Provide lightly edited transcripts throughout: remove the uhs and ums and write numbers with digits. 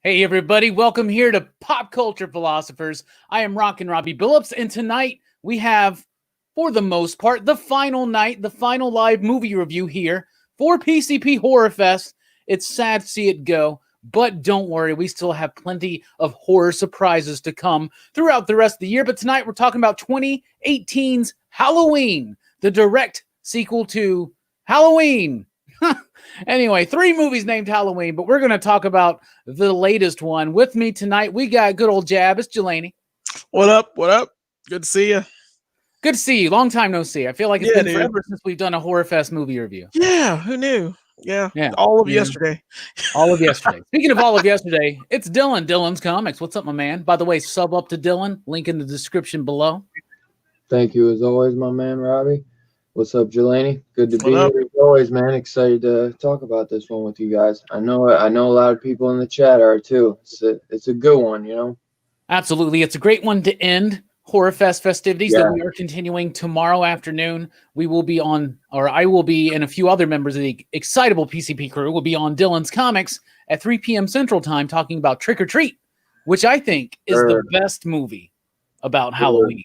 Hey everybody, welcome here to Pop Culture Philosophers. I am Rockin Robbie Billups, and tonight we have, for the most part, the final night, the final live movie review here for PCP Horrorfest. It's sad to see it go, but don't worry, we still have plenty of horror surprises to come throughout the rest of the year. But tonight we're talking about 2018's Halloween, the direct sequel to Halloween. Anyway, 3 movies named Halloween, but we're going to talk about the latest one. With me tonight, we got good old Jab. It's Delaney. What up? What up? Good to see you. Good to see you. Long time no see. I feel like it's been forever since we've done a Horrorfest movie review. Yeah, who knew? Yeah. All of yesterday. All of yesterday. Speaking of all of yesterday, it's Dylan. Dylan's Comics. What's up, my man? By the way, sub up to Dylan. Link in the description below. Thank you as always, my man, Robbie. What's up, Delaney? Good to be here as always, man. Excited to talk about this one with you guys. I know a lot of people in the chat are too. It's a good one, you know. Absolutely, it's a great one to end Horrorfest festivities that we are continuing tomorrow afternoon. We will be on, or I will be, and a few other members of the Excitable PCP crew will be on Dylan's Comics at 3 p.m. Central Time, talking about Trick or Treat, which I think is the best movie about Halloween.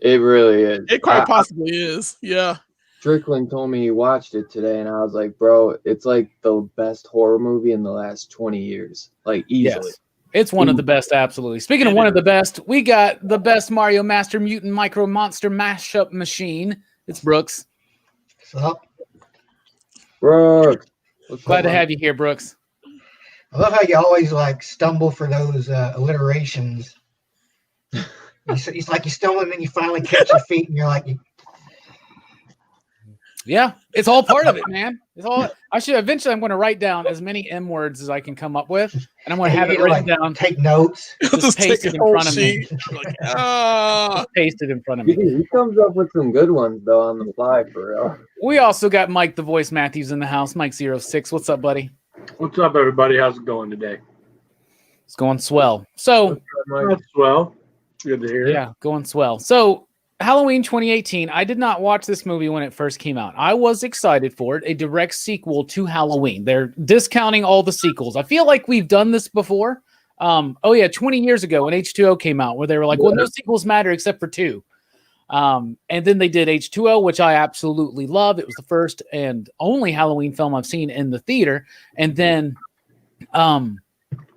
It really is. It quite possibly is. Yeah. Strickland told me he watched it today, and I was like, bro, it's like the best horror movie in the last 20 years. Like, easily. Yes. It's one of the best, absolutely. Speaking of one of the best, we got the best Mario Master Mutant Micro Monster mashup machine. It's Brooks. What's up? Brooks. Glad to have you here, Brooks. I love how you always like stumble for those alliterations. It's like you stumble and then you finally catch your feet and you're like, yeah, it's all part of it, man. It's all. I should eventually. I'm going to write down as many M words as I can come up with, and I'm going to have it written down. Take notes. Just paste it in front of me. Just paste it in front of me. He comes up with some good ones though on the fly, for real. We also got Mike the Voice Matthews in the house. Mike06. What's up, buddy? What's up, everybody? How's it going today? It's going swell. So that's swell. Good to hear. Yeah, going swell. So Halloween 2018, I did not watch this movie when it first came out. I was excited for it, a direct sequel to Halloween. They're discounting all the sequels. I feel like we've done this before. 20 years ago when H2O came out, where they were like, well, no sequels matter except for 2. And then they did H2O, which I absolutely love. It was the first and only Halloween film I've seen in the theater. And then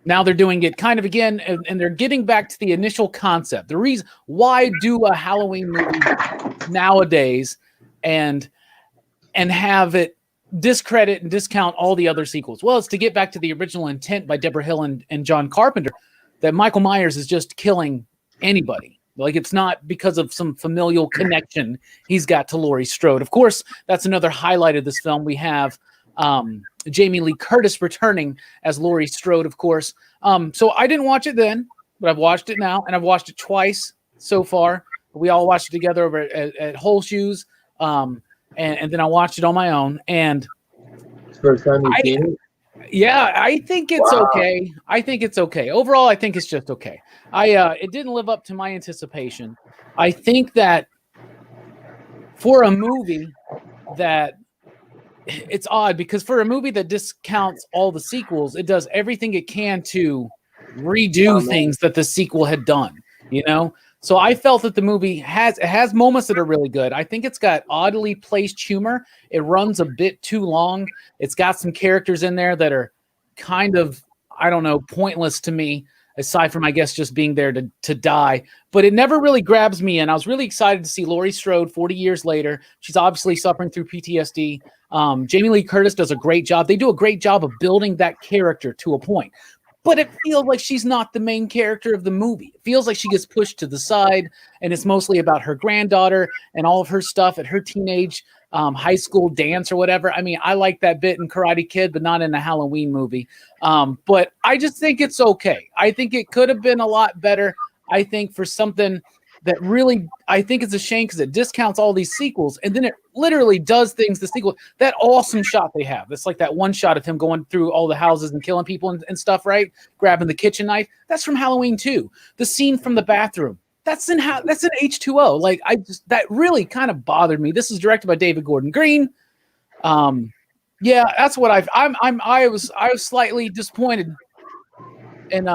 now they're doing it kind of again, and they're getting back to the initial concept. The reason why do a Halloween movie nowadays and have it discredit and discount all the other sequels? Well, it's to get back to the original intent by Deborah Hill and John Carpenter, that Michael Myers is just killing anybody. Like, it's not because of some familial connection he's got to Laurie Strode. Of course, that's another highlight of this film. We have Jamie Lee Curtis returning as Laurie Strode, of course. So I didn't watch it then, but I've watched it now, and I've watched it twice so far. We all watched it together over at Whole Shoes, and then I watched it on my own. And first time you've seen it? Yeah, I think it's okay. I think it's okay. Overall, I think it's just okay. It didn't live up to my anticipation. I think that for a movie that it's odd, because for a movie that discounts all the sequels, it does everything it can to redo things that the sequel had done, you know? So I felt that the movie has moments that are really good. I think it's got oddly placed humor. It runs a bit too long. It's got some characters in there that are kind of, I don't know, pointless to me, aside from, I guess, just being there to die. But it never really grabs me in. I was really excited to see Laurie Strode 40 years later. She's obviously suffering through PTSD. Jamie Lee Curtis does a great job. They do a great job of building that character to a point. But it feels like she's not the main character of the movie. It feels like she gets pushed to the side, and it's mostly about her granddaughter and all of her stuff at her teenage high school dance or whatever. I mean, I like that bit in Karate Kid, but not in a Halloween movie. But I just think it's okay. I think it could have been a lot better. I think for something that really, I think it's a shame because it discounts all these sequels, and then it literally does things, the sequel, that awesome shot they have. It's like that one shot of him going through all the houses and killing people and stuff, right? Grabbing the kitchen knife. That's from Halloween 2. The scene from the bathroom. That's in H2O. Like, that really kind of bothered me. This is directed by David Gordon Green. Yeah, that's what I was slightly disappointed in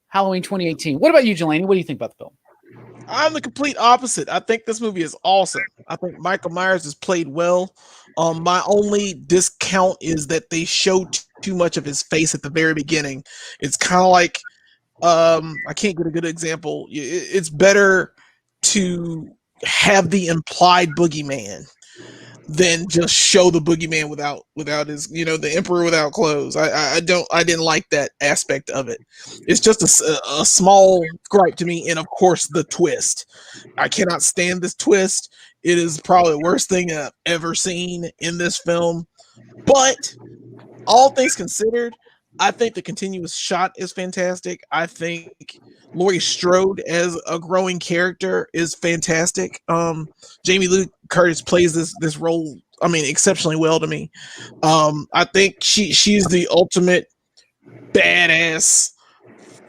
Halloween 2018. What about you, Delaney? What do you think about the film? I'm the complete opposite. I think this movie is awesome. I think Michael Myers is played well. My only discount is that they showed too much of his face at the very beginning. It's kind of like, I can't get a good example. It's better to have the implied boogeyman than just show the boogeyman without his, the emperor without clothes. I didn't like that aspect of it. It's just a small gripe to me, and of course the twist. I cannot stand this twist. It is probably the worst thing I've ever seen in this film. But all things considered, I think the continuous shot is fantastic. I think Laurie Strode as a growing character is fantastic. Jamie Lee Curtis plays this role, exceptionally well to me. I think she's the ultimate badass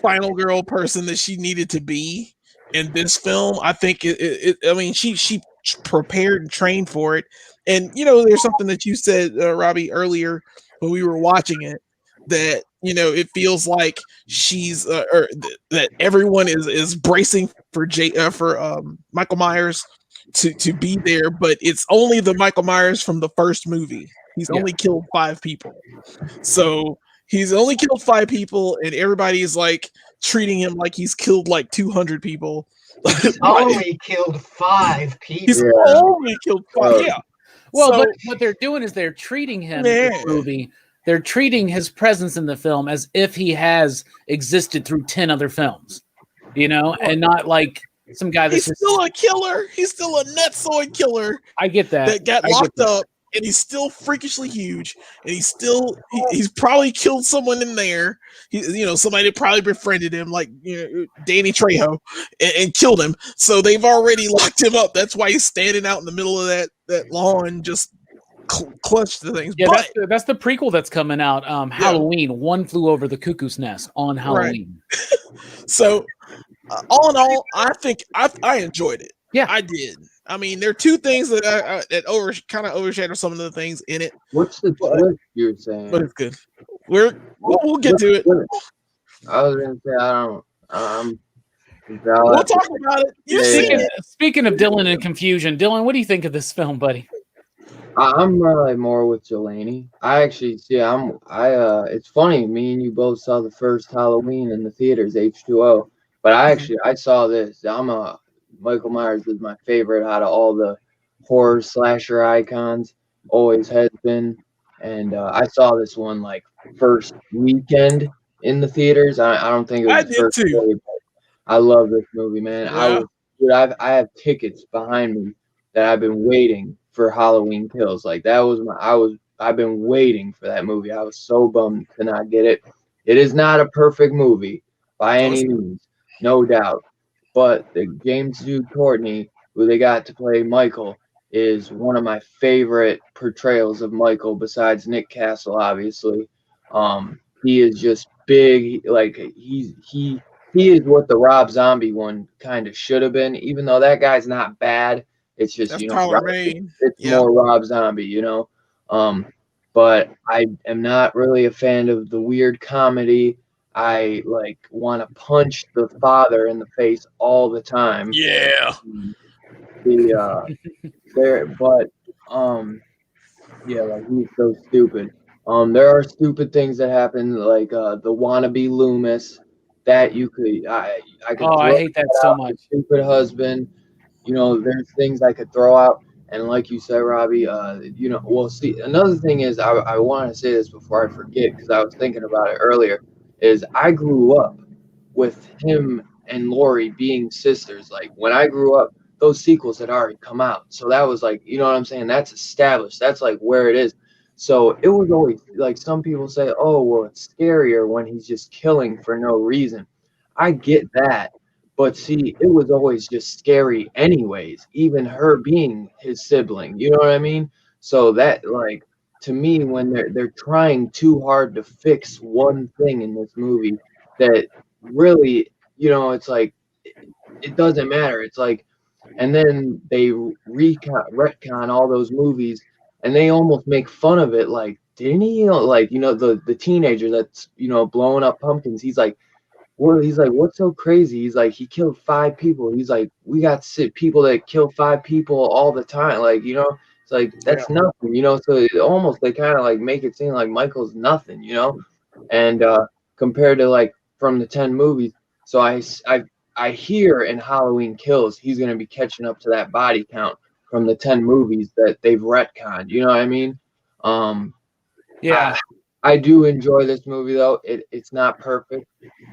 final girl person that she needed to be in this film. I think she prepared and trained for it. And there's something that you said, Robbie, earlier when we were watching it, that it feels like she's that everyone is bracing for Michael Myers to be there, but it's only the Michael Myers from the first movie. He's only killed 5 people, so he's only killed 5 people, and everybody's like treating him like he's killed like 200 people. He's only killed 5 people. He's only killed 5. Yeah. Well, but what they're doing is they're treating him in this movie. They're treating his presence in the film as if he has existed through 10 other films, and not like some guy that's still a killer. He's still a Netzoid killer. I get that. That got locked up, and he's still freakishly huge, and he's probably killed someone in there. Somebody that probably befriended him, like Danny Trejo, and killed him. So they've already locked him up. That's why he's standing out in the middle of that lawn, just clutch the things. Yeah, that's the prequel that's coming out. Halloween, One Flew Over the Cuckoo's Nest on Halloween. Right. So, all in all, I think I enjoyed it. Yeah, I did. There are 2 things that kind of overshadow some of the things in it. What's the twist you're saying? But it's good. We'll get to it. I was gonna say we'll talk about it. Speaking of Dylan and confusion, Dylan, what do you think of this film, buddy? I'm really more with Delaney. I actually it's funny, me and you both saw the first Halloween in the theaters, H2O. But I saw this. Michael Myers is my favorite out of all the horror slasher icons, always has been. And I saw this one like first weekend in the theaters. I don't think it was the first day, but I love this movie, man. Yeah. I have tickets behind me that I've been waiting for Halloween Kills. Like I've been waiting for that movie. I was so bummed to not get it. It is not a perfect movie by any means, no doubt. But the James Jude Courtney, who they got to play Michael, is one of my favorite portrayals of Michael besides Nick Castle, obviously. He is just big. Like he is what the Rob Zombie one kind of should have been, even though that guy's not bad. It's just, it's more Rob Zombie, but I am not really a fan of the weird comedy. I want to punch the father in the face all the time. Yeah. He's so stupid. There are stupid things that happen, like the wannabe Loomis that I hate that so much. Stupid husband. There's things I could throw out, and like you said, Robbie, another thing is I want to say this before I forget, because I was thinking about it earlier, is I grew up with him and Laurie being sisters. Like when I grew up, those sequels had already come out, so that was like, you know what I'm saying? That's established. That's like where it is. So it was always like, some people say, oh, well, it's scarier when he's just killing for no reason. I get that. But see, it was always just scary anyways, even her being his sibling. You know what I mean? So that, like, to me, when they're trying too hard to fix one thing in this movie, that really, it's like, it doesn't matter. It's like, and then they retcon all those movies, and they almost make fun of it. Like, didn't he, the teenager that's, blowing up pumpkins, he's like, what's so crazy? He's like, he killed 5 people. He's like, we got people that kill 5 people all the time. Like, you know, it's like, that's nothing, you know? So it almost, they kind of like make it seem like Michael's nothing, you know? And compared to like from the 10 movies, so I hear in Halloween Kills, he's going to be catching up to that body count from the 10 movies that they've retconned. You know what I mean? Yeah. I do enjoy this movie, though. It's not perfect,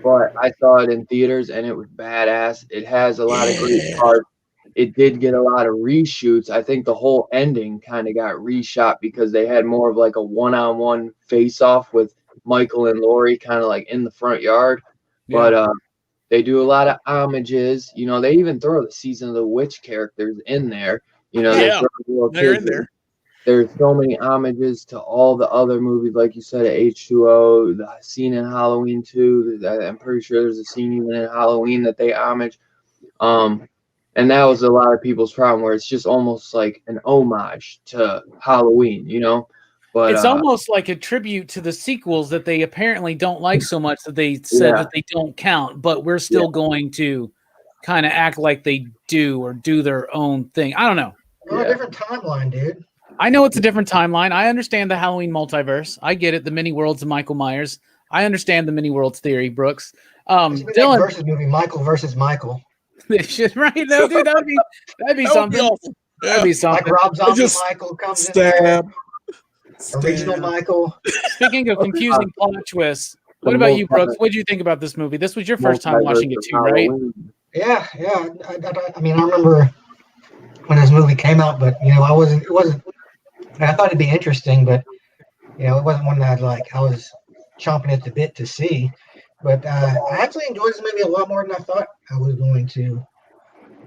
but I saw it in theaters, and it was badass. It has a lot of great parts. It did get a lot of reshoots. I think the whole ending kind of got reshot because they had more of like a one-on-one face-off with Michael and Laurie kind of like in the front yard. Yeah. But they do a lot of homages. You know, they even throw the Season of the Witch characters in there. You know, they throw little they're kids in there. There's so many homages to all the other movies, like you said, H2O, the scene in Halloween 2. I'm pretty sure there's a scene even in Halloween that they homage. And that was a lot of people's problem, where it's just almost like an homage to Halloween, you know? But it's almost like a tribute to the sequels that they apparently don't like so much that they said that they don't count, but we're still going to kind of act like they do or do their own thing. I don't know. We're on a different timeline, dude. I know it's a different timeline. I understand the Halloween multiverse. I get it. The many worlds of Michael Myers. I understand the many worlds theory, Brooks. Dylan versus movie Michael versus Michael. Right? No, dude, that'd be something. Awesome. That'd be something. Like Rob Zombie Just Michael comes in there. Stab. Original Michael. Speaking of confusing plot twists, what about you, Brooks? What did you think about this movie? This was your first time watching it too, right? Yeah. I mean, I remember when this movie came out, but you know, it wasn't. I thought it'd be interesting, but you know, it wasn't one that I was chomping at the bit to see. But I actually enjoyed this movie a lot more than I thought I was going to,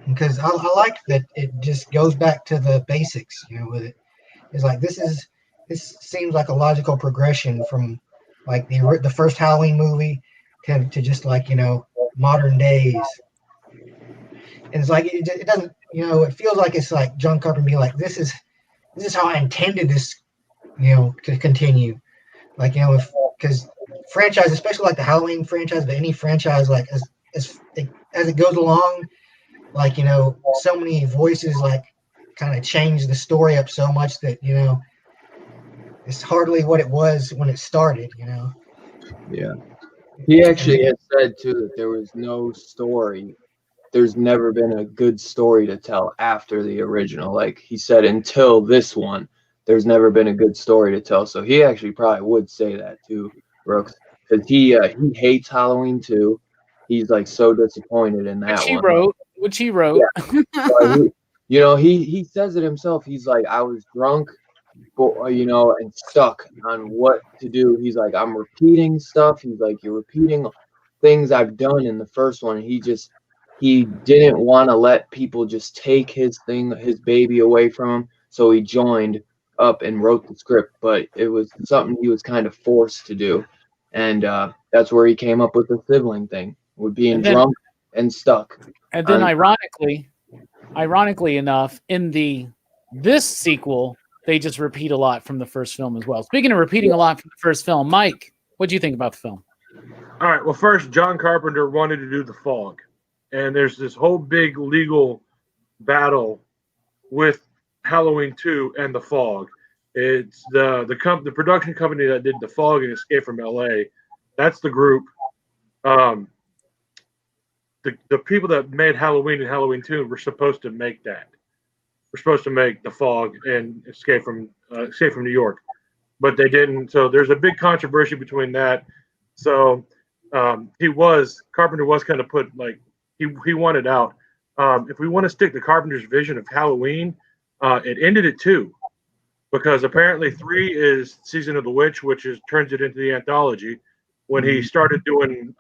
because I like that it just goes back to the basics. You know, with it, it's like this seems like a logical progression from like the first Halloween movie to just like, you know, modern days. And it's like it doesn't, you know, it feels like it's like John Carpenter being like, this is how I intended this, you know, to continue. Like, you know, because franchise, especially like the Halloween franchise, but any franchise, like as it goes along, like, you know, so many voices like kind of change the story up so much that, you know, it's hardly what it was when it started, you know. Yeah. He actually had said too that there was no story. There's never been a good story to tell after the original. Like he said, until this one, there's never been a good story to tell. So he actually probably would say that too, Brooks, because he hates Halloween 2. He's like so disappointed in that one. Which he wrote. Yeah. You know, he says it himself. He's like, I was drunk, but, you know, and stuck on what to do. He's like, I'm repeating stuff. He's like, you're repeating things I've done in the first one. He didn't want to let people just take his baby away from him. So he joined up and wrote the script, but it was something he was kind of forced to do. And that's where he came up with the sibling thing, with being drunk and stuck. And then ironically enough, in this sequel, they just repeat a lot from the first film as well. Speaking of repeating a lot from the first film, Mike, what do you think about the film? All right. Well, first, John Carpenter wanted to do The Fog, and there's this whole big legal battle with Halloween 2 and The Fog. It's the production company that did The Fog and Escape from LA. That's the group. The people that made Halloween and Halloween 2 were supposed to make that. We're supposed to make The Fog and Escape from New York, but they didn't. So there's a big controversy between that. So Carpenter was kind of put like he wanted out. If we want to stick to Carpenter's vision of Halloween, it ended at 2, because apparently 3 is Season of the Witch, which turns it into the anthology. When he started doing,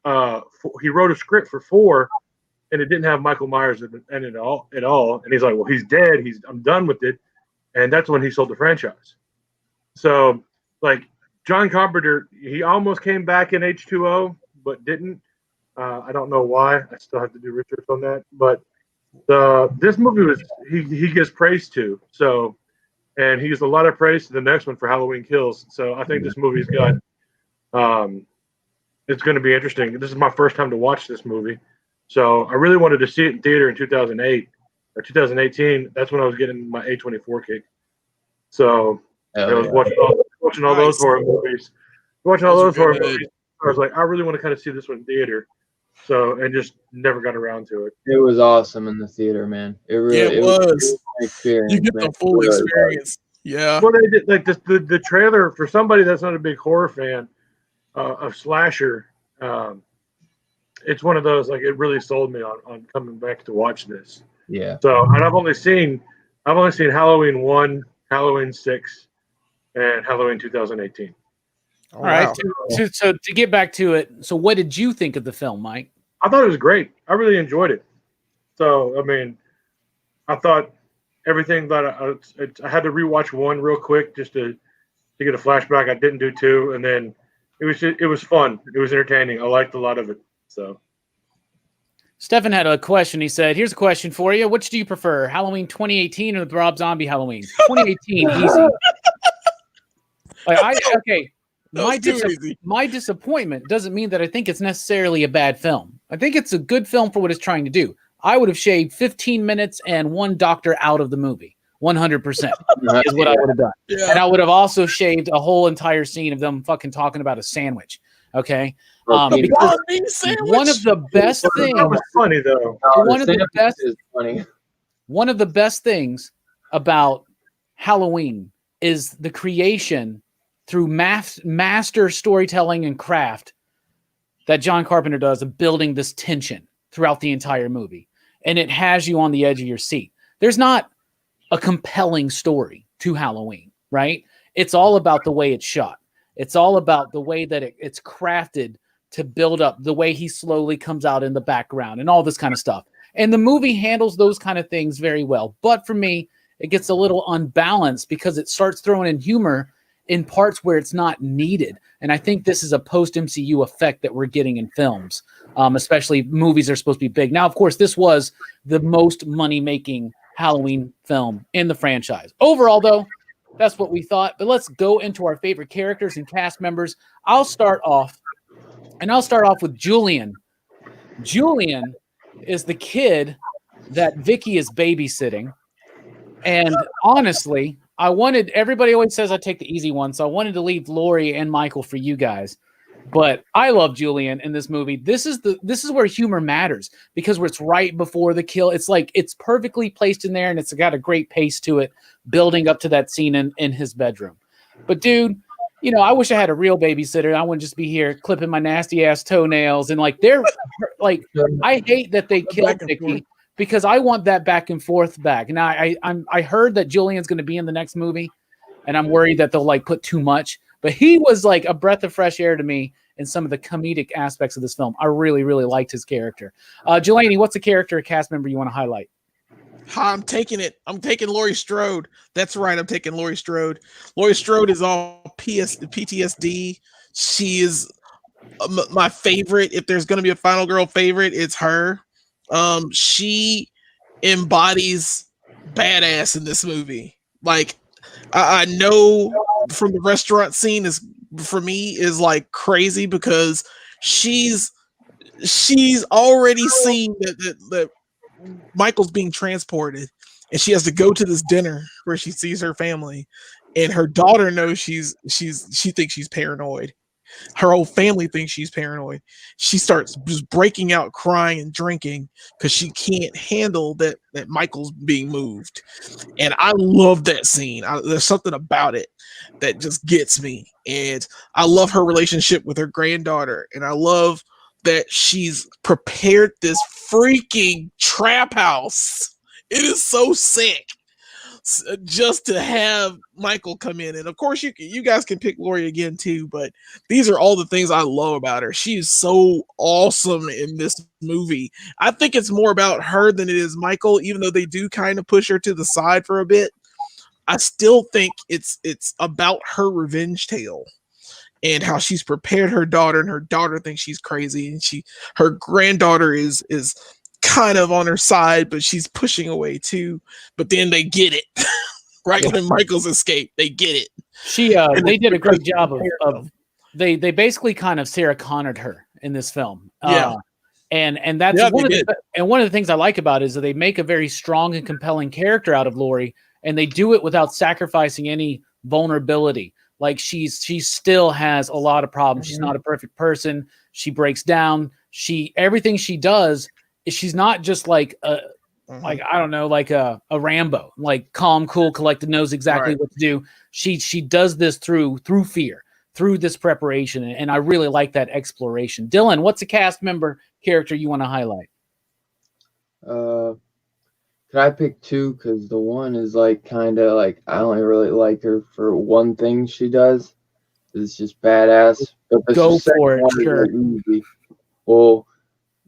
he wrote a script for 4. And it didn't have Michael Myers in it at all. And he's like, well, he's dead. I'm done with it. And that's when he sold the franchise. So, like, John Carpenter, he almost came back in H2O, but didn't. I don't know why. I still have to do research on that. But this movie he gets praise to. So, and he gets a lot of praise to the next one for Halloween Kills. So I think this movie's got it's going to be interesting. This is my first time to watch this movie, so I really wanted to see it in theater in 2008 or 2018. That's when I was getting my A24 kick. So I was watching all those horror movies. Watching all those horror movies, I was like, I really want to kind of see this one in theater. So, and just never got around to it. It was awesome in the theater, man. It really was an experience. You get the full experience. Yeah. Well, they did like the trailer for somebody that's not a big horror fan of slasher. It's one of those like it really sold me on coming back to watch this. Yeah. So, and I've only seen Halloween 1, Halloween 6, and Halloween 2018. Oh, All right. wow. So to get back to it, so what did you think of the film, Mike? I thought it was great. I really enjoyed it. So, I mean, I thought everything that I had to rewatch 1 real quick just to get a flashback. I didn't do 2, and then it was fun. It was entertaining. I liked a lot of it. So, Stefan had a question. He said, "Here's a question for you. Which do you prefer, Halloween 2018 or the Rob Zombie Halloween? 2018, easy. Okay." My disappointment doesn't mean that I think it's necessarily a bad film. I think it's a good film for what it's trying to do. I would have shaved 15 minutes and one doctor out of the movie. 100% is what I would have done. Yeah. And I would have also shaved a whole entire scene of them fucking talking about a sandwich. Okay. Because one of the best things. That was funny though. One of the best things about Halloween is the creation through master storytelling and craft that John Carpenter does of building this tension throughout the entire movie. And it has you on the edge of your seat. There's not a compelling story to Halloween, right? It's all about the way it's shot. It's all about the way that it's crafted to build up, the way he slowly comes out in the background and all this kind of stuff. And the movie handles those kind of things very well. But for me, it gets a little unbalanced because it starts throwing in humor in parts where it's not needed. And I think this is a post-MCU effect that we're getting in films, especially movies are supposed to be big. Now, of course, this was the most money-making Halloween film in the franchise. Overall, though, that's what we thought. But let's go into our favorite characters and cast members. I'll start off with Julian. Julian is the kid that Vicky is babysitting. And honestly, everybody always says I take the easy one, so I wanted to leave Lori and Michael for you guys. But I love Julian in this movie. This is where humor matters because it's right before the kill. It's like it's perfectly placed in there, and it's got a great pace to it, building up to that scene in his bedroom. But dude, I wish I had a real babysitter. I wouldn't just be here clipping my nasty ass toenails and I hate that they killed Vicky. Because I want that back and forth back. Now I heard that Julian's going to be in the next movie, and I'm worried that they'll put too much. But he was like a breath of fresh air to me in some of the comedic aspects of this film. I really, really liked his character. Delaney, what's a character or cast member you want to highlight? I'm taking it. I'm taking Laurie Strode. That's right. I'm taking Laurie Strode. Laurie Strode is all PTSD. She is my favorite. If there's going to be a final girl favorite, it's her. She embodies badass in this movie. Like I know from the restaurant scene is crazy because she's already seen that Michael's being transported and she has to go to this dinner where she sees her family and her daughter knows she thinks she's paranoid. Her whole family thinks she's paranoid. She starts just breaking out crying and drinking because she can't handle that Michael's being moved. And I love that scene. There's something about it that just gets me. And I love her relationship with her granddaughter. And I love that she's prepared this freaking trap house. It is so sick. Just to have Michael come in, and of course you guys can pick Lori again too, but these are all the things I love about her. She is so awesome in this movie. I think it's more about her than it is Michael, even though they do kind of push her to the side for a bit. I still think it's about her revenge tale and how she's prepared her daughter, and her daughter thinks she's crazy, and her granddaughter is kind of on her side, but she's pushing away too. But then they get it. Right when Michael's escaped, they get it. They did a great job of they basically kind of Sarah Connored her in this film. Yeah. And that's Yeah, one they of one of the things I like about it is that they make a very strong and compelling character out of Lori, and they do it without sacrificing any vulnerability. Like she still has a lot of problems. She's not a perfect person. She breaks down. Everything she does is she's not just like like I don't know, like a Rambo, like calm, cool, collected, knows exactly what to do. She does this through fear, through this preparation, and I really like that exploration. Dylan, what's a cast member character you want to highlight? Could I pick two? Because the one is like kind of like I only really like her for one thing she does. It's just badass. But the Go second for it, one is, sure. like, easy. Well,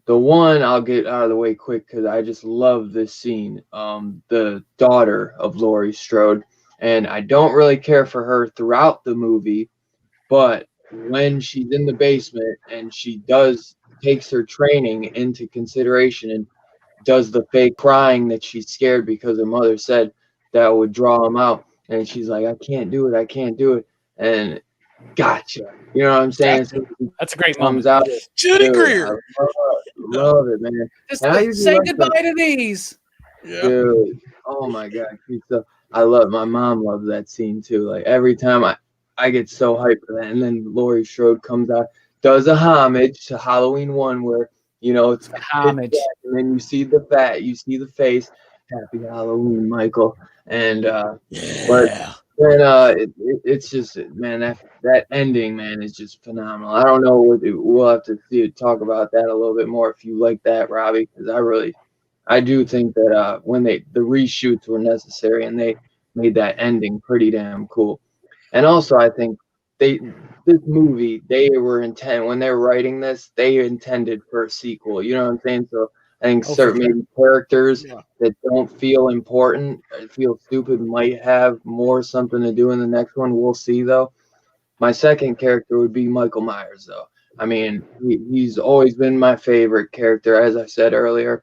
the one I'll get out of the way quick because I just love this scene. The daughter of Laurie Strode, and I don't really care for her throughout the movie, but when she's in the basement and she takes her training into consideration and does the fake crying that she's scared because her mother said that would draw him out, and she's like, I can't do it, and gotcha. You know what I'm saying? So That's a great comes moment. out. Judy Dude, Greer. I love it, man. Just And I usually say like goodbye to these. Yeah. Dude, oh my god, my mom loves that scene too. Like every time I get so hyped for that, and then Laurie Strode comes out, does a homage to Halloween 1 where it's Homage. pitch black, and then you see the face, Happy Halloween, Michael, and but then it's just, man, that ending, man, is just phenomenal. I don't know we'll have to talk about that a little bit more if you like that, Robbie, because I do think that when the reshoots were necessary and they made that ending pretty damn cool. And also I think this movie, they were when they were writing this, they intended for a sequel. You know what I'm saying? So I think certain maybe characters that don't feel important, feel stupid, might have more something to do in the next one. We'll see though. My second character would be Michael Myers though. I mean, he's always been my favorite character, as I said earlier.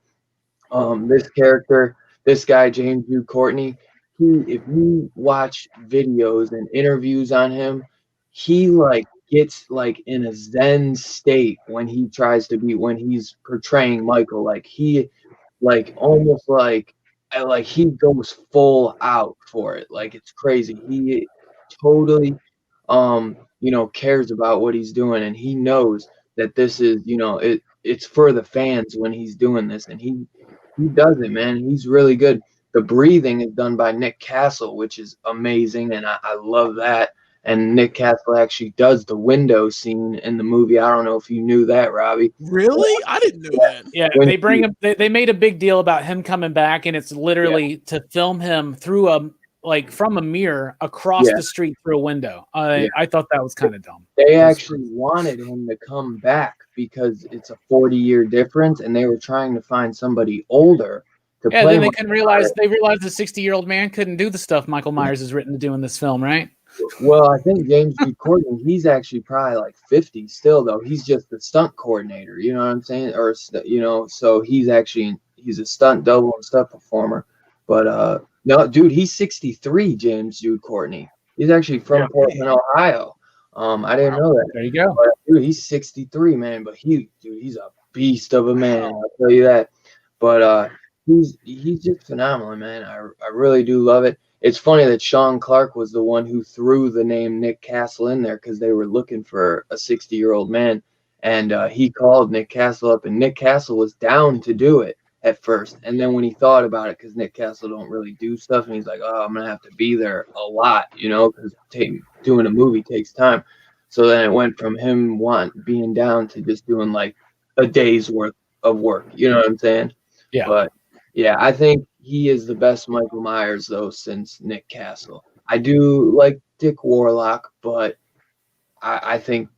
This guy, James Jude Courtney, if you watch videos and interviews on him, he like gets like in a zen state when he's portraying Michael. Like he like almost like he goes full out for it. Like it's crazy. He totally cares about what he's doing, and he knows that this is, it's for the fans when he's doing this, and he does it, man. He's really good. The breathing is done by Nick Castle, which is amazing, and I love that. And Nick Castle actually does the window scene in the movie. I don't know if you knew that, Robbie. Really? I didn't know that. Yeah, they bring him. They made a big deal about him coming back, and it's literally to film him through from a mirror across the street through a window. I thought that was kind of dumb. They actually wanted him to come back because it's a 40-year difference, and they were trying to find somebody older to play. Then they couldn't realize. They realized the 60-year-old man couldn't do the stuff Michael Myers is written to do in this film, right? Well, I think James B. Courtney, he's actually probably like 50 still, though. He's just the stunt coordinator, you know what I'm saying? Or, so he's a stunt double and stunt performer. But, no, dude, he's 63, James Jude Courtney. He's actually from Portland, Ohio. I didn't know that. There you go. But, dude, he's 63, man. But he's a beast of a man, I'll tell you that. But he's just phenomenal, man. I really do love it. It's funny that Sean Clark was the one who threw the name Nick Castle in there because they were looking for a 60-year-old man, and he called Nick Castle up, and Nick Castle was down to do it at first, and then when he thought about it, because Nick Castle don't really do stuff, and he's like, oh, I'm gonna have to be there a lot, because doing a movie takes time. So then it went from him being down to just doing like a day's worth of work. You know what I'm saying? Yeah. But yeah, I think he is the best Michael Myers, though, since Nick Castle. I do like Dick Warlock, but I think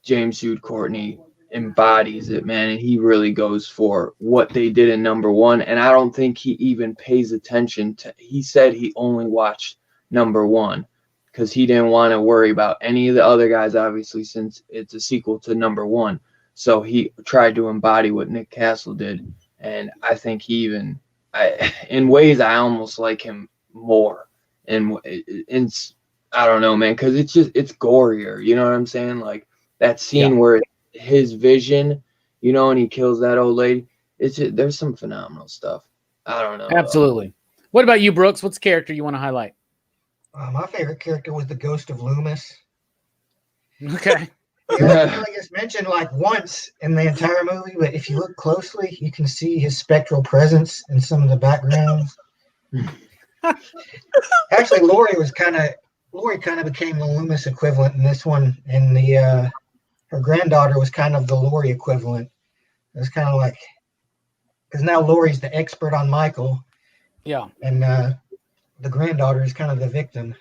James Jude Courtney embodies it, man, and he really goes for what they did in number 1. And I don't think he even pays attention to. He said he only watched number 1 because he didn't want to worry about any of the other guys, obviously, since it's a sequel to number 1. So he tried to embody what Nick Castle did, and I think he even. In ways, I almost like him more, and I don't know, man, because it's gorier. You know what I'm saying? Like that scene where his vision, you know, and he kills that old lady. It's just, there's some phenomenal stuff. I don't know. Absolutely. What about you, Brooks? What's character you want to highlight? My favorite character was the Ghost of Loomis. Okay. He only gets mentioned like once in the entire movie, but if you look closely, you can see his spectral presence in some of the backgrounds. Actually, Lori kind of became the Loomis equivalent in this one, and her granddaughter was kind of the Lori equivalent. It was kind of like, because now Lori's the expert on Michael. Yeah. And the granddaughter is kind of the victim.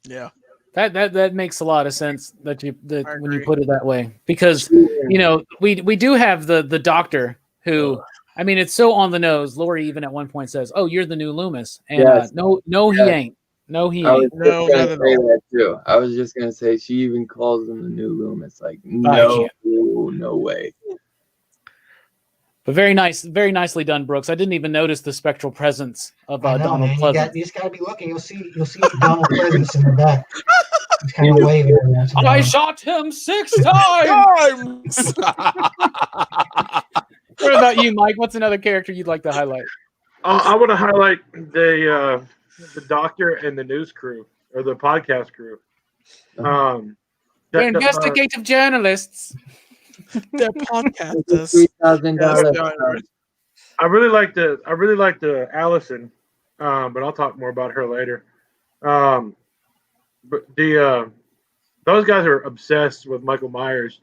Yeah. That makes a lot of sense when you put it that way, because you know we do have the doctor who, I mean, it's so on the nose. Lori even at one point says, "Oh, you're the new Loomis," and no, he ain't. No, he ain't. No, not at all. That too. I was just gonna say she even calls him the new Loomis. Like, no way. But very nicely done, Brooks. I didn't even notice the spectral presence of Donald Pleasance. You just gotta be looking. You'll see Donald Pleasance in the back. He's kind of waving. I shot him 6 times. What about you, Mike? What's another character you'd like to highlight? I want to highlight the doctor and the news crew, or the podcast crew. They're investigative journalists. They're podcasters. $3,000. I really like the Allison, but I'll talk more about her later. But those guys are obsessed with Michael Myers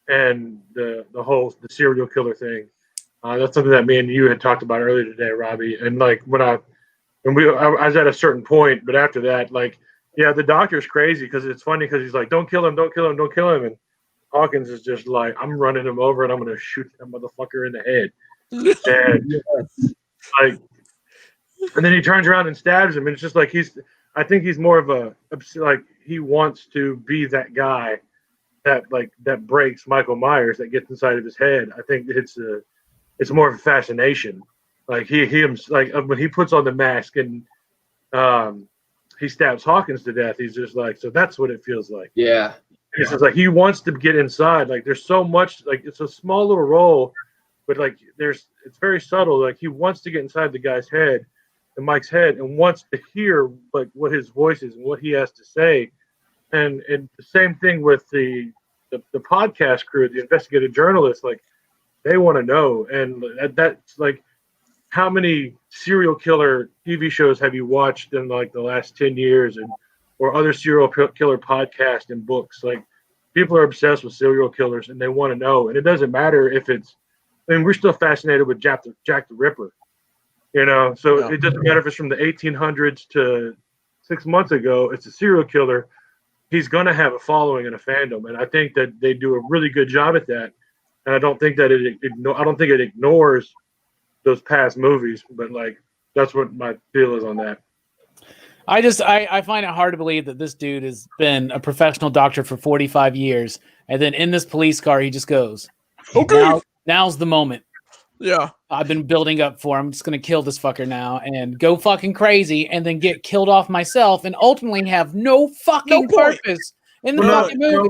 and the whole serial killer thing. That's something that me and you had talked about earlier today, Robbie. And like I was at a certain point, but after that, like, yeah, the doctor's crazy because it's funny because he's like, don't kill him, and Hawkins is just like, I'm running him over and I'm gonna shoot that motherfucker in the head. And and then he turns around and stabs him, and it's just like I think he's more of a, like, he wants to be that guy that breaks Michael Myers, that gets inside of his head. I think it's more of a fascination. Like when he puts on the mask and he stabs Hawkins to death, he's just like, so that's what it feels like. Yeah. It's just like he wants to get inside. Like there's so much, like it's a small little role, but like it's very subtle. Like he wants to get inside the guy's head, and Mike's head, and wants to hear like what his voice is and what he has to say. And the same thing with the podcast crew, the investigative journalists, like they want to know. And that's like, how many serial killer TV shows have you watched in like the last 10 years, or other serial killer podcasts and books? Like, people are obsessed with serial killers and they want to know. And it doesn't matter if we're still fascinated with Jack the Ripper, you know? So it doesn't matter if it's from the 1800s to 6 months ago, it's a serial killer. He's going to have a following and a fandom. And I think that they do a really good job at that. And I don't think that it ignores those past movies, but like, that's what my feel is on that. I find it hard to believe that this dude has been a professional doctor for 45 years, and then in this police car he just goes, okay, now's the moment. Yeah, I've been building up for. I'm just gonna kill this fucker now and go fucking crazy, and then get killed off myself, and ultimately have no fucking purpose in the fucking movie.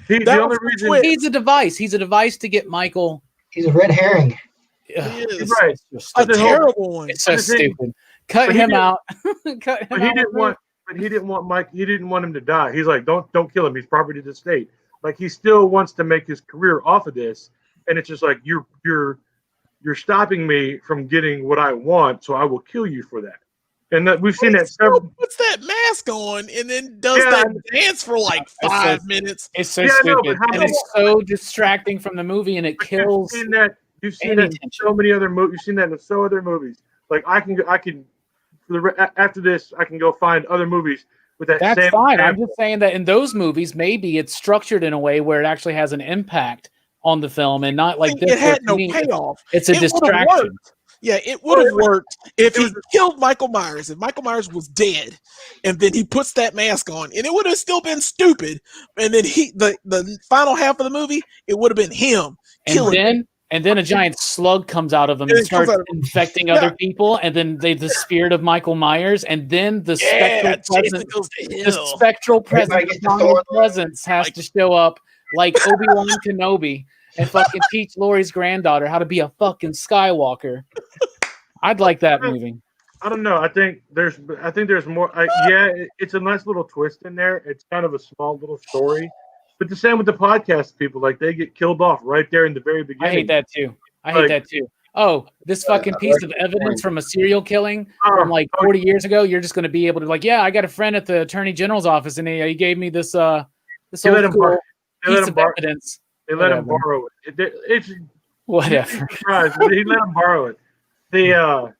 The only reason he's a device. He's a device to get Michael. He's a red herring. He's right. It's a terrible one. It's so stupid. Cut him out. Cut him but he didn't want Mike. He didn't want him to die. He's like, don't kill him. He's property of the state. Like, he still wants to make his career off of this, and it's just like, you're stopping me from getting what I want, so I will kill you for that. And we've seen that several. Puts that mask on and then does that dance for like 5 minutes. It's so stupid, and it's so distracting from the movie, and it kills. You've seen that in so many other movies. You've seen that in so other movies. Like, I can after this, I can go find other movies with that. That's fine. I'm just saying that in those movies, maybe it's structured in a way where it actually has an impact on the film, and not like this. It had no payoff. It's a distraction. Yeah, it would have worked if he killed Michael Myers. If Michael Myers was dead, and then he puts that mask on, and it would have still been stupid. And then the final half of the movie, it would have been him killing. And then a giant slug comes out of him and starts infecting other people, and then the spirit of Michael Myers, and then the spectral presence of Donald Pleasance has to show up like Obi-Wan Kenobi and fucking teach Lori's granddaughter how to be a fucking Skywalker. I'd like that movie. I don't know. I think there's more. It's a nice little twist in there. It's kind of a small little story, but the same with the podcast people. Like they get killed off right there in the very beginning. I hate that too. Oh, this fucking piece of evidence from a serial killing from like 40 years ago. You're just going to be able to like, yeah, I got a friend at the attorney general's office, and he gave me this old school piece of evidence. They let him borrow it. It's whatever. He let him borrow it.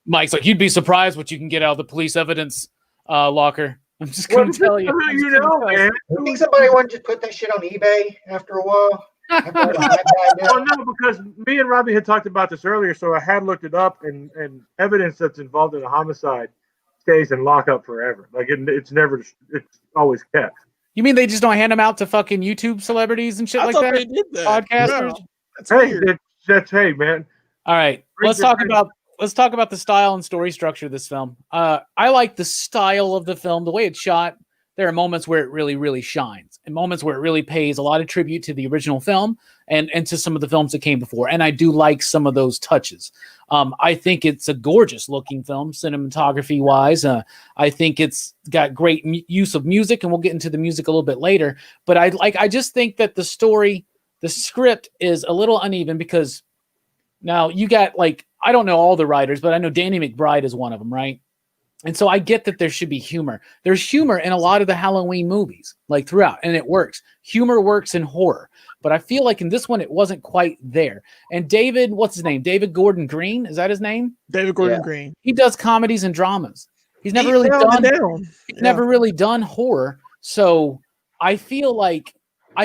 Mike's like, you'd be surprised what you can get out of the police evidence locker. I'm just going to tell you. Man. I think somebody wanted to put that shit on eBay after a while. Well, no, because me and Robbie had talked about this earlier, so I had looked it up, and evidence that's involved in a homicide stays in lockup forever. Like it's always kept. You mean they just don't hand them out to fucking YouTube celebrities and shit like that? They did that. Podcasters. Hey, man. All right, let's talk about the style and story structure of this film. I like the style of the film, the way it's shot. There are moments where it really, really shines, and moments where it really pays a lot of tribute to the original film and to some of the films that came before. And I do like some of those touches. I think it's a gorgeous looking film, cinematography wise. I think it's got great use of music, and we'll get into the music a little bit later. But I just think that the script is a little uneven because now you got like, I don't know all the writers, but I know Danny McBride is one of them, right? And so I get that there should be humor. There's humor in a lot of the Halloween movies, like throughout, and it works. Humor works in horror. But I feel like in this one, it wasn't quite there. And David, what's his name? David Gordon Green? Is that his name? David Gordon Green. He does comedies and dramas. He's never really done horror. So I feel like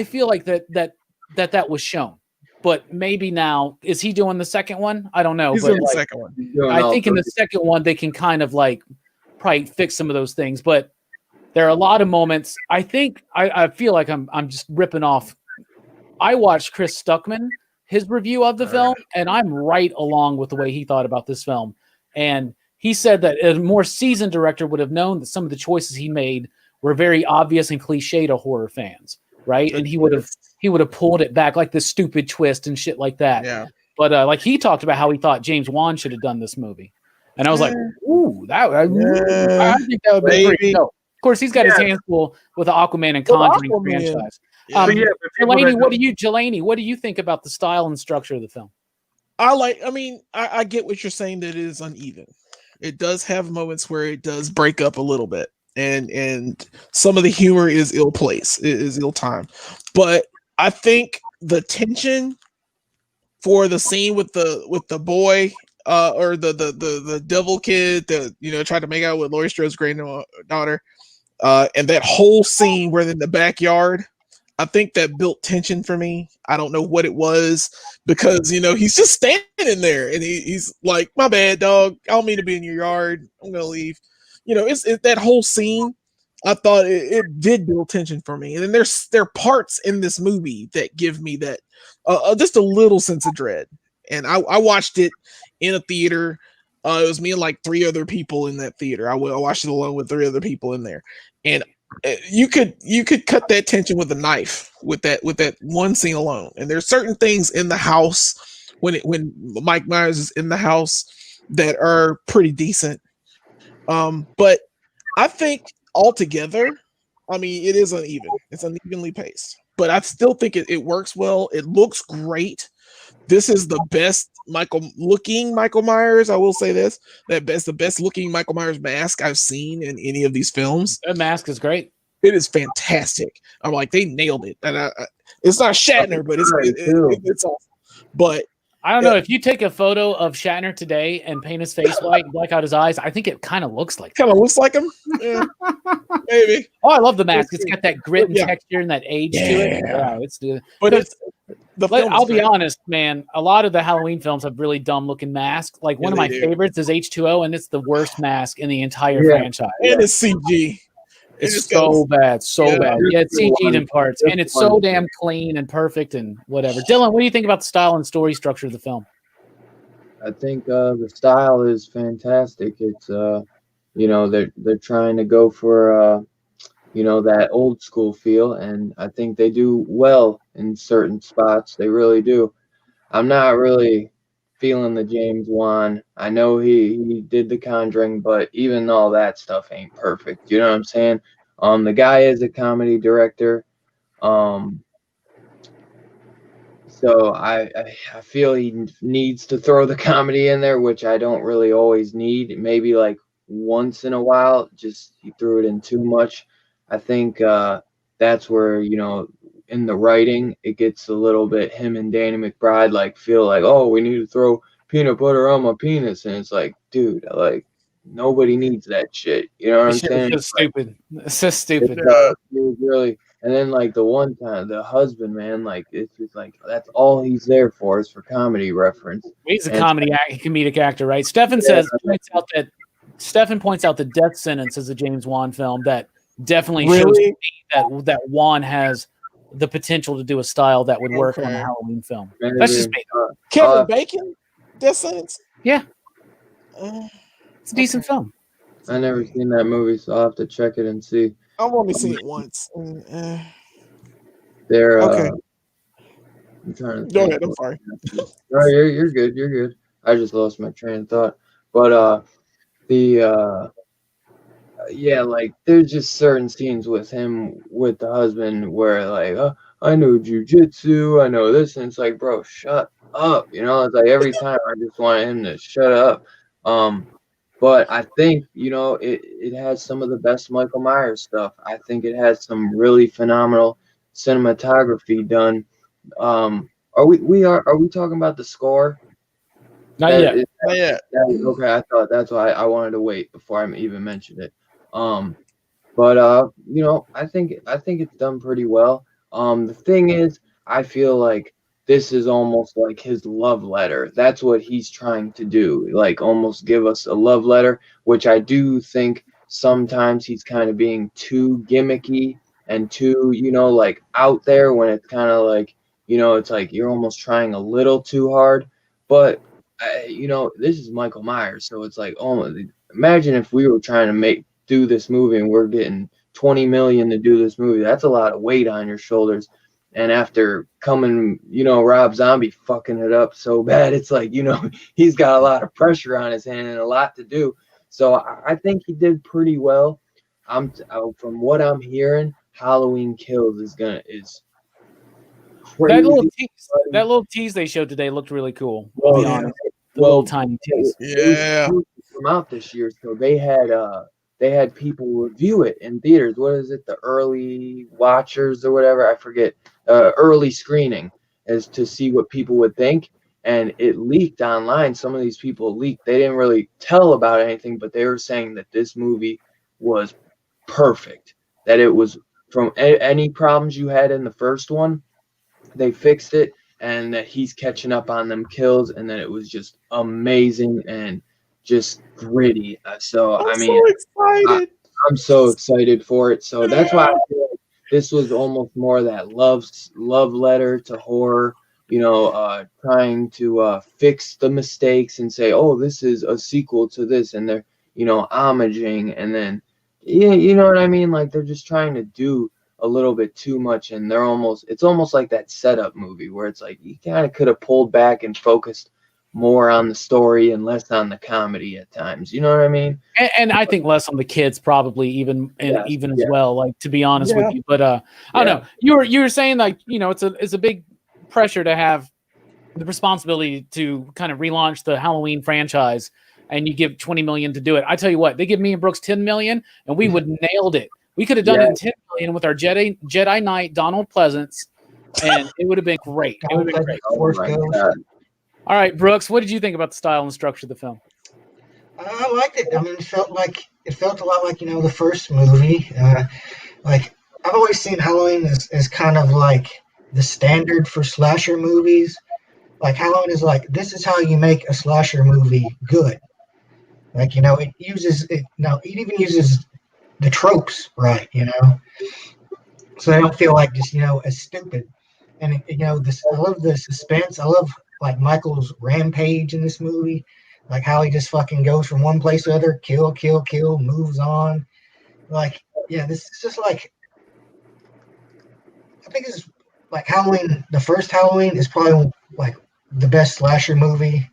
that was shown. But maybe now, is he doing the second one? I don't know. He's doing the second one. I think in the second one, they can kind of like probably fix some of those things. But there are a lot of moments. I think I feel like I'm just ripping off. I watched Chris Stuckman, his review of the film, and I'm right along with the way he thought about this film. And he said that a more seasoned director would have known that some of the choices he made were very obvious and cliche to horror fans, right? And he would have pulled it back, like this stupid twist and shit like that. Yeah. But like he talked about how he thought James Wan should have done this movie. And I was like, ooh, I think that would be pretty dope. Of course, he's got his hands full with the Aquaman and Conjuring franchise. Delaney, what do you think about the style and structure of the film? I get what you're saying, that it is uneven. It does have moments where it does break up a little bit. And some of the humor is ill-placed, is ill-timed. But I think the tension for the scene with the boy or the devil kid that tried to make out with Laurie Strode's granddaughter, and that whole scene where they're in the backyard, I think that built tension for me. I don't know what it was, because he's just standing there and he's like, "My bad, dog. I don't mean to be in your yard. I'm gonna leave." It's that whole scene. I thought it did build tension for me. And then there are parts in this movie that give me that just a little sense of dread. And I watched it in a theater. It was me and like 3 other people in that theater. I watched it alone with 3 other people in there. And you could cut that tension with a knife with that one scene alone. And there's certain things in the house when Mike Myers is in the house that are pretty decent. But I think altogether, it is uneven. It's unevenly paced, but I still think it works well. It looks great. This is the best Michael Myers. I will say this: the best looking Michael Myers mask I've seen in any of these films. That mask is great. It is fantastic. I'm like, they nailed it. And it's not Shatner, but it's awesome. But I don't know, if you take a photo of Shatner today and paint his face white and black out his eyes, I think it kind of looks like him. Yeah, maybe. Oh, I love the mask. It's got that grit and texture and that age to it. Oh, it's good. I'll be honest, man. A lot of the Halloween films have really dumb looking masks. Like one of my favorites is H2O, and it's the worst mask in the entire franchise. And it's CG. It's so bad. Yeah, it's CG'd in parts, and it's so damn clean and perfect and whatever. Dylan, what do you think about the style and story structure of the film? I think the style is fantastic. It's they're trying to go for that old school feel, and I think they do well in certain spots. They really do. I'm not really feeling the James Wan. I know he did The Conjuring, but even all that stuff ain't perfect. You know what I'm saying? The guy is a comedy director. Um, so I feel he needs to throw the comedy in there, which I don't really always need. Maybe like once in a while, just he threw it in too much. I think that's where, in the writing, it gets a little bit him and Danny McBride like feel like, oh, we need to throw peanut butter on my penis. And it's like, dude, like nobody needs that shit. You know what I'm saying? It's just stupid. It's just stupid. It was really, and then like the one time, the husband, man, like it's just like that's all he's there for is for comedy reference. He's a comedic actor, right? Stefan points out the death sentence as a James Wan film that definitely shows me that Wan has the potential to do a style that would work on a Halloween film. Maybe, That's just me. Kevin Bacon, Death Sentence. Yeah, it's a decent film. I never seen that movie, so I'll have to check it and see. I've only seen it once. They're okay. I'm trying to go ahead. I'm sorry. No, you're good. You're good. I just lost my train of thought. But yeah, like there's just certain scenes with him with the husband where like, I know jujitsu, I know this, and it's like, bro, shut up. It's like every time I just want him to shut up. But I think, it has some of the best Michael Myers stuff. I think it has some really phenomenal cinematography done. Are we talking about the score? Not yet. Not yet. Okay, I thought that's why I wanted to wait before I even mentioned it. But I think it's done pretty well. The thing is, I feel like this is almost like his love letter. That's what he's trying to do, like almost give us a love letter, which I do think sometimes he's kind of being too gimmicky and too, like out there when it's kind of like, it's like you're almost trying a little too hard. But, this is Michael Myers. So it's like, oh, imagine if we were trying to do this movie and we're getting 20 million to do this movie. That's a lot of weight on your shoulders. And after coming, Rob Zombie fucking it up so bad, it's like, he's got a lot of pressure on his hand and a lot to do. So I think he did pretty well. From what I'm hearing, Halloween Kills is crazy. That little tease they showed today looked really cool. Well, I'll be honest. The little tiny tease. Yeah. It was come out this year, so they had people review it in theaters. What is it? The early watchers or whatever? I forget. Early screening as to see what people would think. And it leaked online. Some of these people leaked. They didn't really tell about anything, but they were saying that this movie was perfect. That it was from any problems you had in the first one, they fixed it, and that he's catching up on them kills, and that it was just amazing and just gritty. So excited. I'm so excited for it. So that's why I feel like this was almost more that love letter to horror. Trying to fix the mistakes and say, oh, this is a sequel to this, and they're homaging, and then you know what I mean? Like they're just trying to do a little bit too much, and it's almost like that setup movie where it's like you kind of could have pulled back and focused more on the story and less on the comedy at times. You know what I mean? And I think less on the kids probably even as well, like to be honest with you. But I don't know. You were saying like, it's a big pressure to have the responsibility to kind of relaunch the Halloween franchise, and you give 20 million to do it. I tell you what, they give me and Brooks 10 million and we would nailed it. We could have done it in 10 million with our Jedi Knight, Donald Pleasance, and it would have been great. It would have been great. All right, Brooks, what did you think about the style and structure of the film? I liked it. I mean, it felt a lot like the first movie. Like I've always seen Halloween as kind of like the standard for slasher movies. Like Halloween is like, this is how you make a slasher movie good. Like it even uses the tropes right. So they don't feel like just as stupid. And I love the suspense. I love like Michael's rampage in this movie, like how he just fucking goes from one place to the other, kill, moves on. Like yeah, this is just like, I think it's like Halloween. The first Halloween is probably like the best slasher movie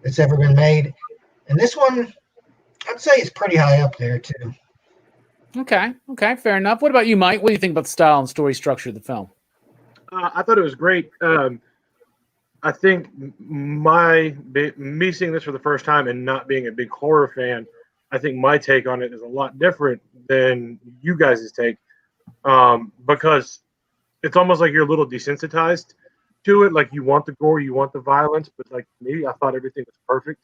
that's ever been made, and this one, I'd say it's pretty high up there too. Okay, fair enough. What about you, Mike? What do you think about the style and story structure of the film? I thought it was great. I think me seeing this for the first time and not being a big horror fan, I think my take on it is a lot different than you guys' take, because it's almost like you're a little desensitized to it. Like you want the gore, you want the violence, but like me, I thought everything was perfect.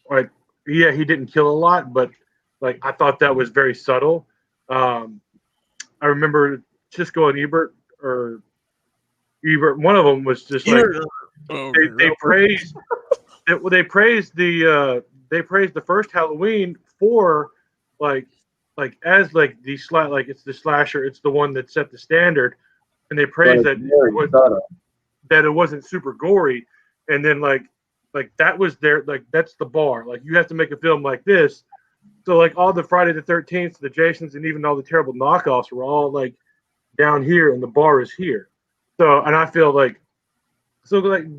Like yeah, he didn't kill a lot, but like I thought that was very subtle. I remember Cisco and Ebert, one of them was just like they praised they praised the first Halloween for like as like it's the slasher, it's the one that set the standard, and they praised that it wasn't super gory, and then like that was their like that's the bar, like you have to make a film like this. So like all the Friday the 13th, the Jasons, and even all the terrible knockoffs were all like down here, and the bar is here. So and I feel like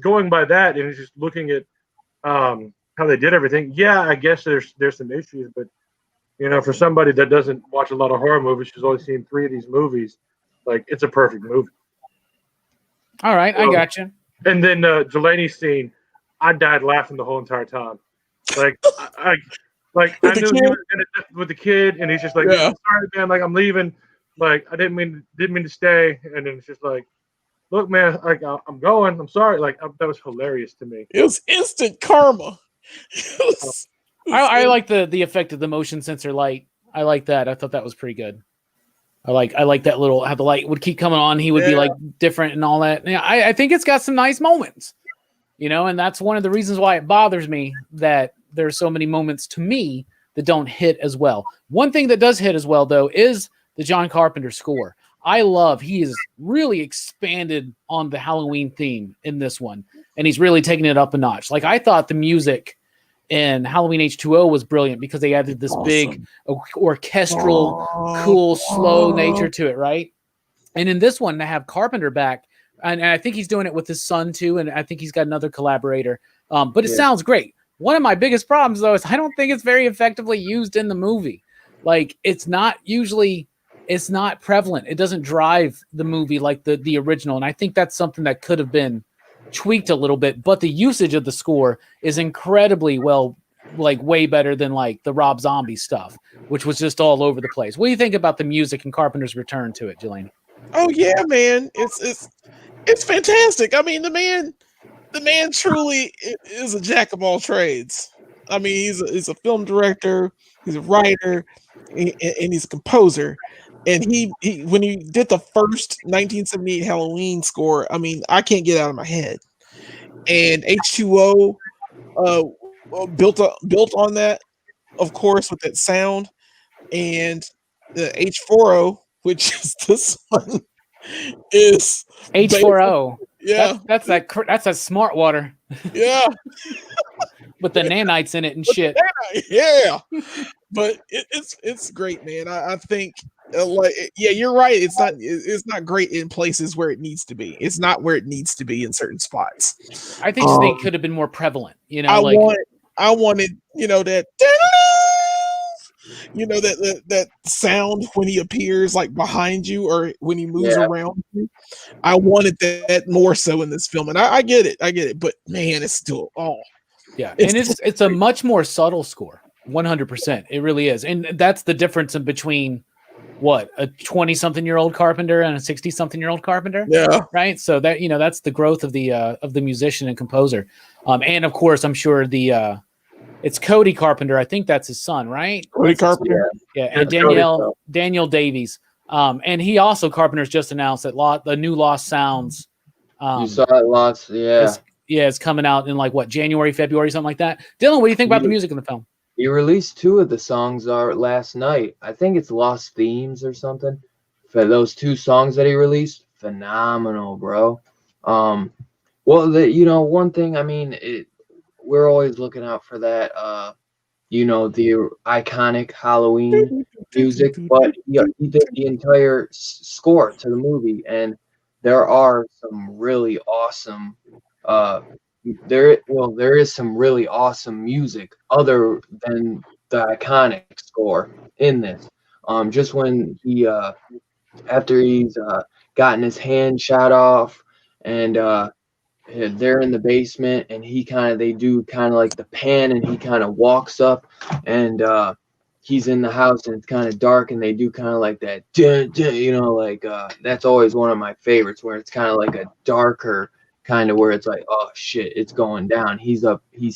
going by that and just looking at how they did everything. Yeah, I guess there's some issues, but you know, for somebody that doesn't watch a lot of horror movies, who's only seen 3 of these movies, like it's a perfect movie. All right, I got you. And then Delaney's scene, I died laughing the whole entire time. Like I knew he was gonna with the kid, and he's just like, sorry, man, like I'm leaving. Like I didn't mean to stay, and then it's just like, look, man, like I'm going. I'm sorry. Like that was hilarious to me. It was instant karma. I like the effect of the motion sensor light. I like that. I thought that was pretty good. I like that little how the light would keep coming on. He would be like different and all that. Yeah, I think it's got some nice moments, you know, and that's one of the reasons why it bothers me that there's so many moments to me that don't hit as well. One thing that does hit as well, though, is the John Carpenter score. I love he has really expanded on the Halloween theme in this one, and he's really taking it up a notch. Like I thought the music in Halloween H2O was brilliant because they added this big orchestral, cool, slow nature to it, right? And in this one, to have Carpenter back, and I think he's doing it with his son too, and I think he's got another collaborator. But it sounds great. One of my biggest problems, though, is I don't think it's very effectively used in the movie. Like it's not prevalent. It doesn't drive the movie like the original, and I think that's something that could have been tweaked a little bit, but the usage of the score is incredibly well, like way better than like the Rob Zombie stuff, which was just all over the place. What do you think about the music and Carpenter's return to it, Delaney? Oh yeah, man, it's fantastic. I mean, the man truly is a jack of all trades. I mean, he's a film director, he's a writer, and he's a composer. And he when he did the first 1978 Halloween score, I mean, I can't get it out of my head. And H2O built on that, of course, with that sound. And the H4O, which is this one, is H4O. Yeah, that's that smart water. Yeah, with the nanites in it and shit. Yeah, but it's great, man. I think. You're right. It's not great in places where it needs to be. It's not where it needs to be in certain spots. I think they could have been more prevalent. You know, I wanted, that, that sound when he appears like behind you or when he moves around you. I wanted that more so in this film, and I get it. But man, it's still it's a much more subtle score. 100%. It really is, and that's the difference in between. What, a 20-something-year-old Carpenter and a 60-something-year-old Carpenter? Yeah. Right. So that that's the growth of the musician and composer, and of course I'm sure it's Cody Carpenter. I think that's his son, right? Cody Carpenter. Yeah, and Daniel Davies. And he also Carpenter's just announced that the new Lost Sounds. You saw it, Lost. It's coming out in like what, January, February, something like that. Dylan, what do you think about the music in the film? He released 2 of the songs last night. I think it's Lost Themes or something. For those 2 songs that he released, phenomenal, bro. Well, one thing, I mean, we're always looking out for that, you know, the iconic Halloween music, but he did the entire score to the movie, and there are some really awesome there is some really awesome music other than the iconic score in this. Just when he after he's gotten his hand shot off, and they're in the basement, and they do kind of like the pan, and he kind of walks up, and he's in the house, and it's kind of dark, and they do kind of like that dun, dun, you know, like that's always one of my favorites, where it's kind of like a darker kind of, where it's like, oh shit, it's going down, he's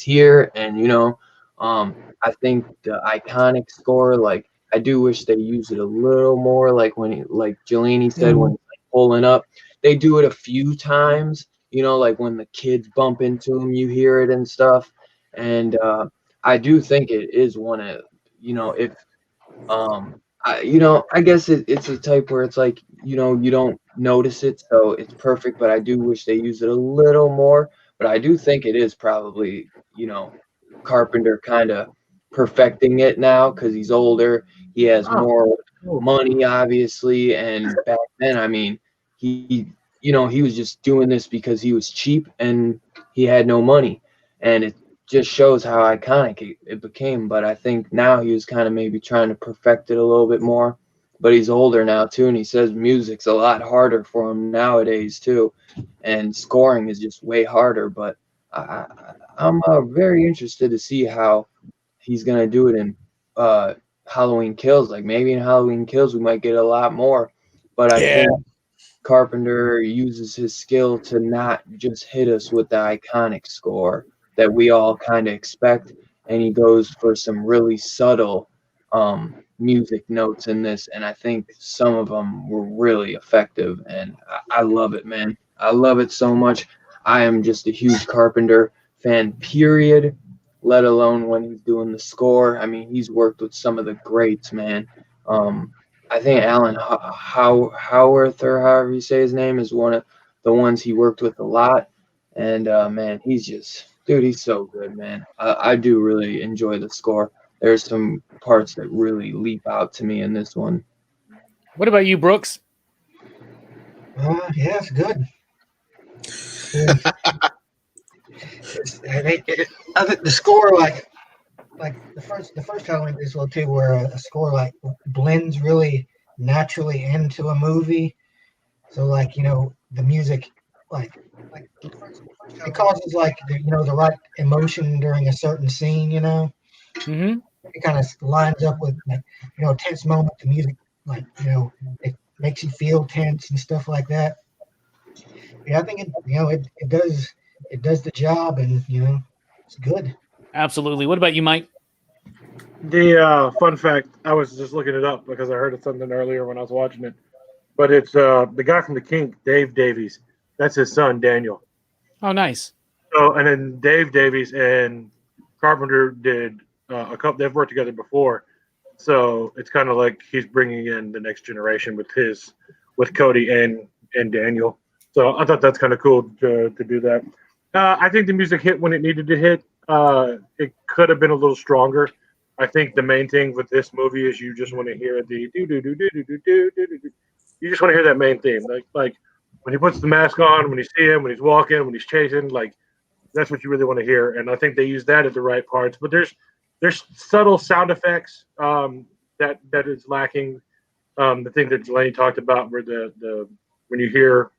here. And you know, I think the iconic score, like, I do wish they used it a little more, like like Delaney said, when he's like pulling up, they do it a few times, you know, like when the kids bump into him, you hear it and stuff. And I do think it is one of, you know, if you know, I guess it's a type where it's like, you know, you don't notice it, so it's perfect, but I do wish they used it a little more. But I do think it is probably, you know, Carpenter kind of perfecting it now, because he's older, he has more money, obviously. And back then, I mean, he you know, he was just doing this because he was cheap and he had no money, and it just shows how iconic it became. But I think now he was kind of maybe trying to perfect it a little bit more. But he's older now too, and he says music's a lot harder for him nowadays too, and scoring is just way harder. But I'm very interested to see how he's gonna do it in Halloween Kills. Like, maybe in Halloween Kills we might get a lot more. But I think Carpenter uses his skill to not just hit us with the iconic score that we all kind of expect, and he goes for some really subtle music notes in this, and I think some of them were really effective, and I love it, man. I love it so much. I am just a huge Carpenter fan, period, let alone when he's doing the score. I mean, he's worked with some of the greats, man. I think Alan Howarth, or however you say his name, is one of the ones he worked with a lot. And man, he's just, dude, he's so good, man. I do really enjoy the score. There's some parts that really leap out to me in this one. What about you, Brooks? Yeah, it's good. The score, like the first Halloween as well too, where a score like blends really naturally into a movie. So like, you know, the music like it causes like the right emotion during a certain scene. You know, Mm-hmm. it kind of lines up with, like, a tense moment. The music, like, it makes you feel tense and stuff like that. Yeah, I think it does the job, and it's good. Absolutely. What about you, Mike? The fun fact, I was just looking it up because I heard of something earlier when I was watching it, but it's the guy from The Kink, Dave Davies. That's his son, Daniel. Oh, nice. So, and then Dave Davies and Carpenter did a couple. They've worked together before, so it's kind of like he's bringing in the next generation with Cody and Daniel. So I thought that's kind of cool to do that. I think the music hit when it needed to hit. It could have been a little stronger. I think the main thing with this movie is you just want to hear the do do do do do do do do do. You just want to hear that main theme, like when he puts the mask on, when you see him, when he's walking, when he's chasing, like that's what you really want to hear. And I think they use that at the right parts. But there's subtle sound effects that is lacking. The thing that Delaney talked about, where the when you hear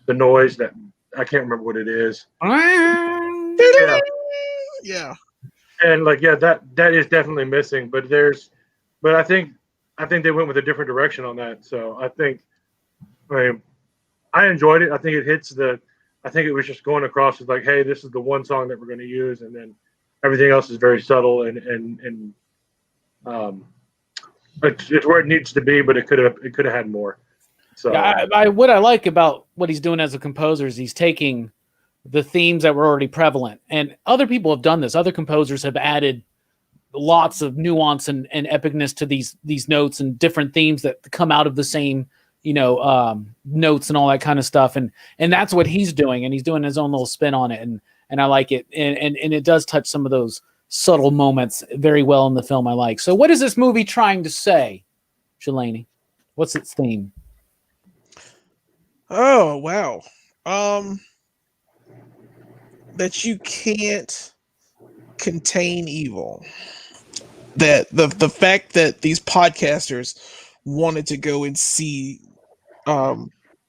the noise, that I can't remember what it is. Yeah. And that is definitely missing. But I think they went with a different direction on that. So I enjoyed it. I think it hits I think it was just going across as like, hey, this is the one song that we're going to use, and then everything else is very subtle and it's where it needs to be, but it could have had more. So yeah, what I like about what he's doing as a composer is he's taking the themes that were already prevalent, and other people have done this. Other composers have added lots of nuance and epicness to these notes and different themes that come out of the same notes and all that kind of stuff, and that's what he's doing, and he's doing his own little spin on it, and I like it, and it does touch some of those subtle moments very well in the film I like. So what is this movie trying to say, Delaney? What's its theme? Oh, wow. That you can't contain evil. That the fact that these podcasters wanted to go and see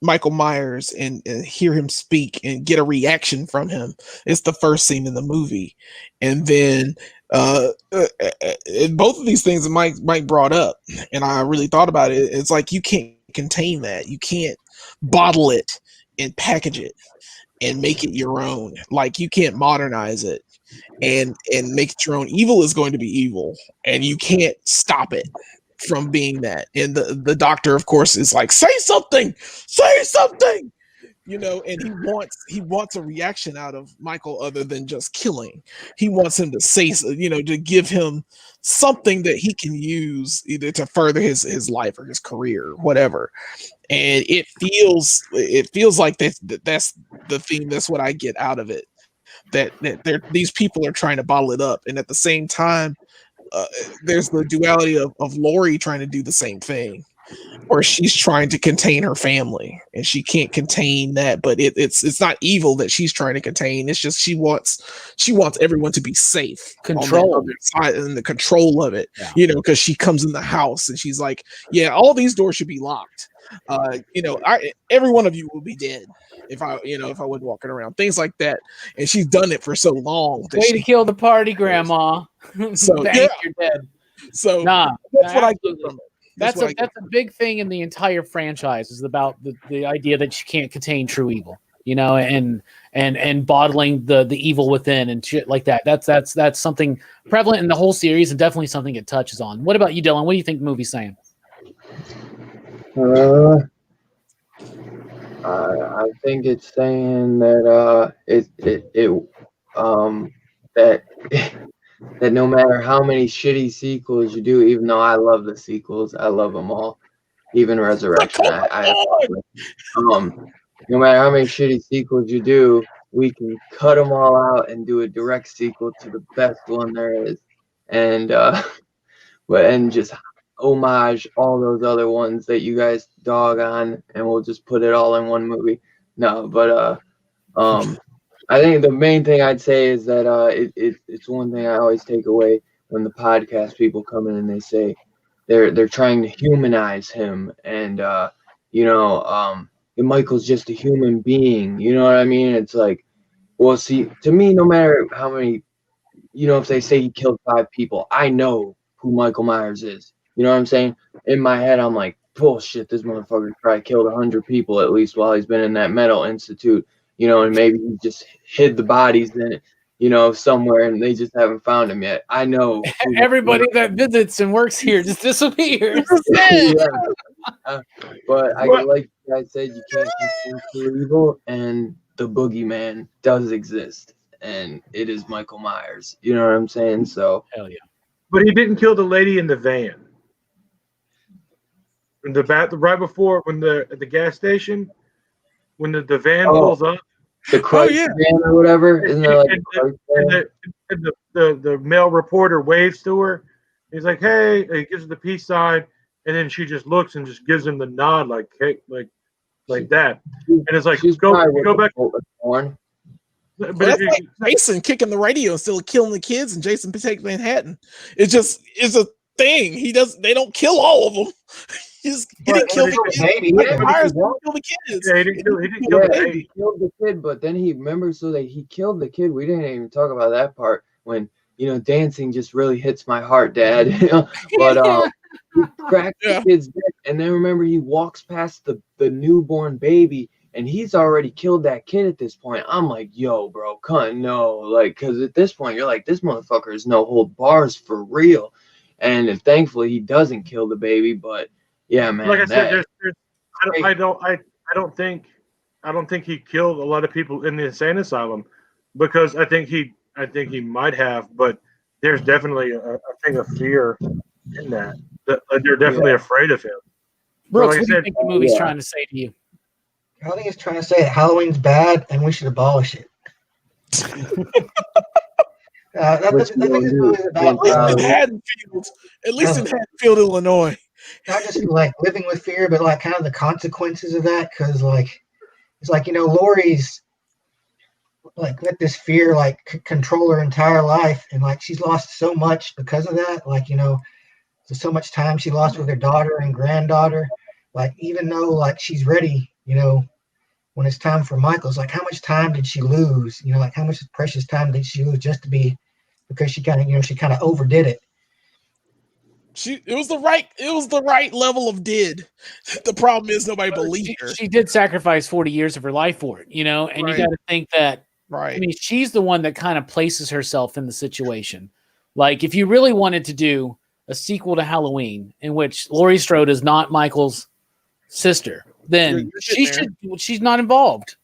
Michael Myers and hear him speak and get a reaction from him is the first scene in the movie. And then both of these things that Mike brought up, and I really thought about it, it's like you can't contain that. You can't bottle it and package it and make it your own. Like, you can't modernize it and make it your own. Evil is going to be evil, and you can't stop it from being that. And the doctor, of course, is like, say something, you know, and he wants a reaction out of Michael other than just killing. He wants him to say, you know, to give him something that he can use either to further his life or his career, whatever. And it feels like that's the theme. That's what I get out of it. That these people are trying to bottle it up, and at the same time, there's the duality of Lori trying to do the same thing, or she's trying to contain her family and she can't contain that. But it's not evil that she's trying to contain. It's just she wants everyone to be safe, Control on their side, and the control of it. Yeah. You know, because she comes in the house and she's like, yeah, all these doors should be locked. You know, every one of you will be dead if I was walking around, things like that. And she's done it for so long. Way to kill the party, Grandma. So Bang, you're dead. So Nah, that's what I get from it. That's a big thing in the entire franchise, is about the idea that you can't contain true evil, you know, and bottling the evil within and shit like that. That's something prevalent in the whole series, and definitely something it touches on. What about you, Dylan? What do you think the movie's saying? I think it's saying that that no matter how many shitty sequels you do, even though I love the sequels, I love them all, even Resurrection. No matter how many shitty sequels you do, we can cut them all out and do a direct sequel to the best one there is, and just homage all those other ones that you guys dog on, and we'll just put it all in one movie. No, but I think the main thing I'd say is that it's one thing I always take away when the podcast people come in and they say they're trying to humanize him, and Michael's just a human being. You know what I mean? It's like, well, see, to me, no matter how many, if they say he killed 5 people, I know who Michael Myers is. You know what I'm saying? In my head, I'm like, bullshit, this motherfucker probably killed 100 people at least while he's been in that mental institute, and maybe he just hid the bodies in it, somewhere, and they just haven't found him yet. I know. Everybody that visits and works here just disappears. But like you guys said, you can't control evil, and the boogeyman does exist, and it is Michael Myers. You know what I'm saying? So hell yeah. But he didn't kill the lady in the van. In the right before, when at the gas station, when the van pulls up, the Christ van or whatever, isn't there the male reporter waves to her. He's like, "Hey," he gives her the peace sign, and then she just looks and just gives him the nod, like that. And it's like, go back. But that's like Jason kicking the radio and still killing the kids, and Jason takes Manhattan. It's a thing. They don't kill all of them. He didn't kill the kid. He didn't kill the kids. Yeah, he didn't kill the baby. He killed the kid, but then he remembers that he killed the kid. We didn't even talk about that part when dancing just really hits my heart, Dad. But he cracked the kid's neck, and then remember he walks past the newborn baby, and he's already killed that kid at this point. I'm like, yo, bro, because at this point you're like, this motherfucker is no hold bars for real, and thankfully he doesn't kill the baby, but. Yeah, man. Like I said, I don't think he killed a lot of people in the insane asylum, because I think he might have, but there's definitely a thing of fear in that. They're definitely afraid of him. Brooks, what do you think the movie's trying to say to you? I think it's trying to say that Halloween's bad and we should abolish it. What you I think gonna this do? movie is about Can't Haddonfield, at least in Haddonfield, Illinois. not just like living with fear, but like kind of the consequences of that. Because like it's like Lori's like let this fear like control her entire life, and like she's lost so much because of that. Like so much time she lost with her daughter and granddaughter. Like even though like she's ready, when it's time for Michael's, like how much time did she lose? Like how much precious time did she lose just to be because she kind of overdid it. It was the right level of did. The problem is nobody believed her. She did sacrifice 40 years of her life for it, and Right. you got to think that. Right. I mean, she's the one that kind of places herself in the situation. Like, if you really wanted to do a sequel to Halloween in which Laurie Strode is not Michael's sister, then she's not involved.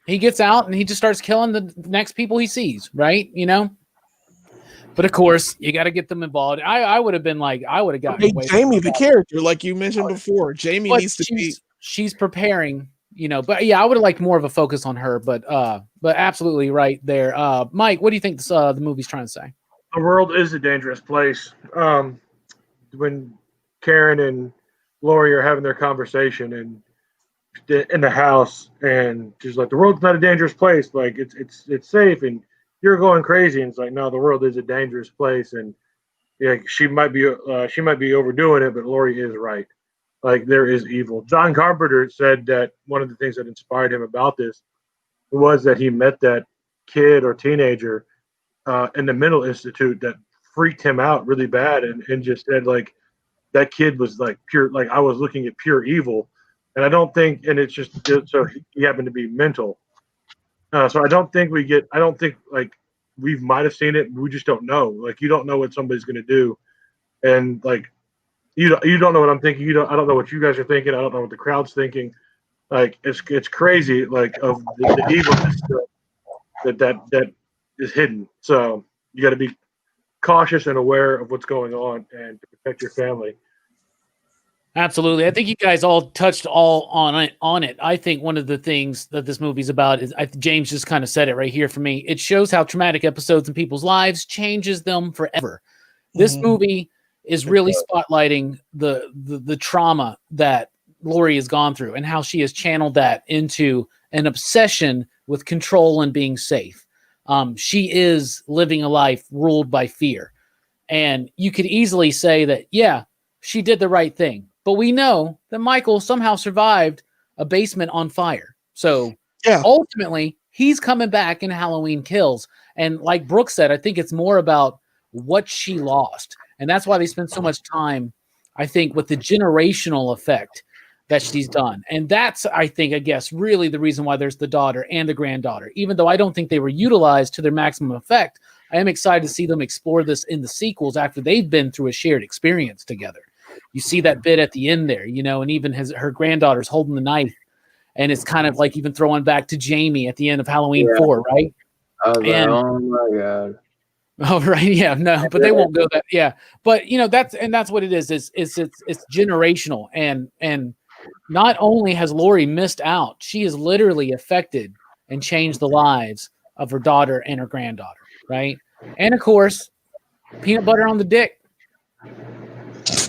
He gets out and he just starts killing the next people he sees, right? But of course, you got to get them involved. I would have been like, I would have gotten away. Jamie, the character, like you mentioned before, Jamie needs to be. She's preparing. But yeah, I would have liked more of a focus on her, but absolutely right there. Mike, what do you think the movie's trying to say? The world is a dangerous place. When Karen and Lori are having their conversation and in the house, and she's like, the world's not a dangerous place. Like it's safe, and you're going crazy. And it's like, no, the world is a dangerous place. And yeah, she might be overdoing it, but Lori is right. Like there is evil. John Carpenter said that one of the things that inspired him about this was that he met that kid or teenager in the mental institute that freaked him out really bad, and just said like that kid was like pure, like I was looking at pure evil. And I don't think, and it's just so he happened to be mental. So I don't think like we might have seen it. We just don't know. Like you don't know what somebody's going to do, and like. You don't know what I'm thinking. I don't know what you guys are thinking. I don't know what the crowd's thinking. Like it's crazy. Like of the evilness that is hidden. So you got to be cautious and aware of what's going on and to protect your family. Absolutely. I think you guys all touched all on it. I think one of the things that this movie's about is James just kind of said it right here for me. It shows how traumatic episodes in people's lives changes them forever. This movie is really spotlighting the trauma that Lori has gone through and how she has channeled that into an obsession with control and being safe. She is living a life ruled by fear. And you could easily say that, yeah, she did the right thing. But we know that Michael somehow survived a basement on fire. So ultimately, he's coming back in Halloween Kills. And like Brooke said, I think it's more about what she lost. And that's why they spend so much time, I think, with the generational effect that she's done. And that's, I guess, really the reason why there's the daughter and the granddaughter. Even though I don't think they were utilized to their maximum effect, I am excited to see them explore this in the sequels after they've been through a shared experience together. You see that bit at the end there, and even her granddaughter's holding the knife. And it's kind of like even throwing back to Jamie at the end of Halloween 4, right? I was like, oh my God. Oh, right. Yeah, no, but they won't go that. Yeah. But that's what it is. It's generational. And not only has Lori missed out, she has literally affected and changed the lives of her daughter and her granddaughter. Right. And of course, peanut butter on the dick,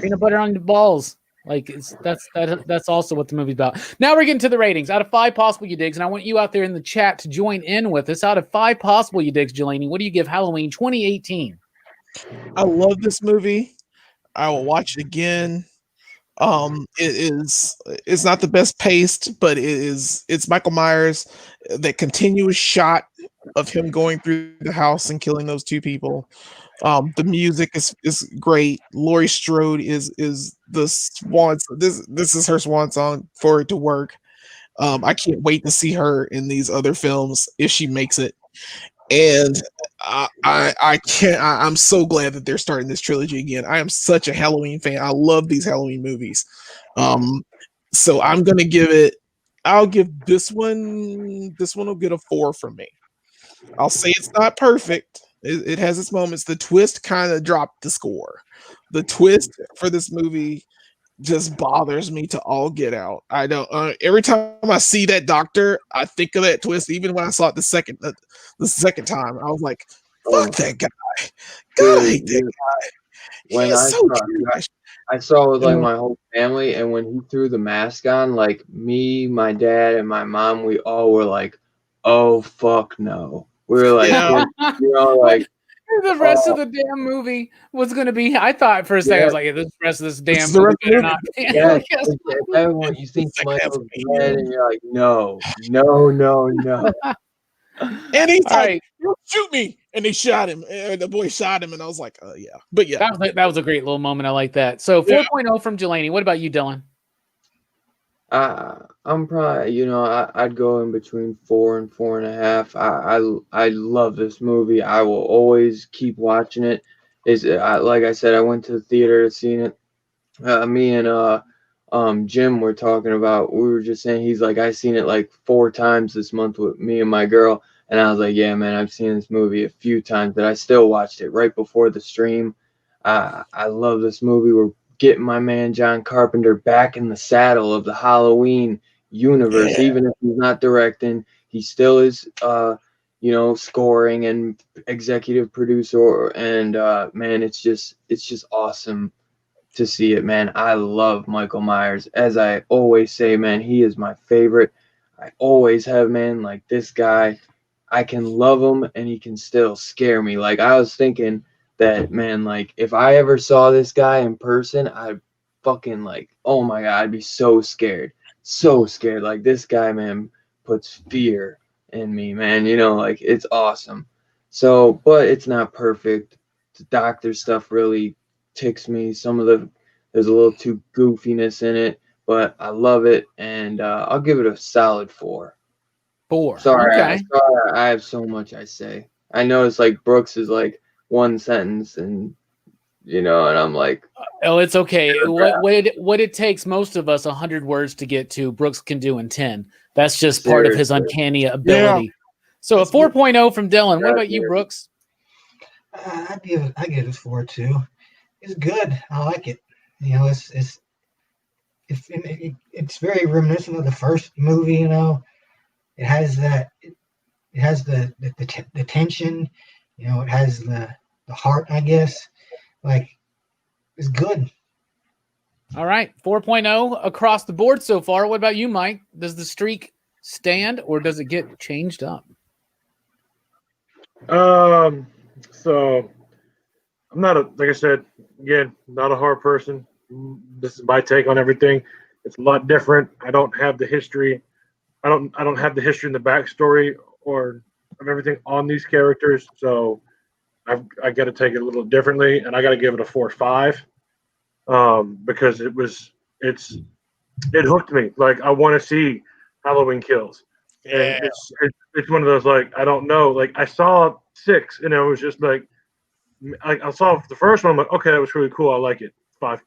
peanut butter on the balls. Like that's also what the movie's about. Now we're getting to the ratings. Out of 5 possible you digs, and I want you out there in the chat to join in with us. Out of 5 possible you digs, Delaney, what do you give Halloween 2018? I love this movie. I will watch it again. It's not the best paced, but it's Michael Myers. That continuous shot of him going through the house and killing those 2 people. The music is great. Laurie Strode is the swan. This is her swan song for it to work. I can't wait to see her in these other films if she makes it. And I'm so glad that they're starting this trilogy again. I am such a Halloween fan. I love these Halloween movies. So I'm gonna I'll give this one will get a 4 from me. I'll say it's not perfect. It has its moments. The twist kind of dropped the score. The twist for this movie just bothers me to all get out. I don't. Every time I see that doctor, I think of that twist. Even when I saw it the second time, I was like, Fuck that guy. God, I hate that Dude, guy. when He's so I saw it with like my whole family, and when he threw the mask on, like me, my dad, and my mom, we all were like, "Oh fuck no!" We were like, Yeah. you know, like The rest of the damn movie was going to be. I thought for a second, I was like, "The rest of this damn is the movie rest of the better movie. not." yeah, Yes. everyone you think Second half Michael's of the dead, year. and you're like, no, no, no, no. And he's All like, right. "You shoot me!" And they shot him. And the boy shot him, and I was like, "Yeah." But yeah, That was a great little moment. I like that. So 4.0 from Delaney. What about you, Dylan? I'm probably, I'd go in between 4 and 4.5. I love this movie. I will always keep watching it. Like I said, I went to the theater to see it. Me and Jim were talking about. We were just saying, he's like, I seen it like 4 times this month with me and my girl, and I was like, yeah, man, I've seen this movie a few times, but I still watched it right before the stream. I love this movie. We're getting my man John Carpenter back in the saddle of the Halloween universe. Yeah. Even if he's not directing, he still is scoring and executive producer, and man, it's just awesome to see it, man. I love Michael Myers. As I always say, man, he is my favorite. I always have, man. Like, this guy, I can love him and he can still scare me. Like, I was thinking that, man, like, if I ever saw this guy in person, I'd fucking, like, oh my God, I'd be so scared. So scared. Like, this guy, man, puts fear in me, man. Like, it's awesome. So, but it's not perfect. The doctor stuff really ticks me. There's a little too goofiness in it, but I love it, and I'll give it a solid 4. 4. Sorry, Okay. I have so much I say. I know it's like Brooks is like one sentence, and and I'm like, Oh, it's okay. What it takes most of us 100 words to get to, Brooks can do in 10. That's just part of his seriously. uncanny ability. So a 4.0 from Dylan. What about you, Brooks? I give it a 4 too. It's good. I like it. It's very reminiscent of the first movie. It has that. It has the tension. It has the heart, I guess. Like, it's good. All right, 4.0 across the board so far. What about you, Mike? Does the streak stand or does it get changed up? So I'm not like I said, again, not a horror person. This is my take on everything. It's a lot different. I don't have the history. I don't have the history and the backstory or of everything on these characters. So I got to take it a little differently, and I got to give it a 4.5 because it hooked me. Like, I want to see Halloween Kills. And it's one of those, like, I don't know. Like, I saw 6, and it was just like I saw the first one. I'm like, okay, that was really cool. I like it. 5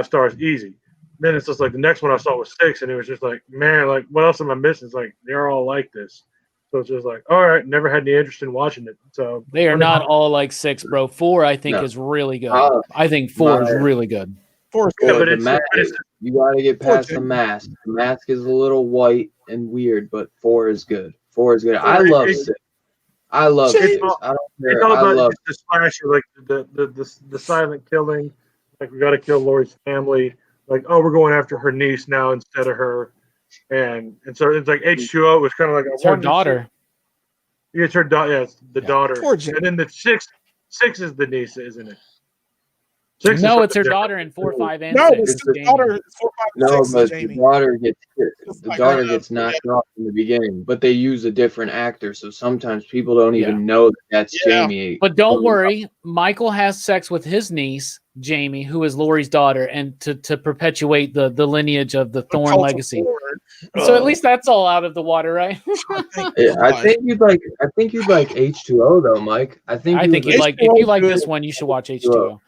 stars, easy. Then it's just like the next one I saw was 6, and it was just like, man, like, what else am I missing? It's like, they're all like this. So it's just like, all right, never had any interest in watching it. So they are not all like 6, bro. 4, I think, is really good. I think 4 is really good. 4 is yeah, good. but it's you got to get past good. the mask. The mask is a little white and weird, but 4 is good. 4 is good. I love 6. I love 6. I don't care. It's all I about love the slasher, like the silent killing. Like, we got to kill Laurie's family. Like, oh, we're going after her niece now instead of her. And so it's like H2O was kind of like It's her daughter. Yeah, it's her daughter. Yeah, it's the daughter. Poor Jim. And then the 6 is the niece, isn't it? No, it's her daughter in 4, 5, and No, 6. it's the daughter. It's 4, 5, and No, 6 but Jamie. the daughter gets knocked off in the beginning, but they use a different actor, so sometimes people don't even know that's Jamie. But don't worry, Michael has sex with his niece, Jamie, who is Laurie's daughter, and to perpetuate the lineage of the Thorne legacy. So at least that's all out of the water, right? Yeah, I think you'd like H2O though, Mike. I think you'd like, if you like this one, you should watch H2O.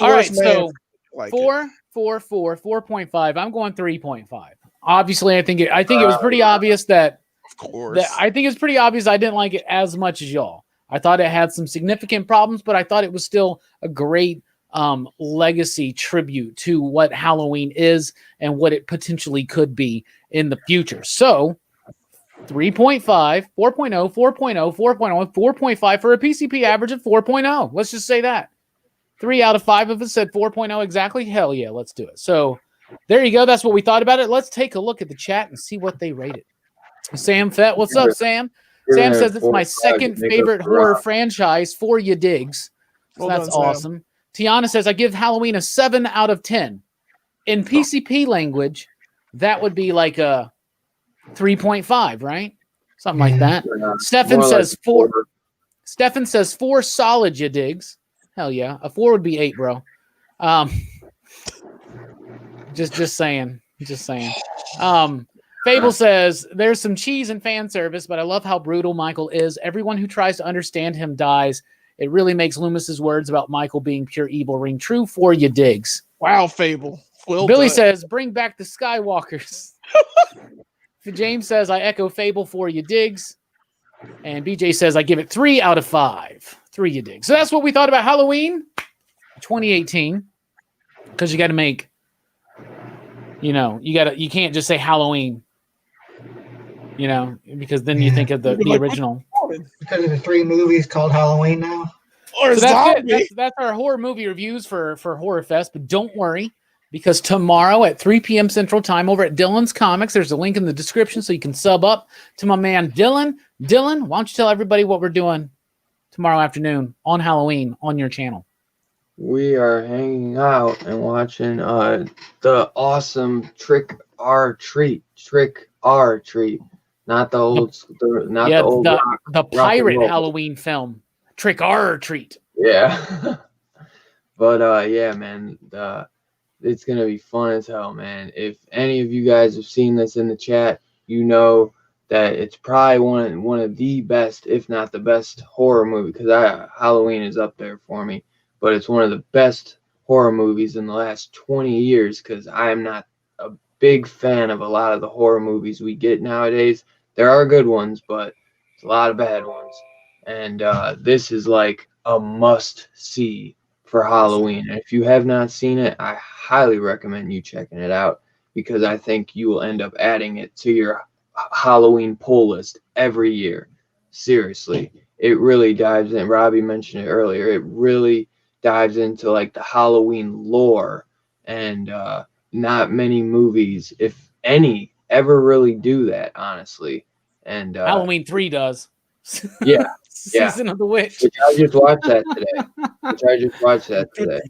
All right, so 4.5. I'm going 3.5. Obviously, I think it was pretty obvious that. Of course. I think it's pretty obvious I didn't like it as much as y'all. I thought it had some significant problems, but I thought it was still a great legacy tribute to what Halloween is and what it potentially could be in the future. So 3.5, 4.0, 4.0, 4.0, 4.5 for a PCP average of 4.0. Let's just say that. 3 out of 5 of us said 4.0 exactly. Hell yeah, let's do it. So there you go. That's what we thought about it. Let's take a look at the chat and see what they rated. Sam Fett, what's up, Sam? Sam says it's my second favorite horror franchise for you digs. So that's awesome. Tiana says I give Halloween a 7 out of 10. In PCP language, that would be like a 3.5, right? Something like that. Stefan says 4. Stefan says 4 solid, you digs. Hell yeah. A 4 would be 8, bro. Just saying. Fable says there's some cheese and fan service, but I love how brutal Michael is. Everyone who tries to understand him dies. It really makes Loomis's words about Michael being pure evil ring true for you digs. Wow, Fable. Well Billy done. says bring back the Skywalkers. James says I echo Fable for you digs. And BJ says I give it 3 out of 5. 3 you dig. So that's what we thought about Halloween 2018. Because you got to make, you can't just say Halloween, because then you think of the original. Because of the 3 movies called Halloween now. Or so that's it. That's our horror movie reviews for Horrorfest. But don't worry, because tomorrow at 3 p.m. Central Time over at Dylan's Comics, there's a link in the description so you can sub up to my man Dylan. Dylan, why don't you tell everybody what we're doing tomorrow afternoon on Halloween on your channel? We are hanging out and watching the awesome Trick or Treat. Not the old the pirate Halloween film, Trick or Treat. Yeah. But yeah, man, it's gonna be fun as hell, man. If any of you guys have seen this in the chat, you know that it's probably one of the best, if not the best, horror movie. Because Halloween is up there for me, but it's one of the best horror movies in the last 20 years. Because I am not a big fan of a lot of the horror movies we get nowadays. There are good ones, but it's a lot of bad ones. And this is like a must-see for Halloween. And if you have not seen it, I highly recommend you checking it out, because I think you will end up adding it to your Halloween pull list every year. Seriously, it really dives in. Robbie mentioned it earlier. It really dives into like the Halloween lore, and not many movies, if any, ever really do that, honestly. And Halloween 3 does. Yeah. Season of the Witch. Which I just watched that today.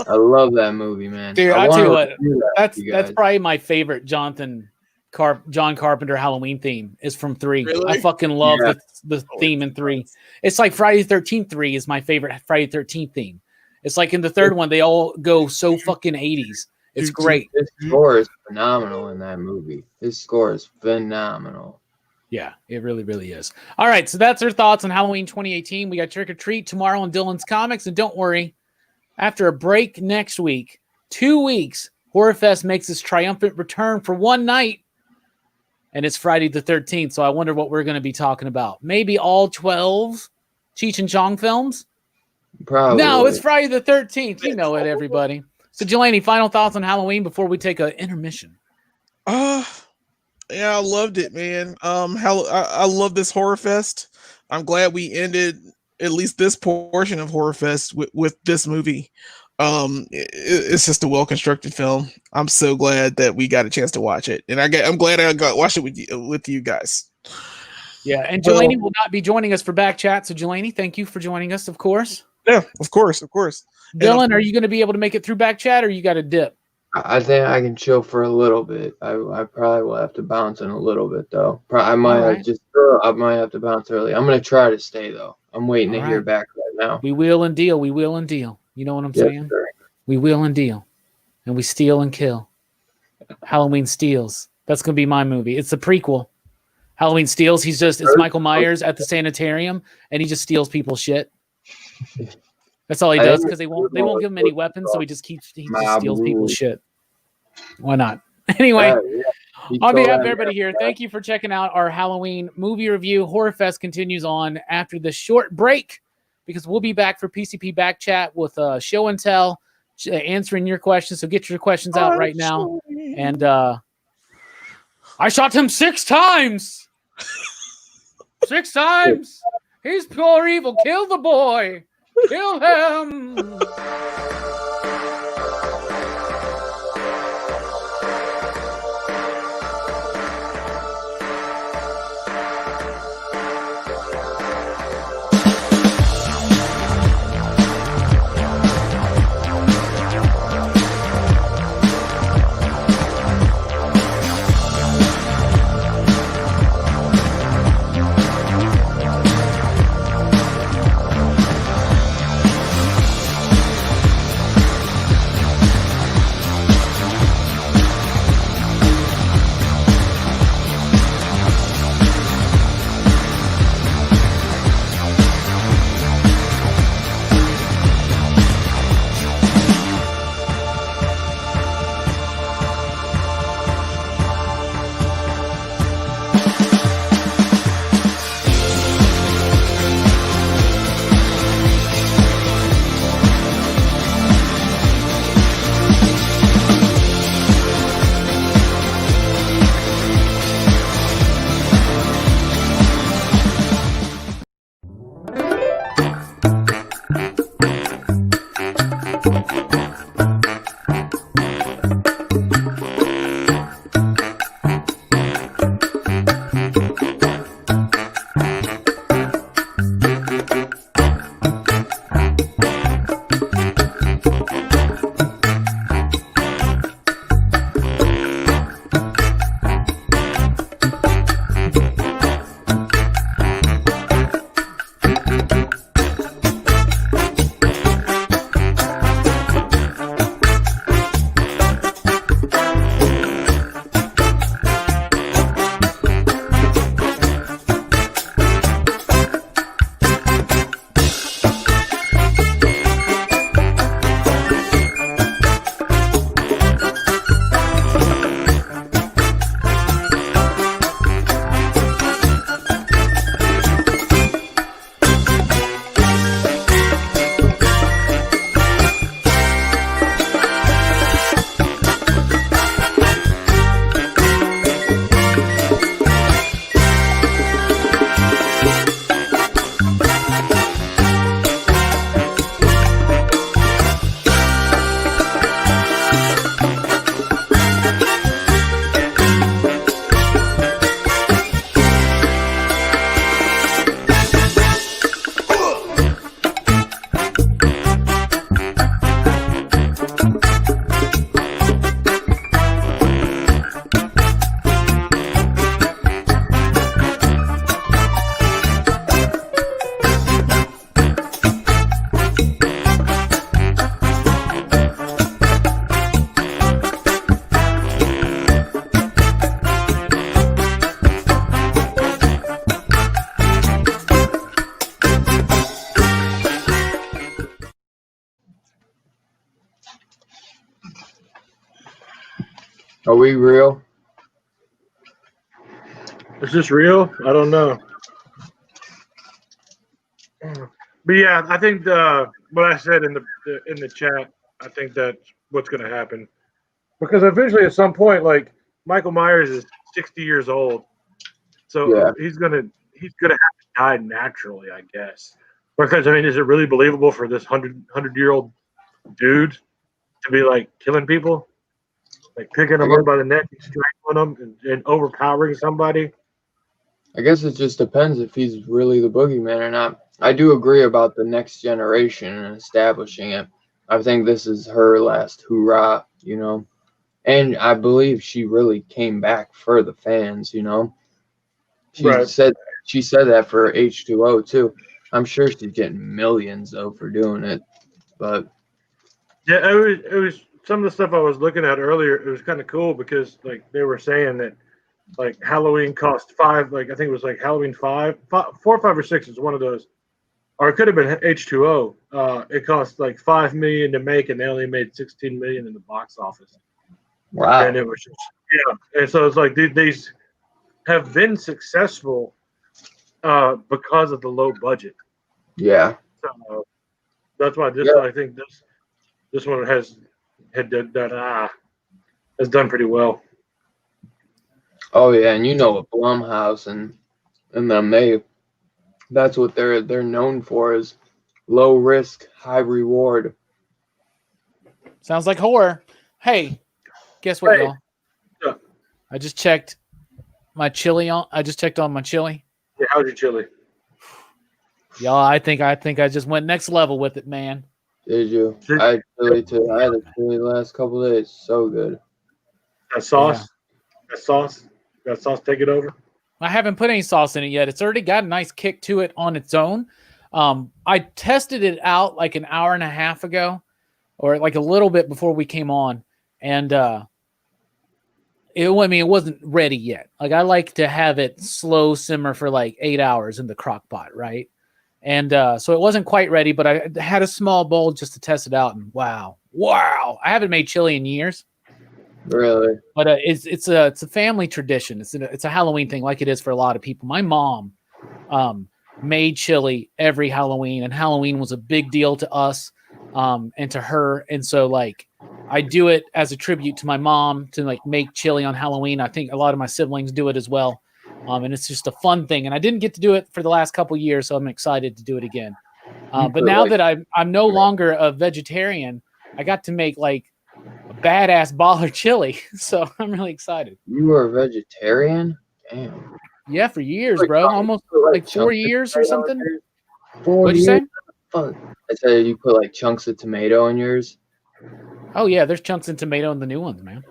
I love that movie, man. Dude, I'll tell you what, that's probably my favorite John Carpenter Halloween theme is from 3. Really? I fucking love the theme in 3. It's like Friday the 13th 3 is my favorite Friday the 13th theme. It's like in the third one, they all go so fucking 80s. It's great. His score is phenomenal in that movie. His score is phenomenal. Yeah, it really, really is. All right, so that's our thoughts on Halloween 2018. We got Trick or Treat tomorrow on Dylan's Comics. And don't worry, after a break next week, 2 weeks, Horrorfest makes its triumphant return for one night. And it's Friday the 13th, so I wonder what we're going to be talking about. Maybe all 12 Cheech and Chong films? Probably. No, it's Friday the 13th. You know it, everybody. So, Delaney, final thoughts on Halloween before we take an intermission? Yeah, I loved it, man. I love this Horrorfest. I'm glad we ended at least this portion of Horrorfest with this movie. It's just a well-constructed film. I'm so glad that we got a chance to watch it, and I'm glad I got watched it with you guys. Yeah, and Delaney will not be joining us for back chat. So, Delaney, thank you for joining us, of course. Yeah, of course. Dylan, are you going to be able to make it through back chat, or you got to dip? I think I can chill for a little bit. I probably will have to bounce in a little bit though. I might have to bounce early. I'm gonna try to stay though. I'm waiting to hear back right now. We wheel and deal. You know what I'm saying? Sir. We wheel and deal, and we steal and kill. Halloween Steals. That's gonna be my movie. It's the prequel. Halloween Steals. It's Michael Myers at the sanitarium, and he just steals people's shit. That's all he does, because they won't give him any weapons, so he just steals people's shit. Why not? Anyway, on behalf of everybody here, thank you for checking out our Halloween movie review. Horrorfest continues on after the short break, because we'll be back for PCP Back Chat with show and tell, answering your questions. So get your questions out right now. And I I shot him 6 times. 6 times. He's pure evil. Kill the boy. Kill him. Are we real? Is this real? I don't know. But yeah, I think what I said in the chat, I think that's what's going to happen. Because eventually, at some point, like Michael Myers is 60 years old, so Yeah. he's gonna have to die naturally, I guess. Because I mean, is it really believable for this 100-year-old dude to be like killing people, like picking them up by the neck, and strangling them, and overpowering somebody? I guess it just depends if he's really the boogeyman or not. I do agree about the next generation and establishing it. I think this is her last hurrah, you know. And I believe she really came back for the fans, you know. She Right. said that for H2O too. I'm sure she's getting millions though for doing it. But Yeah, it was some of the stuff I was looking at earlier. It was kind of cool because like they were saying that like Halloween cost $5, like I think it was like Halloween 4, 5, or 6 is one of those, or it could have been H2O. It cost like $5 million to make, and they only made $16 million in the box office. wow. And it was just and so it's like these have been successful because of the low budget. Yeah. So that's why I think this one has done pretty well. Oh yeah, and you know what Blumhouse and them that's what they're known for is low risk, high reward. Sounds like horror. Hey, guess what, Hey. y'all? Yeah. I just checked my chili on. I just checked on my chili. Yeah, how's your chili? Y'all, I think I just went next level with it, man. Did you? I had chili too. I had a chili last couple of days. So good. That sauce? That sauce take it over? I haven't put any sauce in it yet. It's already got a nice kick to it on its own. I tested it out like an hour and a half ago, or like a little bit before we came on, and it wasn't ready yet. Like I like to have it slow simmer for like 8 hours in the crock pot, right? And so it wasn't quite ready, but I had a small bowl just to test it out, and wow, I haven't made chili in years. Really? But it's a family tradition. It's a Halloween thing, like it is for a lot of people. My mom made chili every Halloween, and Halloween was a big deal to us and to her. And so, like, I do it as a tribute to my mom to like make chili on Halloween. I think a lot of my siblings do it as well, and it's just a fun thing. And I didn't get to do it for the last couple of years, so I'm excited to do it again. But now that I'm no longer a vegetarian, I got to make like a badass baller chili, so I'm really excited. You were a vegetarian? Damn. Yeah, for years, bro. Almost like 4 years or something. 4 What'd you years? say? Fuck. I said you put like chunks of tomato in yours. Oh yeah, there's chunks in tomato in the new ones, man.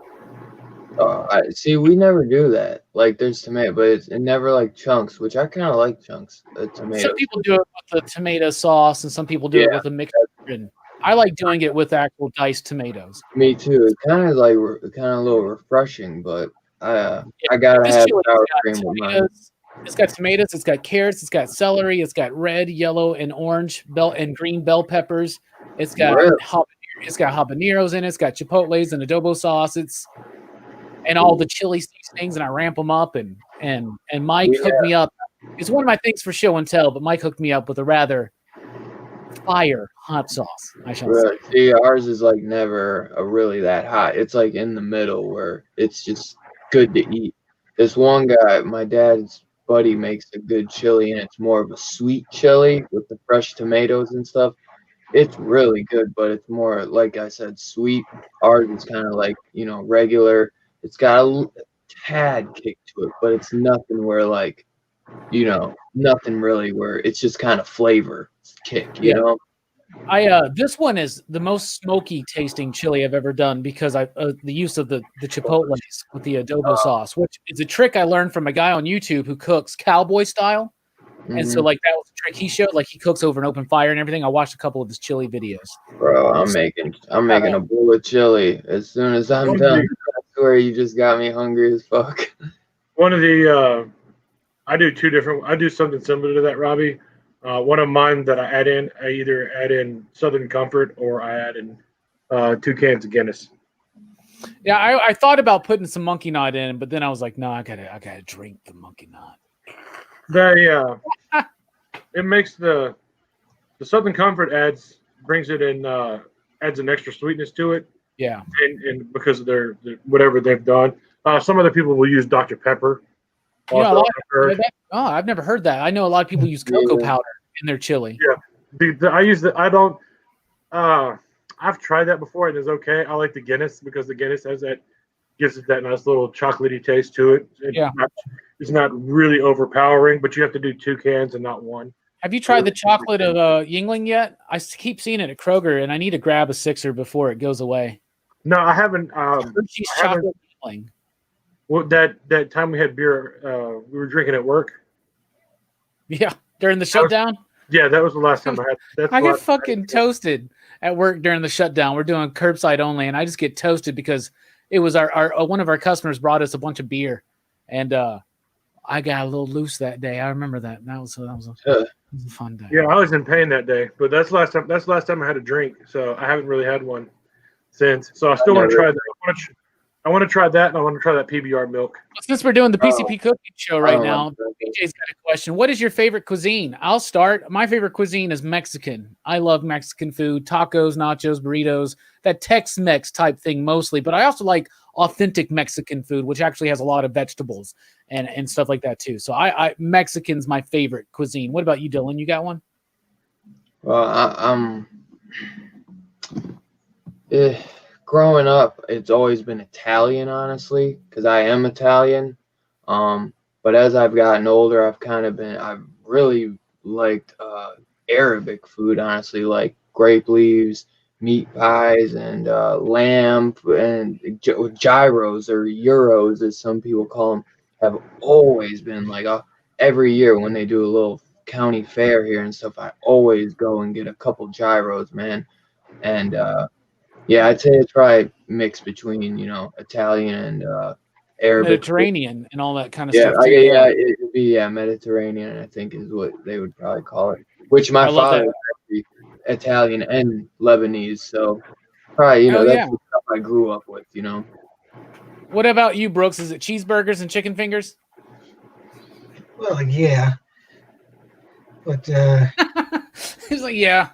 See, we never do that. Like, there's tomato, but it never like chunks, which I kind of like chunks of tomato. Some people do it with the tomato sauce, and some people do it with a mixture. And I like doing it with actual diced tomatoes. Me too. It's kind of like a little refreshing, but I gotta This have chili sour got cream with mine. It's got tomatoes, it's got carrots, it's got celery, it's got red, yellow, and orange and green bell peppers. It's got habaneros in it. It's got chipotles and adobo sauce. And all the chili seasonings, and I ramp them up. And Mike hooked me up. It's one of my things for show and tell, but Mike hooked me up with a rather fire hot sauce. I shall say. See, ours is like never really that hot. It's like in the middle where it's just good to eat. This one guy, my dad's buddy, makes a good chili, and it's more of a sweet chili with the fresh tomatoes and stuff. It's really good, but it's more, like I said, sweet. Ours is kind of like, regular. It's got a tad kick to it, but it's nothing where like, nothing really where it's just kind of flavor kick, you know? This one is the most smoky tasting chili I've ever done because the use of the chipotles with the adobo sauce, which is a trick I learned from a guy on YouTube who cooks cowboy style. And so like that was the trick he showed. Like he cooks over an open fire and everything. I watched a couple of his chili videos. Bro, I'm making a bowl of chili as soon as I'm done. I swear you just got me hungry as fuck. One of the I do something similar to that, Robbie. One of mine that I either add in Southern Comfort or I add in 2 cans of Guinness. Yeah, I thought about putting some monkey knot in, but then I was like, no, I gotta drink the monkey knot. It makes the Southern Comfort brings it in, adds an extra sweetness to it. Yeah, and because of their whatever they've done. Some other people will use Dr. Pepper. I've never heard that. I know a lot of people use cocoa powder in their chili. Yeah, I've tried that before and it's okay. I like the Guinness because the Guinness gives it that nice little chocolatey taste to it. It's not really overpowering, but you have to do 2 cans and not 1. Have you tried the chocolate of Yingling yet? I keep seeing it at Kroger, and I need to grab a 6er before it goes away. No, I haven't. Chocolate Yingling. Well, that time we had beer, we were drinking at work. Yeah, during the shutdown. That was the last time I had. I get fucking toasted at work during the shutdown. We're doing curbside only, and I just get toasted because it was our one of our customers brought us a bunch of beer, and I got a little loose that day. I remember that. That was a fun day. Yeah, I was in pain that day, but that's the last time I had a drink. So I haven't really had one since. So I still want to try that. I want to try that, and I want to try that PBR milk. Since we're doing the PCP cooking show right Oh, now, BJ's got a question. What is your favorite cuisine? I'll start. My favorite cuisine is Mexican. I love Mexican food, tacos, nachos, burritos, that Tex-Mex type thing mostly. But I also like authentic Mexican food, which actually has a lot of vegetables and stuff like that too. So I Mexican's my favorite cuisine. What about you, Dylan? You got one? Well, growing up, it's always been Italian, honestly, because I am Italian. But as I've gotten older, I've really liked Arabic food, honestly, like grape leaves, meat pies, and lamb, and gyros or euros, as some people call them, have always been like every year when they do a little county fair here and stuff, I always go and get a couple gyros, man. And yeah, I'd say it's probably mixed between, Italian and Arabic. Mediterranean and all that kind of Yeah, stuff too. yeah, it would be Mediterranean, I think is what they would probably call it. Which my father is actually Italian and Lebanese, so probably, that's the stuff I grew up with, What about you, Brooks? Is it cheeseburgers and chicken fingers? Well, yeah. But He's like, yeah.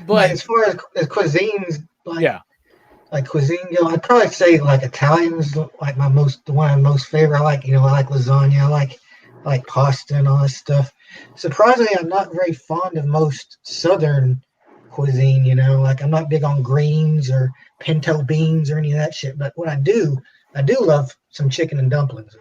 But as far as cuisines, like cuisine go, I'd probably say like Italian's like the one I'm most favorite. I like lasagna, I like pasta and all that stuff. Surprisingly, I'm not very fond of most Southern cuisine, like I'm not big on greens or pinto beans or any of that shit. But what I do love some chicken and dumplings.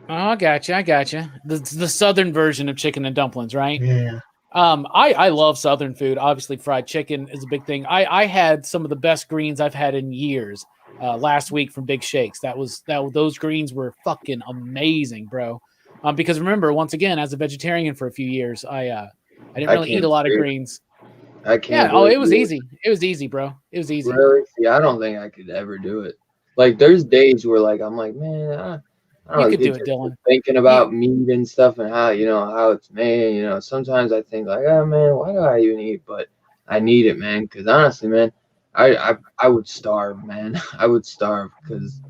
Oh, I gotcha. The Southern version of chicken and dumplings, right? Yeah. I love Southern food. Obviously, fried chicken is a big thing. I had some of the best greens I've had in years last week from Big Shakes. Those greens were fucking amazing, bro. Because remember, once again, as a vegetarian for a few years, I didn't really eat a lot of greens. I can't. Yeah. Oh, it was easy. It was easy, bro. It was easy. Really? See, I don't think I could ever do it. Like, there's days where, like, I'm like, man, I You could do it, Dylan. Thinking about meat and stuff and how it's made. Sometimes I think like, oh man, why do I even eat? But I need it, man. Because honestly, man, I would starve, man. I would starve because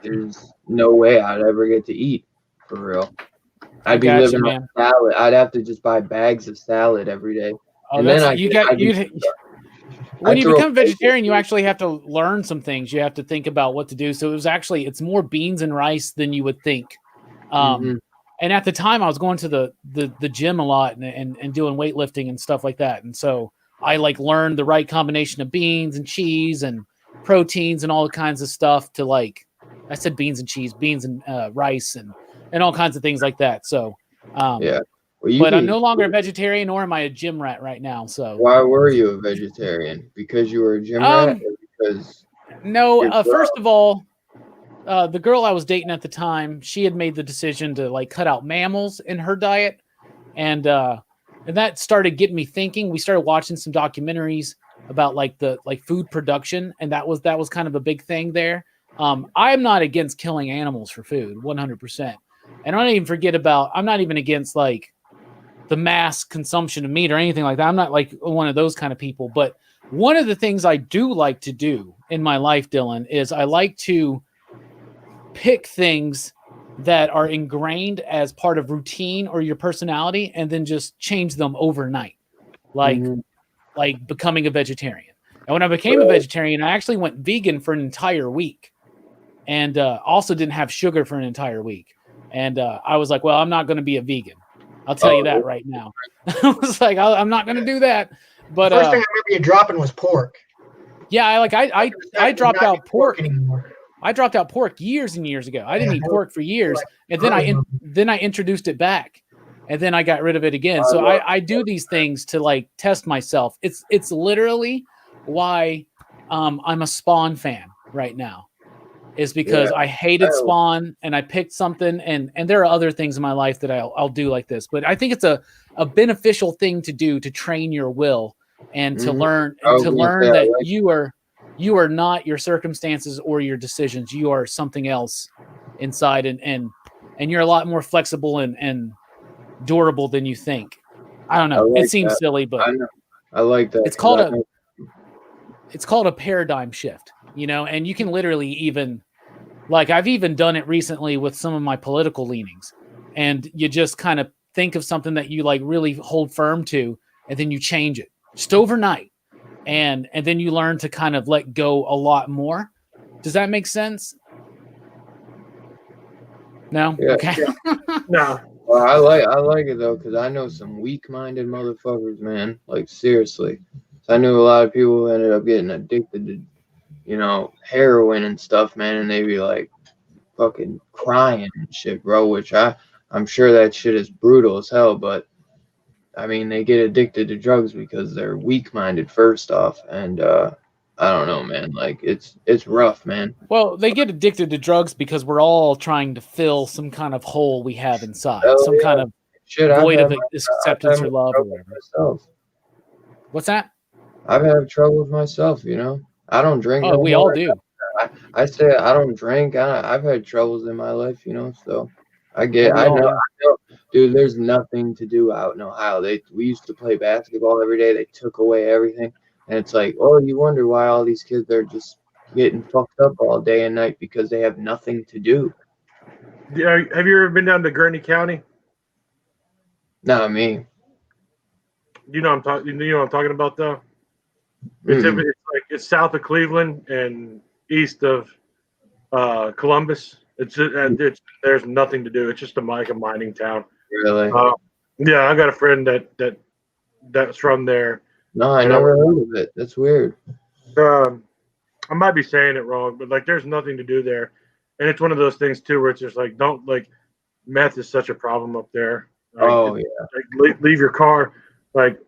there's no way I'd ever get to eat for real. I'd be living on salad. I'd have to just buy bags of salad every day. Oh, and then when you become vegetarian, you actually have to learn some things. You have to think about what to do. So it's more beans and rice than you would think. And at the time I was going to the gym a lot and doing weightlifting and stuff like that. And so I learned the right combination of beans and cheese and proteins and all kinds of stuff to I said beans and cheese, beans and rice and all kinds of things like that. So, yeah. But I'm no longer a vegetarian, nor am I a gym rat right now. So why were you a vegetarian? Because you were a gym rat? Or because first of all, the girl I was dating at the time, she had made the decision to cut out mammals in her diet, and that started getting me thinking. We started watching some documentaries about the food production, and that was kind of a big thing there. I'm not against killing animals for food, 100%, and I'm not even against the mass consumption of meat or anything like that. I'm not one of those kind of people. But one of the things I do like to do in my life, Dylan, is I like to pick things that are ingrained as part of routine or your personality and then just change them overnight. Like becoming a vegetarian. And when I became a vegetarian, I actually went vegan for an entire week and also didn't have sugar for an entire week. And I was like, well, I'm not going to be a vegan. I'll tell you that right now. I was like, I'm not going to do that. But the first thing I remember you dropping was pork. Yeah, I dropped out pork anymore. I dropped out pork years and years ago. I didn't eat pork for years, and then I introduced it back, and then I got rid of it again. So I do these things to test myself. It's literally why I'm a Spawn fan right now. Is because I hated Spawn and I picked something and there are other things in my life that I'll do like this, but I think it's a beneficial thing to do to train your will and to learn that you are not your circumstances or your decisions. You are something else inside and you're a lot more flexible and durable than you think. I don't know. It seems silly, but I like that. It's called a paradigm shift, and you can literally even Like I've even done it recently with some of my political leanings, and you just kind of think of something that you like really hold firm to, and then you change it just overnight, and then you learn to kind of let go a lot more. Does that make sense? No. Yeah. Okay. No. Well, I like it though, because I know some weak-minded motherfuckers, man. Like seriously, I knew a lot of people who ended up getting addicted to, you know, heroin and stuff, man, and they be like fucking crying and shit, bro. Which I'm sure that shit is brutal as hell, but I mean, they get addicted to drugs because they're weak-minded first off, and I don't know, man. Like it's rough, man. Well, they get addicted to drugs because we're all trying to fill some kind of hole we have inside, Hell some yeah. kind of Shit, void I've of had acceptance or love or trouble whatever. myself. What's that? I've had trouble with myself, you know. I don't drink. Oh, no we more. all do. I say I don't drink. I've had troubles in my life, you know. So I We all know, do. dude. There's nothing to do out in Ohio. We used to play basketball every day. They took away everything, and it's like, oh, you wonder why all these kids are just getting fucked up all day and night because they have nothing to do. Yeah, have you ever been down to Gurney County? Not me. You know what I'm talking about though. It's like it's south of Cleveland and east of Columbus. There's nothing to do. It's just like a mining town. Really? Yeah, I got a friend that's from there. No, I never heard of it. That's weird. I might be saying it wrong, but like there's nothing to do there, and it's one of those things too where it's just like don't like meth is such a problem up there. Like, Oh yeah. Like, leave your car, like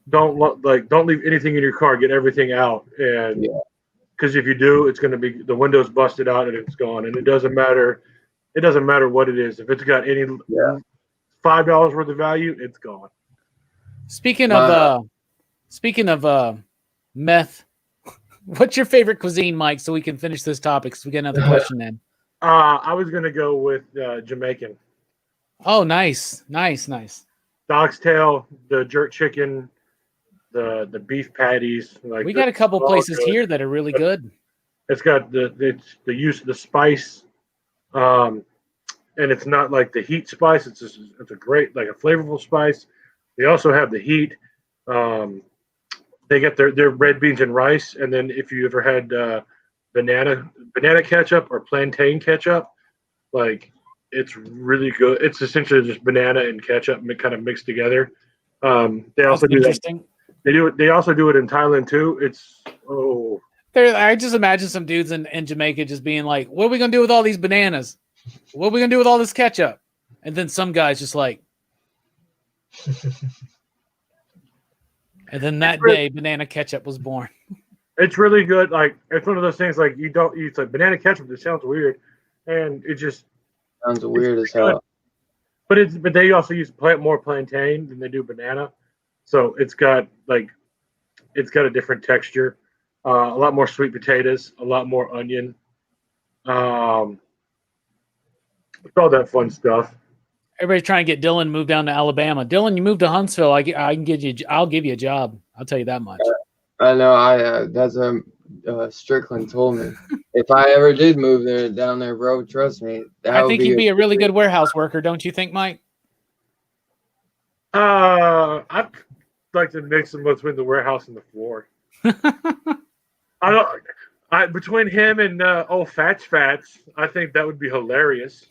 don't leave anything in your car. Get everything out, and because if you do, it's going to be the windows busted out and it's gone. And it doesn't matter. It doesn't matter what it is. If it's got any $5 worth of value, it's gone. Speaking of meth, what's your favorite cuisine, Mike? So we can finish this topic. So we get another question then. I was going to go with Jamaican. Oh, nice. Dog's tail, the jerk chicken, the beef patties. Like we got a couple places here that are really good. It's got the use of the spice, and it's not like the heat spice. It's a great like a flavorful spice. They also have the heat. They get their red beans and rice, and then if you ever had banana ketchup or plantain ketchup, like it's really good. It's essentially just banana and ketchup kind of mixed together. They also do that. They also do it in Thailand too. I just imagine some dudes in Jamaica just being like, "What are we gonna do with all these bananas? What are we gonna do with all this ketchup?" And then some guys just like, and then that day, banana ketchup was born. It's really good. Like it's one of those things. Like you don't eat like banana ketchup. It sounds weird, and it just sounds weird as hell. But they also use more plantain than they do banana. So it's got a different texture, a lot more sweet potatoes, a lot more onion, all that fun stuff. Everybody's trying to get Dylan moved down to Alabama. Dylan, you moved to Huntsville. I'll give you a job. I'll tell you that much. I know. That's what Strickland told me. If I ever did move down there, bro, trust me. I think you'd be a really good warehouse worker, don't you think, Mike? I'd like to mix them between the warehouse and the floor. Between him and Fats, I think that would be hilarious.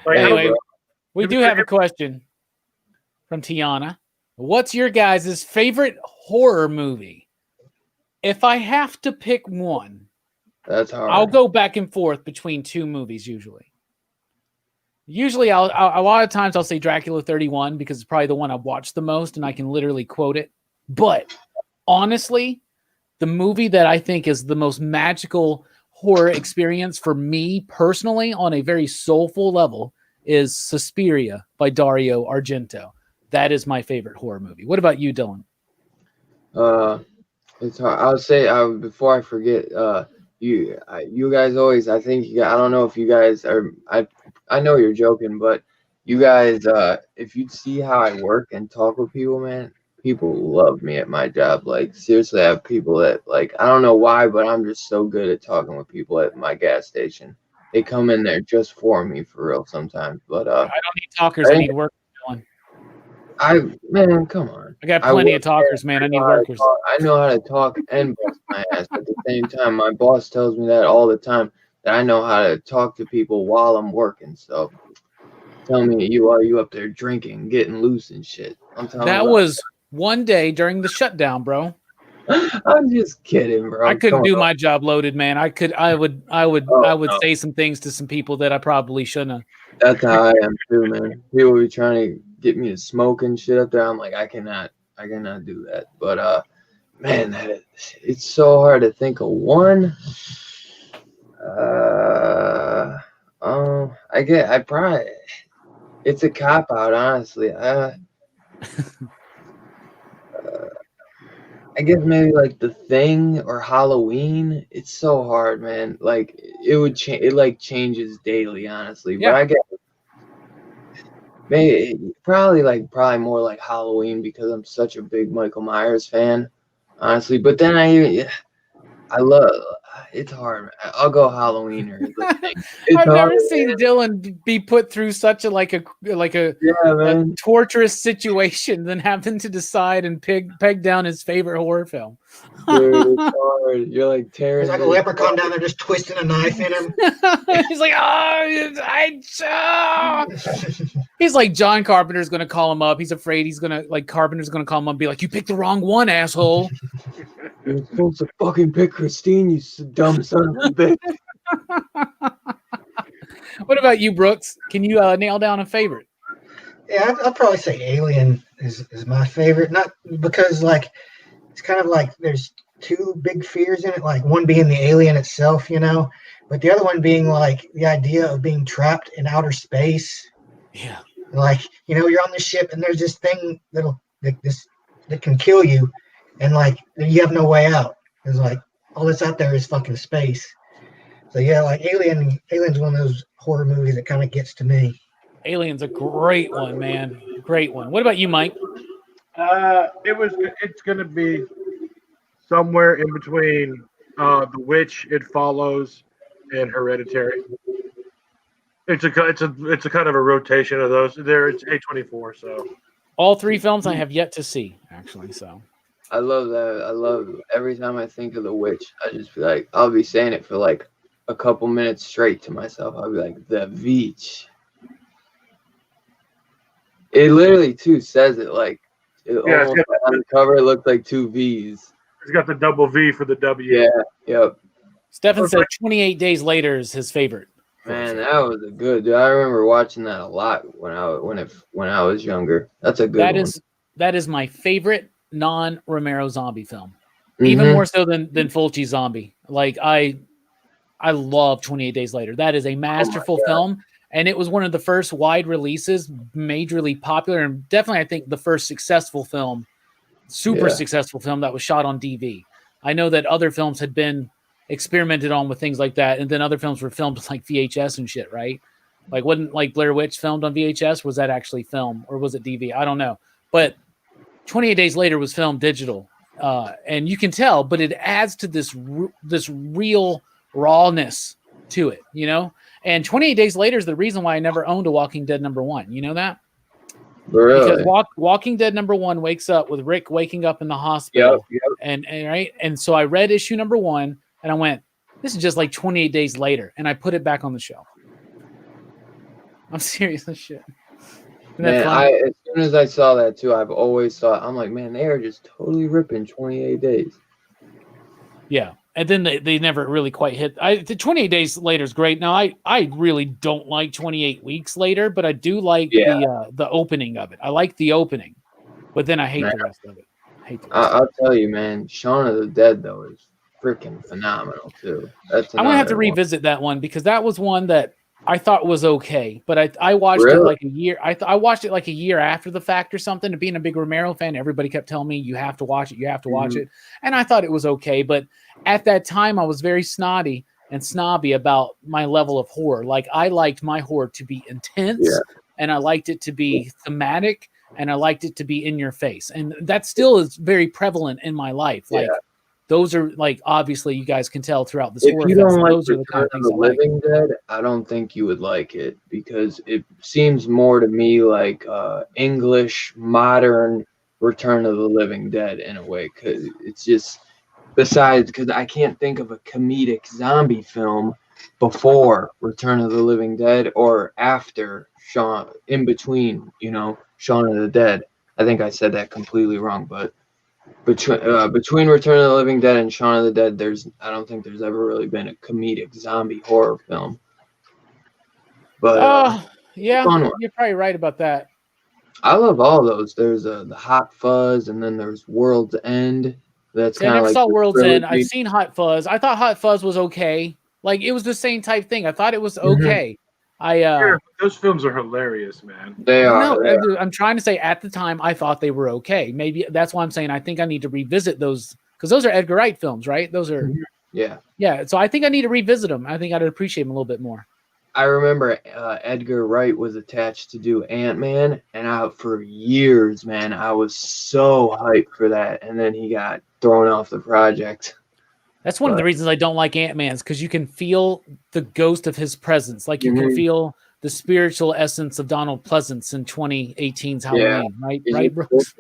Anyway, we do have a question from Tiana. What's your guys' favorite horror movie? If I have to pick one, that's hard. I'll go back and forth between two movies usually. Usually, a lot of times I'll say Dracula 31 because it's probably the one I've watched the most and I can literally quote it. But honestly, the movie that I think is the most magical horror experience for me personally on a very soulful level is Suspiria by Dario Argento. That is my favorite horror movie. What about you, Dylan? It's hard. I would say before I forget, you guys always. I think I don't know if you guys are. I know you're joking, but you guys, if you'd see how I work and talk with people, man, people love me at my job. Like, seriously, I have people that, like, I don't know why, but I'm just so good at talking with people at my gas station. They come in there just for me, for real, sometimes. But I don't need talkers. I need workers. man, come on. I got plenty of talkers, man. I need workers. I know how to talk and bust my ass at the same time. My boss tells me that all the time, that I know how to talk to people while I'm working. So tell me, you up there drinking, getting loose and shit. That was one day during the shutdown, bro. I'm just kidding, bro. I couldn't do my job loaded, man. I would say some things to some people that I probably shouldn't have. That's how I am too, man. People be trying to get me to smoke and shit up there. I'm like, I cannot do that. But man, it's so hard to think of one. It's a cop out, honestly. I guess maybe like The Thing or Halloween. It's so hard, man. Like it would change. It like changes daily, honestly. Yeah. But I guess maybe probably more like Halloween because I'm such a big Michael Myers fan, honestly. But then I love. It's hard. I'll go Halloween or The Thing. I've never seen Dylan be put through such a torturous situation than having to decide and peg down his favorite horror film. Dude, it's hard. You're like tearing. There's like a leprechaun down there just twisting a knife in him. He's like, he's like, John Carpenter's gonna call him up. He's afraid Carpenter's gonna call him up and be like, you picked the wrong one, asshole. You're supposed to fucking pick Christine, you dumb son of a bitch. What about you, Brooks? Can you nail down a favorite? Yeah, I'd probably say Alien is my favorite. Not because like it's kind of like there's two big fears in it. Like one being the alien itself, but the other one being like the idea of being trapped in outer space. Yeah. Like you're on the ship and there's this thing that can kill you. And like you have no way out. It's like all that's out there is fucking space. So yeah, like Alien's one of those horror movies that kind of gets to me. Alien's a great one, man. Great one. What about you, Mike? It's gonna be somewhere in between The Witch, It Follows, and Hereditary. It's a kind of a rotation of those. It's A24, so all three films I have yet to see, actually. So I love that. I love every time I think of The Witch, I just be like, I'll be saying it for like a couple minutes straight to myself. I'll be like, The Witch. It literally too says it like almost on the cover. It looks like two V's. It's got the double V for the W. Yeah. Yep. Stefan said 28 Days Later is his favorite. Man, that was a good. Dude, I remember watching that a lot when I was younger. That's a good one. That is my favorite non-Romero zombie film, even more so than Fulci Zombie. Like I love 28 Days Later. That is a masterful film, and it was one of the first wide releases, majorly popular, and definitely I think the first successful film, successful film that was shot on DV. I know that other films had been experimented on with things like that, and then other films were filmed with like VHS and shit, right? Like wasn't like Blair Witch filmed on VHS? Was that actually film or was it DV? I don't know, but 28 Days Later was filmed digital, and you can tell, but it adds to this real rawness to it, And 28 Days Later is the reason why I never owned a Walking Dead #1. You know that? Really? Because Walking Dead #1 wakes up with Rick waking up in the hospital, and right, and so I read issue #1, and I went, "This is just like 28 Days Later," and I put it back on the shelf. I'm serious as shit. Man, as soon as I saw that too, I've always thought, I'm like, man, they are just totally ripping 28 Days. Yeah, and then they never really quite hit. The 28 Days Later is great. Now I really don't like 28 Weeks Later, but I do like the opening of it. I like the opening, but then I hate the rest of it. I'll tell you, man, Shaun of the Dead though is freaking phenomenal too. I'm gonna have to revisit that one because that was one that I thought was okay, but I watched it like a year. I watched it like a year after the fact or something. And being a big Romero fan, everybody kept telling me you have to watch it, you have to watch it, and I thought it was okay. But at that time, I was very snotty and snobby about my level of horror. Like I liked my horror to be intense, and I liked it to be thematic, and I liked it to be in your face. And that still is very prevalent in my life. Like those are like, obviously you guys can tell throughout this If horror you fest, don't like those are the kind Return of of things the I like. Living Dead, I don't think you would like it because it seems more to me like English modern Return of the Living Dead in a way. Because it's just, besides, because I can't think of a comedic zombie film before Return of the Living Dead or after Shaun, in between, you know, Shaun of the Dead. I think I said that completely wrong, but between Return of the Living Dead and Shaun of the Dead, I don't think there's ever really been a comedic zombie horror film. But yeah, fun one. you're probably right about that. I love all those. There's the Hot Fuzz, and then there's World's End. That's See, I kind of never like saw the World's End. trilogy. I've seen Hot Fuzz. I thought Hot Fuzz was okay. Like it was the same type thing. I thought it was okay. Yeah, those films are hilarious, man. They are. I'm trying to say at the time I thought they were okay. Maybe that's why I'm saying I think I need to revisit those because those are Edgar Wright films, right? Those are yeah. So I think I need to revisit them. I think I'd appreciate them a little bit more. I remember Edgar Wright was attached to do Ant-Man, and for years, man, I was so hyped for that, and then he got thrown off the project. That's one of the reasons I don't like Ant-Man's because you can feel the ghost of his presence. Like you can feel the spiritual essence of Donald Pleasance in 2018's Halloween, right? Right, Brooks?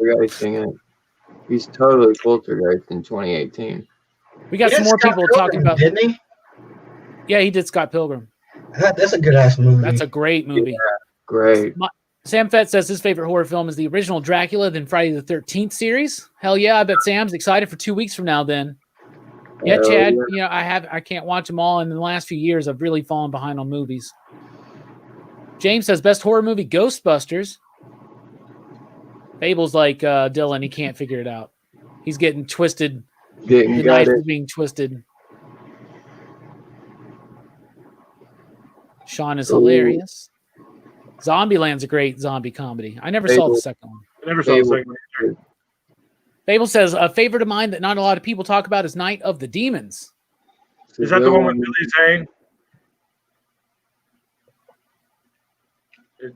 He's totally poltergeist in 2018. We got some more people talking about. Didn't he? Yeah, he did Scott Pilgrim. That's a good ass movie. That's a great movie. Yeah, great. Sam Fett says his favorite horror film is the original Dracula, then Friday the 13th series. Hell yeah, I bet Sam's excited for 2 weeks from now then. Yeah, Chad, you know, I can't watch them all. And in the last few years, I've really fallen behind on movies. James says best horror movie, Ghostbusters. Fable's like Dylan, he can't figure it out. He's getting twisted. The knife is being twisted. Sean is hilarious. Zombieland's a great zombie comedy. I never saw the second one. I never saw the second one. Fable says a favorite of mine that not a lot of people talk about is Night of the Demons. Is that the one with Billy Zane?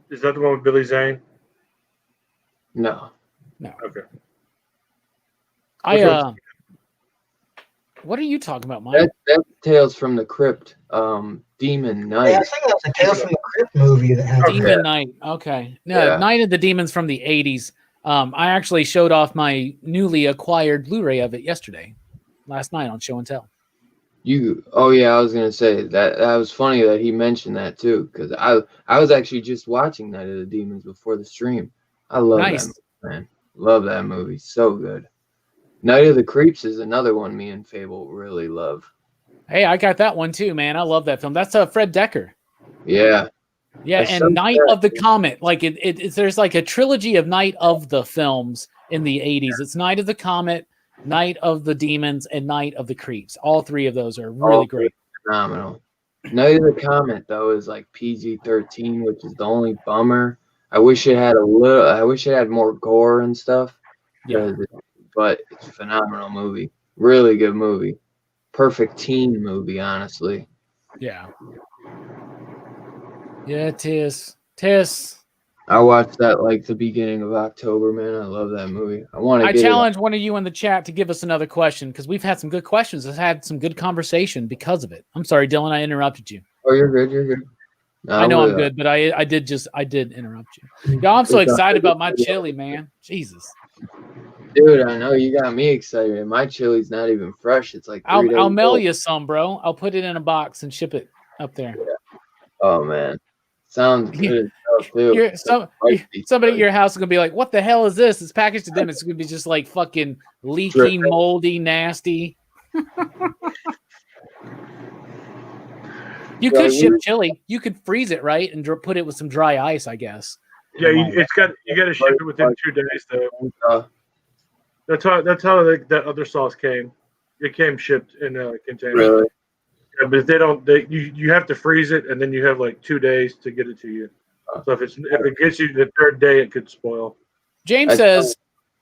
Is that the one with Billy Zane? No. Okay. What are you talking about, Mike? That's Tales from the Crypt. Demon Night. Yeah, I think that's a Tales from the Crypt movie that has Demon Night. Okay. No, Night of the Demons from the 80s. I actually showed off my newly acquired Blu-ray of it last night on Show and Tell. Oh yeah, I was gonna say that was funny that he mentioned that too, because I was actually just watching Night of the Demons before the stream. I love that movie, man. Love that movie, so good. Night of the Creeps is another one me and Fable really love. Hey, I got that one too, man. I love that film. That's Fred Decker. Yeah. Yeah, and Night of the Comet, like there's like a trilogy of Night of the films in the 80s. It's Night of the Comet, Night of the Demons, and Night of the Creeps. All three of those are really great. Phenomenal. Night of the Comet though is like PG-13, which is the only bummer. I wish it had more gore and stuff. Yeah. But it's a phenomenal movie. Really good movie. Perfect teen movie, honestly. Yeah. Yeah, Tis. I watched that like the beginning of October, man. I love that movie. I challenge one of you in the chat to give us another question because we've had some good questions. I've had some good conversation because of it. I'm sorry, Dylan, I interrupted you. Oh, you're good. You're good. I know I'm good, but I did interrupt you. Y'all, I'm so excited about my chili, man. Jesus. Dude, I know you got me excited. My chili's not even fresh. It's like I'll mail you some, bro. I'll put it in a box and ship it up there. Yeah. Oh man. Sounds good too. Somebody at your house is gonna be like, "What the hell is this? It's packaged to them. It's gonna be just like fucking leaky, moldy, nasty." You could ship chili. You could freeze it, right, and put it with some dry ice, I guess. Yeah, you got to ship it within 2 days, though. That's how that other sauce came. It came shipped in a container. Really? Yeah, but you have to freeze it, and then you have like 2 days to get it to you. So if it gets you the third day, it could spoil. James says,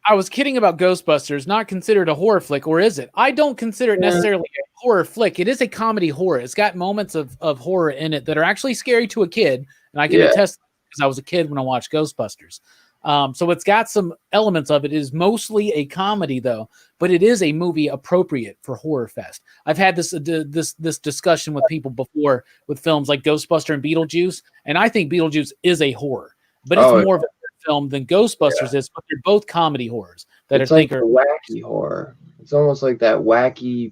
"I was kidding about Ghostbusters. Not considered a horror flick, or is it? I don't consider it necessarily a horror flick. It is a comedy horror. It's got moments of horror in it that are actually scary to a kid, and I can attest because I was a kid when I watched Ghostbusters. So it's got some elements of it. It is mostly a comedy though, but it is a movie appropriate for Horror Fest. I've had this discussion with people before with films like Ghostbuster and Beetlejuice, and I think Beetlejuice is a horror, but it's more of a film than Ghostbusters is. But they're both comedy horrors that it's I think like are wacky horror. It's almost like that wacky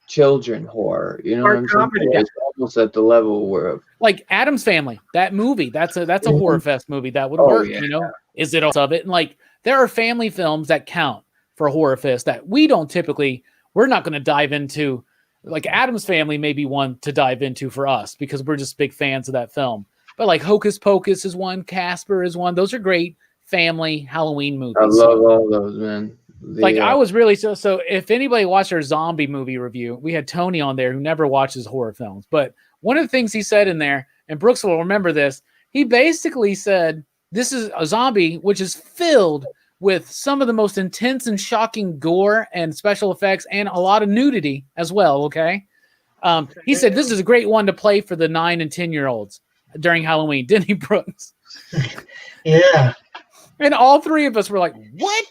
children horror. You know what I'm saying? It's almost at the level where like Addams Family, that movie. That's a Horror Fest movie that would work. Yeah. You know, is it all of it? And like there are family films that count for Horror Fest that we don't typically. We're not going to dive into. Like Addams Family may be one to dive into for us because we're just big fans of that film. But like Hocus Pocus is one, Casper is one. Those are great family Halloween movies. I love all those, man. I was really so if anybody watched our zombie movie review, we had Tony on there who never watches horror films. But one of the things he said in there, and Brooks will remember this, he basically said this is a zombie which is filled with some of the most intense and shocking gore and special effects and a lot of nudity as well. Okay. He said this is a great one to play for the 9 and 10-year-olds during Halloween, didn't he, Brooks? Yeah. And all three of us were like, what?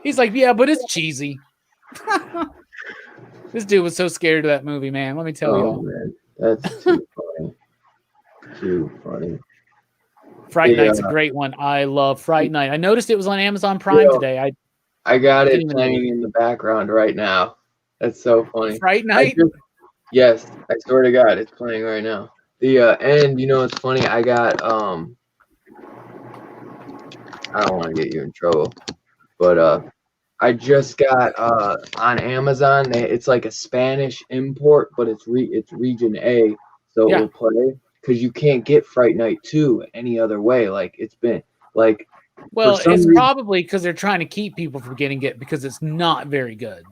He's like, yeah, but it's cheesy. This dude was so scared of that movie, man. Let me tell you. Man, that's too funny. Too funny. Fright Night's a great one. I love Fright Night. I noticed it was on Amazon Prime today. I got it playing in the background right now. That's so funny. Fright Night? Yes, I swear to God, it's playing right now. And you know it's funny, I got I don't want to get you in trouble, but I just got on Amazon, it's like a Spanish import, but it's region A, so it will play because you can't get Fright Night 2 any other way. Like it's been like it's probably because they're trying to keep people from getting it because it's not very good.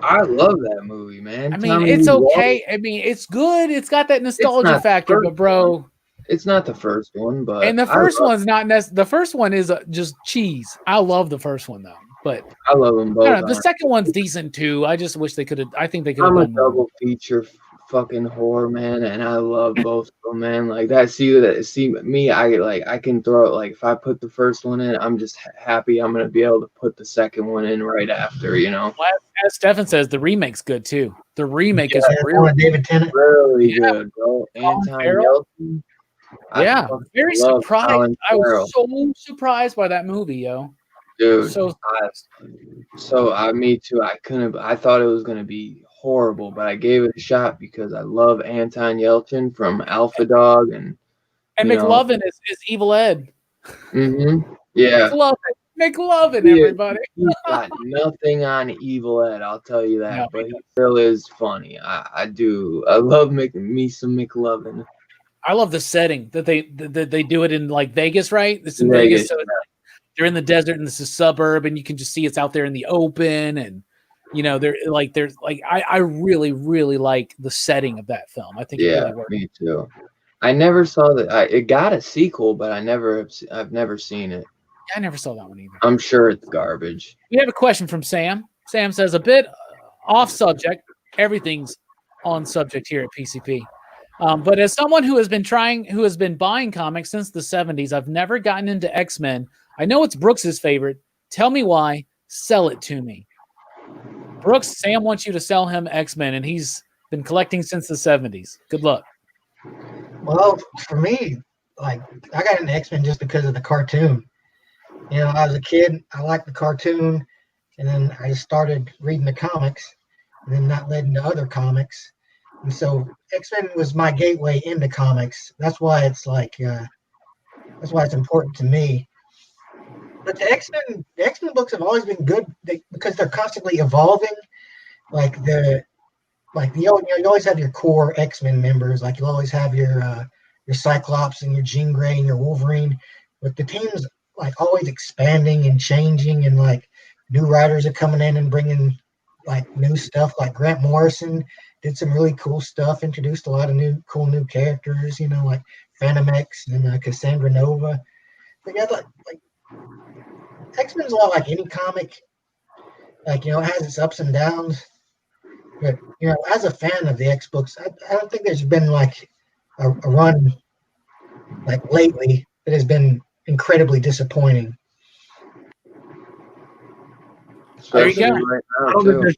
I love that movie, man. I mean, it's okay. I mean, it's good. It's got that nostalgia factor, but bro, it's not the first one. But and the first one's not the first one is just cheese. I love the first one though, but I love them both. I don't know, the second one's decent too. I just wish they could have. I think they could have. I'm a double feature fucking horror, man, and I love both of them, man. Like that. See me. I can throw it. Like if I put the first one in, I'm just happy. I'm gonna be able to put the second one in right after. You know. Well, as Stefan says, the remake's good too. The remake is David Tennant. Really good, bro. Anton Yelchin. Yeah, very surprised. I was so surprised by that movie, yo. Dude, so me too. I thought it was gonna be horrible, but I gave it a shot because I love Anton Yelchin from Alpha Dog and McLovin is Evil Ed. Mm-hmm. Yeah. McLovin, everybody. He's got nothing on Evil Ed, I'll tell you that. No, but he still is funny. I do. I love me some McLovin. I love the setting that they do it in like Vegas, right? It's in Vegas, so they're in the desert and this is suburb, and you can just see it's out there in the open, and I really, really like the setting of that film. I think it really worked. Me too. I never saw that. It got a sequel, but I've never seen it. Yeah, I never saw that one either. I'm sure it's garbage. We have a question from Sam. Sam says, a bit off subject. Everything's on subject here at PCP. But as someone who has been buying comics since the 70s, I've never gotten into X-Men. I know it's Brooks's favorite. Tell me why. Sell it to me. Brooks, Sam wants you to sell him X-Men, and he's been collecting since the 70s. Good luck. Well, for me, like I got into X-Men just because of the cartoon. You know, I was a kid, I liked the cartoon, and then I just started reading the comics, and then that led into other comics. And so X-Men was my gateway into comics. That's why it's that's why it's important to me. But the X-Men books have always been good because they're constantly evolving. You always have your core X-Men members. Like you always have your Cyclops and your Jean Grey and your Wolverine. But the team's like always expanding and changing, and like new writers are coming in and bringing like new stuff. Like Grant Morrison did some really cool stuff, introduced a lot of cool new characters, you know, like Phantom X and Cassandra Nova. But yeah, like X-Men's a lot like any comic. Like, you know, it has its ups and downs. But, you know, as a fan of the X books, I don't think there's been like a run like lately, that has been incredibly disappointing. There you Especially go. right I now don't think too. there's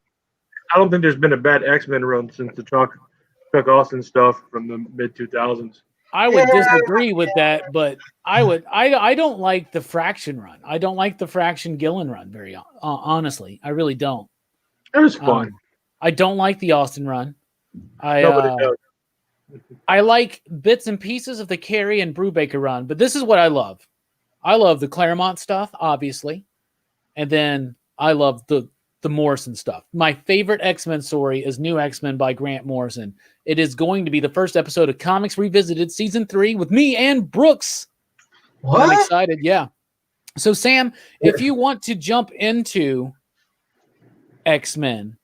I don't think there's been a bad X-Men run since the Chuck Austin stuff from the mid 2000s. I would disagree with that, but I don't like the Fraction run. I don't like the Fraction Gillen run very honestly. I really don't. It was fun. I don't like the Austin run. Nobody does. I like bits and pieces of the Carey and Brubaker run, but this is what I love. I love the Claremont stuff, obviously, and then I love the Morrison stuff. My favorite X-Men story is New X-Men by Grant Morrison. It is going to be the first episode of Comics Revisited Season 3 with me and Brooks. What? I'm excited, yeah. So, Sam, if you want to jump into X-Men,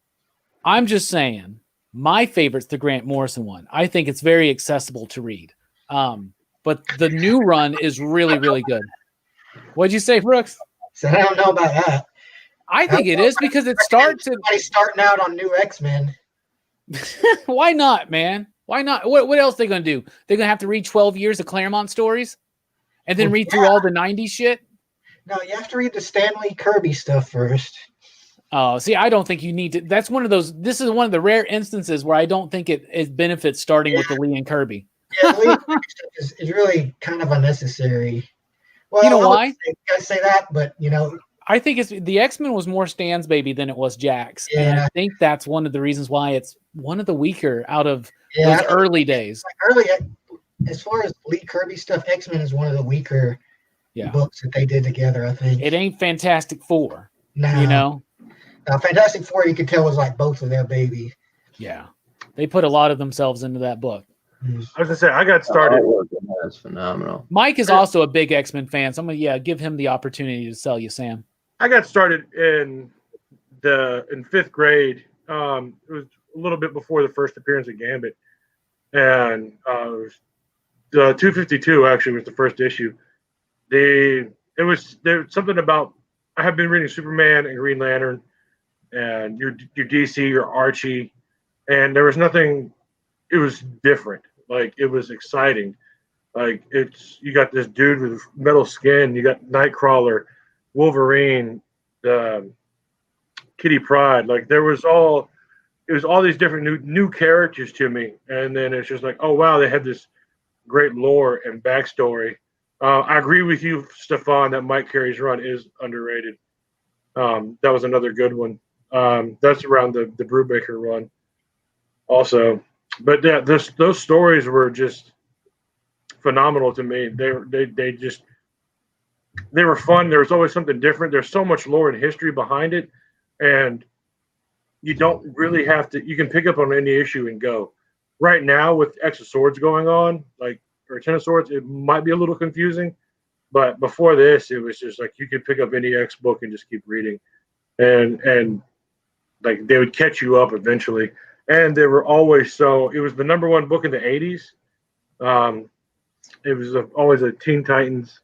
I'm just saying, my favorite's the Grant Morrison one. I think it's very accessible to read. But the new run is really, really good. What'd you say, Brooks? So I don't know about that. I think it is because it starts at... Somebody starting out on New X-Men. Why not, man? Why not? What else are they going to do? They're going to have to read 12 years of Claremont stories and then read through all the 90s shit? No, you have to read the Stanley Kirby stuff first. Oh, see, I don't think you need to. That's one of those. This is one of the rare instances where I don't think it benefits starting with the Lee and Kirby. Yeah, the Lee Kirby stuff is really kind of unnecessary. Well, You know why? I say that, but I think it's the X-Men was more Stan's baby than it was Jack's. Yeah. And I think that's one of the reasons why it's one of the weaker out of Yeah, those early days. As far as Lee Kirby stuff, X-Men is one of the weaker Yeah. books that they did together, I think. It ain't Fantastic Four, No. you know? Fantastic Four, you could tell, was like both of their baby. Yeah. They put a lot of themselves into that book. I was going to say, I got started. That's phenomenal. Mike is also a big X-Men fan, so I'm going to give him the opportunity to sell you, Sam. I got started in fifth grade. It was a little bit before the first appearance of Gambit, and the 252 actually was the first issue. There was something about I have been reading Superman and Green Lantern, and your DC, your Archie, and there was nothing. It was different. Like it was exciting. Like you got this dude with metal skin. You got Nightcrawler, Wolverine, Kitty Pryde. Like it was all these different new characters to me, and then it's just like, oh wow, they had this great lore and backstory. I agree with you, Stefan, that Mike Carey's run is underrated. That was another good one. That's around the Brubaker run, also. But yeah, those stories were just phenomenal to me. They were fun. There was always something different. There's so much lore and history behind it, and you don't really have to. You can pick up on any issue and go. Right now, with X of Swords going on, or Ten of Swords, it might be a little confusing. But before this, it was just like you could pick up any X book and just keep reading, and like they would catch you up eventually. And they were always it was the number one book in the 80s. It was always a Teen Titans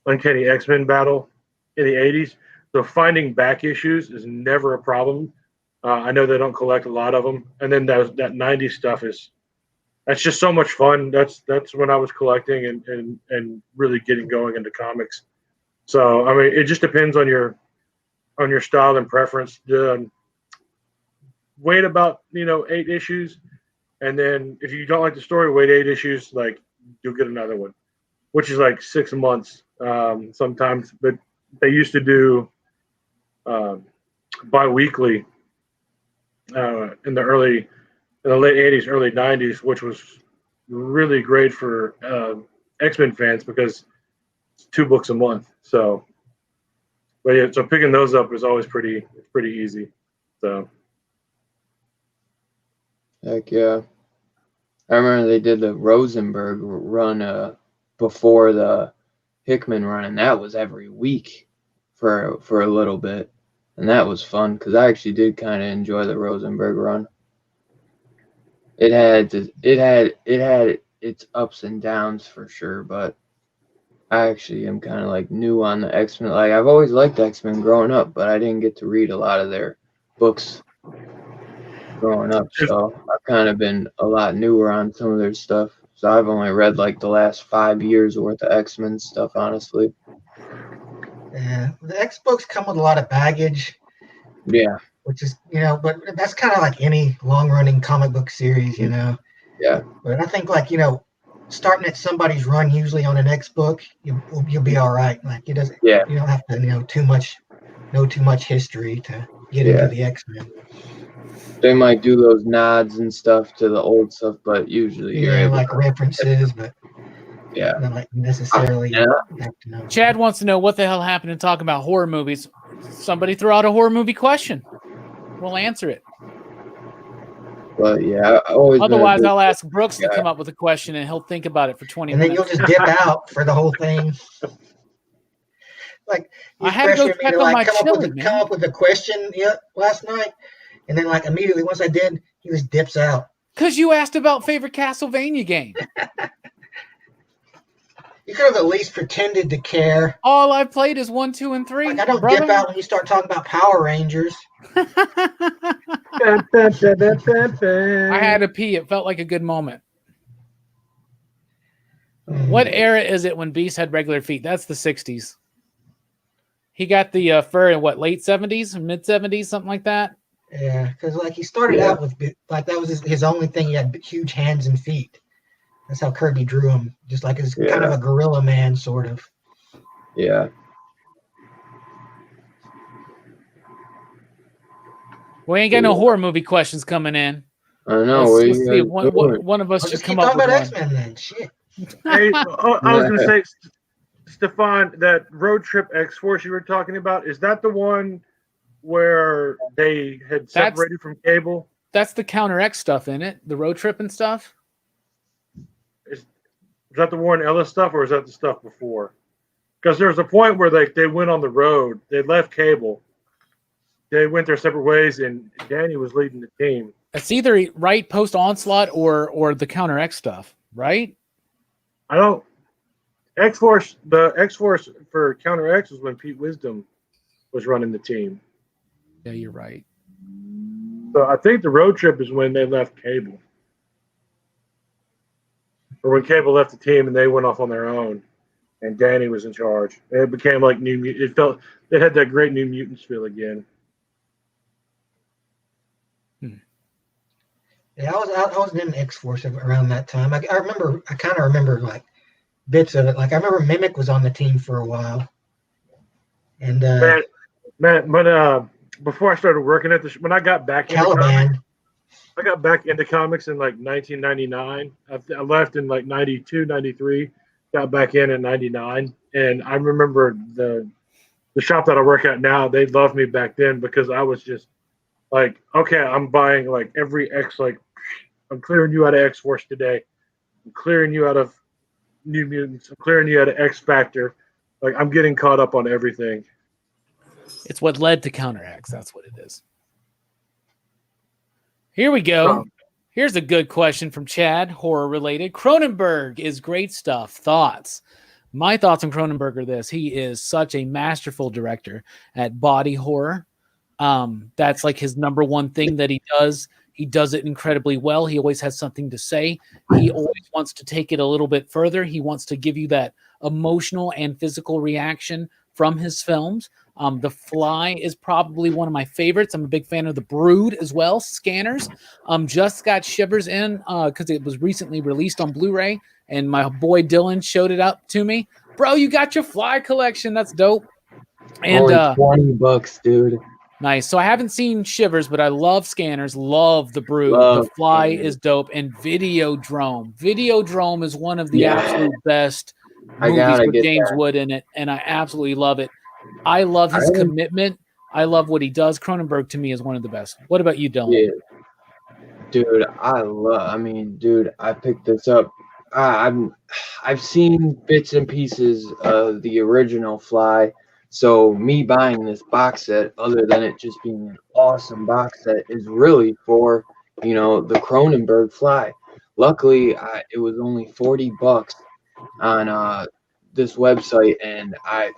Uncanny X-Men battle in the 80s. So finding back issues is never a problem. I know they don't collect a lot of them. And then that 90s stuff that's just so much fun. That's when I was collecting and really getting going into comics. So, I mean, it just depends on your style and preference. Wait about 8 issues, and then if you don't like the story, wait 8 issues. Like you'll get another one, which is like 6 months sometimes. But they used to do bi-weekly in the late 80s, early 90s, which was really great for X-Men fans because it's 2 books a month. So, but yeah, so picking those up is always pretty easy. So. Heck yeah. I remember they did the Rosenberg run before the Hickman run, and that was every week for a little bit. And that was fun because I actually did kind of enjoy the Rosenberg run. It had its ups and downs for sure, but I actually am kind of like new on the X-Men. Like I've always liked X-Men growing up, but I didn't get to read a lot of their books growing up, so I've kind of been a lot newer on some of their stuff. So I've only read like the last 5 years worth of X-Men stuff, honestly. Yeah, the X books come with a lot of baggage. Yeah. Which is, but that's kind of like any long-running comic book series, Yeah. But I think, like, starting at somebody's run, usually on an X book, you'll be all right. Like, it doesn't, Yeah. you don't have to know too much history to get into the X-Men. They might do those nods and stuff to the old stuff, but usually you're able like to, references, but yeah. not like necessarily have to know. Chad wants to know what the hell happened to talking about horror movies. Somebody throw out a horror movie question. We'll answer it. But yeah, I always Otherwise, I'll ask Brooks to come up with a question, and he'll think about it for 20 minutes. And then you'll just dip out for the whole thing. Like, I had to go check on my chili, man. Come up with a question last night, and then like immediately once I did, he just dips out. Because you asked about favorite Castlevania game. You could have at least pretended to care. All I've played is 1, 2, and 3. Like, I don't dip out when you start talking about Power Rangers. I had to pee. It felt like a good moment. What era is it when Beast had regular feet? That's the 60s. He got the fur in what, late 70s, mid 70s, something like that? Yeah, because like he started out with, like, that was his only thing. He had huge hands and feet. That's how Kirby drew him, just like as kind of a gorilla man, sort of. Yeah. We ain't got no horror movie questions coming in. I know. Let's see. One of us should come up with one. X-Men then. Shit. Hey, I was going to say, Stefan, that Road Trip X-Force you were talking about, is that the one where they had separated from Cable? That's the Counter X stuff in it, the road trip and stuff. Is that the Warren Ellis stuff, or is that the stuff before? Because there was a point where they went on the road. They left Cable. They went their separate ways, and Danny was leading the team. It's either right post Onslaught or the Counter X stuff, right? I don't. X-Force, the X-Force for Counter X was when Pete Wisdom was running the team. Yeah, you're right. So I think the road trip is when they left Cable. Or when Cable left the team and they went off on their own. And Danny was in charge. It became like it had that great New Mutants feel again. Yeah, I was in X-Force around that time. I kind of remember like bits of it. Like I remember Mimic was on the team for a while. And but before I started working at when I got back Caliban. I got back into comics in like 1999. I left in like 92, 93. Got back in 99. And I remember the shop that I work at now, they loved me back then because I was just like, okay, I'm buying like every X, like I'm clearing you out of X-Force today. I'm clearing you out of New Mutants. I'm clearing you out of X Factor. Like I'm getting caught up on everything. It's what led to Counter X. That's what it is. Here we go. Here's a good question from Chad, horror related. Cronenberg is great stuff. Thoughts? My thoughts on Cronenberg are this. He is such a masterful director at body horror. That's like his number one thing that he does. He does it incredibly well. He always has something to say. He always wants to take it a little bit further. He wants to give you that emotional and physical reaction from his films. The Fly is probably one of my favorites. I'm a big fan of The Brood as well. Scanners. Just got Shivers in because it was recently released on Blu-ray, and my boy Dylan showed it up to me. Bro, you got your Fly collection. That's dope. And only $20, dude. Nice. So I haven't seen Shivers, but I love Scanners, love The Brood. The Fly is dope. And Videodrome. Videodrome is one of the absolute best movies with James Wood in it, and I absolutely love it. I love his commitment. I love what he does. Cronenberg, to me, is one of the best. What about you, Dylan? Yeah. Dude, I picked this up. I've seen bits and pieces of the original Fly. So me buying this box set, other than it just being an awesome box set, is really for, the Cronenberg Fly. Luckily, it was only $40 on this website, and I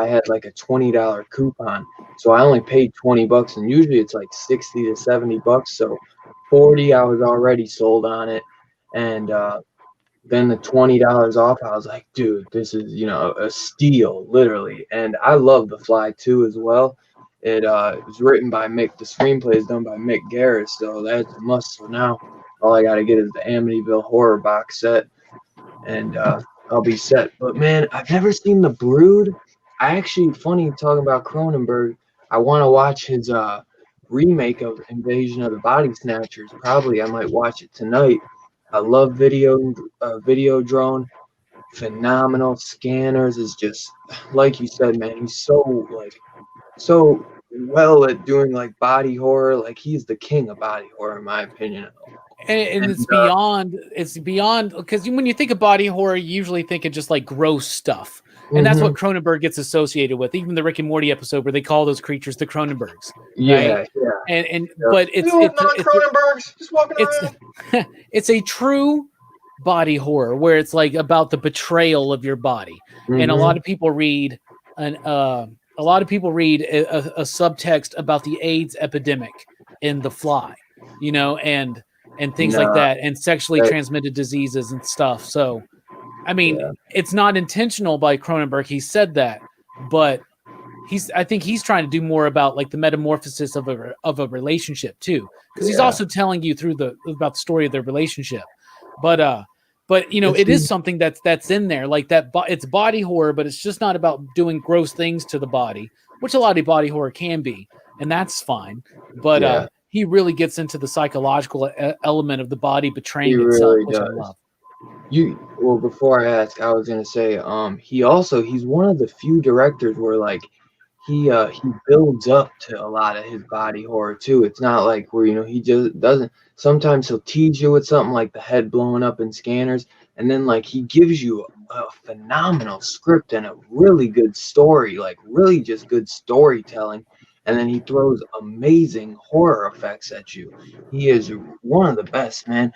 had like a $20 coupon. So I only paid $20, and usually it's like $60 to $70. So $40, I was already sold on it, and then the $20 off, I was like, dude, this is, you know, a steal, literally. And I love The Fly too as well. It was written by Mick. The screenplay is done by Mick Garris, so that's a must. So now all I gotta get is the Amityville Horror box set, and I'll be set. But man, I've never seen The Brood. I actually, funny talking about Cronenberg, I want to watch his remake of Invasion of the Body Snatchers. Probably I might watch it tonight. I love video drone. Phenomenal. Scanners is just like you said, man. He's so well at doing like body horror. Like he's the king of body horror, in my opinion. And it's beyond because when you think of body horror, you usually think of just like gross stuff. And that's what Cronenberg gets associated with. Even the Rick and Morty episode where they call those creatures the Cronenbergs. Yeah, right? yeah. And but it's Cronenbergs just walking around. It's a true body horror where it's like about the betrayal of your body. And a lot of people read a subtext about the AIDS epidemic in The Fly, you know, and things like that, and sexually transmitted diseases and stuff. So I mean, it's not intentional by Cronenberg. He said that, but I think he's trying to do more about like the metamorphosis of a relationship too, because he's also telling you about the story of their relationship. But you know, it is something that's in there like that. It's body horror, but it's just not about doing gross things to the body, which a lot of body horror can be, and that's fine. But he really gets into the psychological element of the body betraying itself, which I love. Well, before I ask, I was gonna say, he's one of the few directors where like he builds up to a lot of his body horror too. It's not like where, you know, he just doesn't. Sometimes he'll tease you with something like the head blowing up in Scanners, and then like he gives you a phenomenal script and a really good story, like really just good storytelling, and then he throws amazing horror effects at you. He is one of the best, man.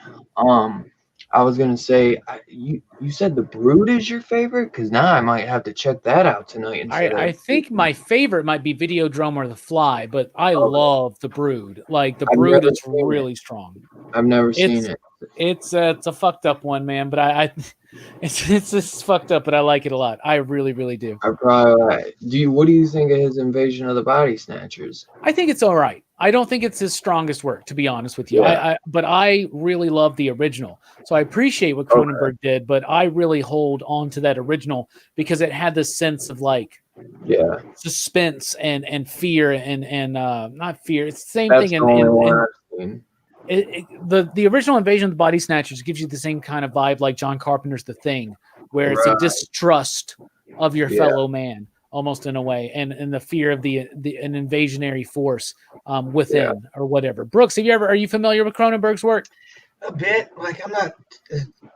I was gonna say, you said The Brood is your favorite, because now I might have to check that out tonight. I think my favorite might be Videodrome or The Fly, but I love The Brood. Like The Brood is really strong. I've never seen it. It's a fucked up one, man. But it's just fucked up, but I like it a lot. I really, really do. I probably what do you think of his Invasion of the Body Snatchers? I think it's all right. I don't think it's his strongest work, to be honest with you. But I really love the original. So I appreciate what Cronenberg did, but I really hold on to that original because it had this sense of like suspense and fear and not fear. It's the same thing the original Invasion of the Body Snatchers gives you the same kind of vibe like John Carpenter's The Thing, where it's a distrust of your fellow man, almost in a way, and the fear of an invasionary force within or whatever. Brooks, are you familiar with Cronenberg's work? A bit. Like I'm not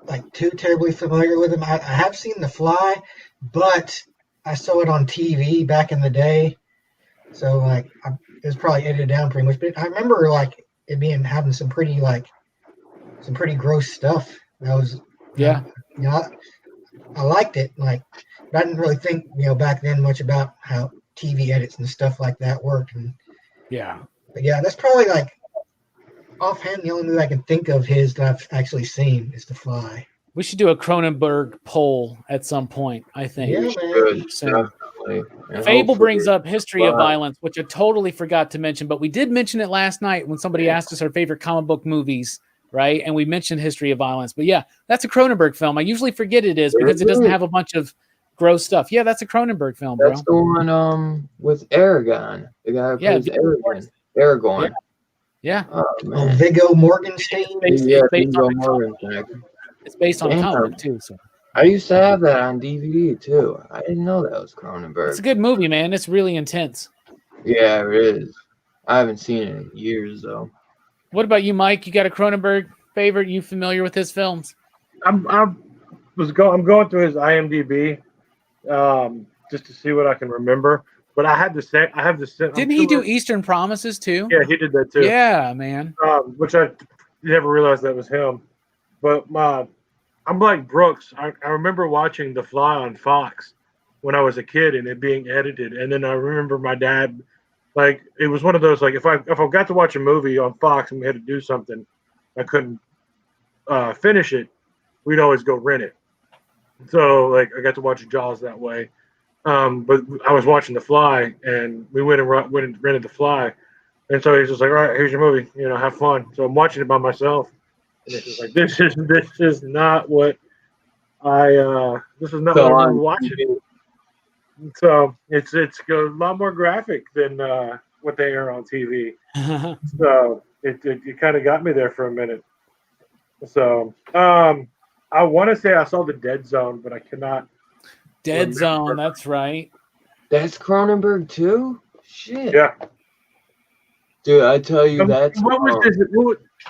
like too terribly familiar with him. I have seen The Fly, but I saw it on TV back in the day, so like it was probably edited down pretty much. But I remember like it having some pretty gross stuff. That was I liked it. Like, but I didn't really think back then much about how TV edits and stuff like that worked. And but that's probably like offhand the only movie I can think of his that I've actually seen is The Fly. We should do a Cronenberg poll at some point, I think. Yeah, man. Fable brings up History of Violence, which I totally forgot to mention, but we did mention it last night when somebody asked us our favorite comic book movies, right? And we mentioned History of Violence. But yeah, that's a Cronenberg film. I usually forget it is because it doesn't have a bunch of gross stuff. Yeah, that's a Cronenberg film, bro. That's the one with Aragorn. The guy who plays Aragorn. Yeah. Viggo Mortensen. It's based on a comic too. So I used to have that on DVD too. I didn't know that was Cronenberg. It's a good movie, man. It's really intense. Yeah, it is. I haven't seen it in years though. What about you, Mike? You got a Cronenberg favorite? You familiar with his films? I'm going through his IMDb just to see what I can remember. But I have to say. Didn't he do Eastern Promises too? Yeah, he did that too. Yeah, man. Which I never realized that was him. But I'm like Brooks. I remember watching The Fly on Fox when I was a kid and it being edited. And then I remember my dad, like, it was one of those, like, if I got to watch a movie on Fox and we had to do something, I couldn't finish it. we'd always go rent it. So like I got to watch Jaws that way. But I was watching The Fly, and we went and rented The Fly, and so he's just like, all right, here's your movie, have fun. So I'm watching it by myself, and it's just like this is not what this is not what I remember watching. So it's a lot more graphic than what they air on TV. So it kind of got me there for a minute. So I want to say I saw The Dead Zone, but I cannot. Dead Zone, that's right. That's Cronenberg too? Shit. Yeah. Dude, I tell you, What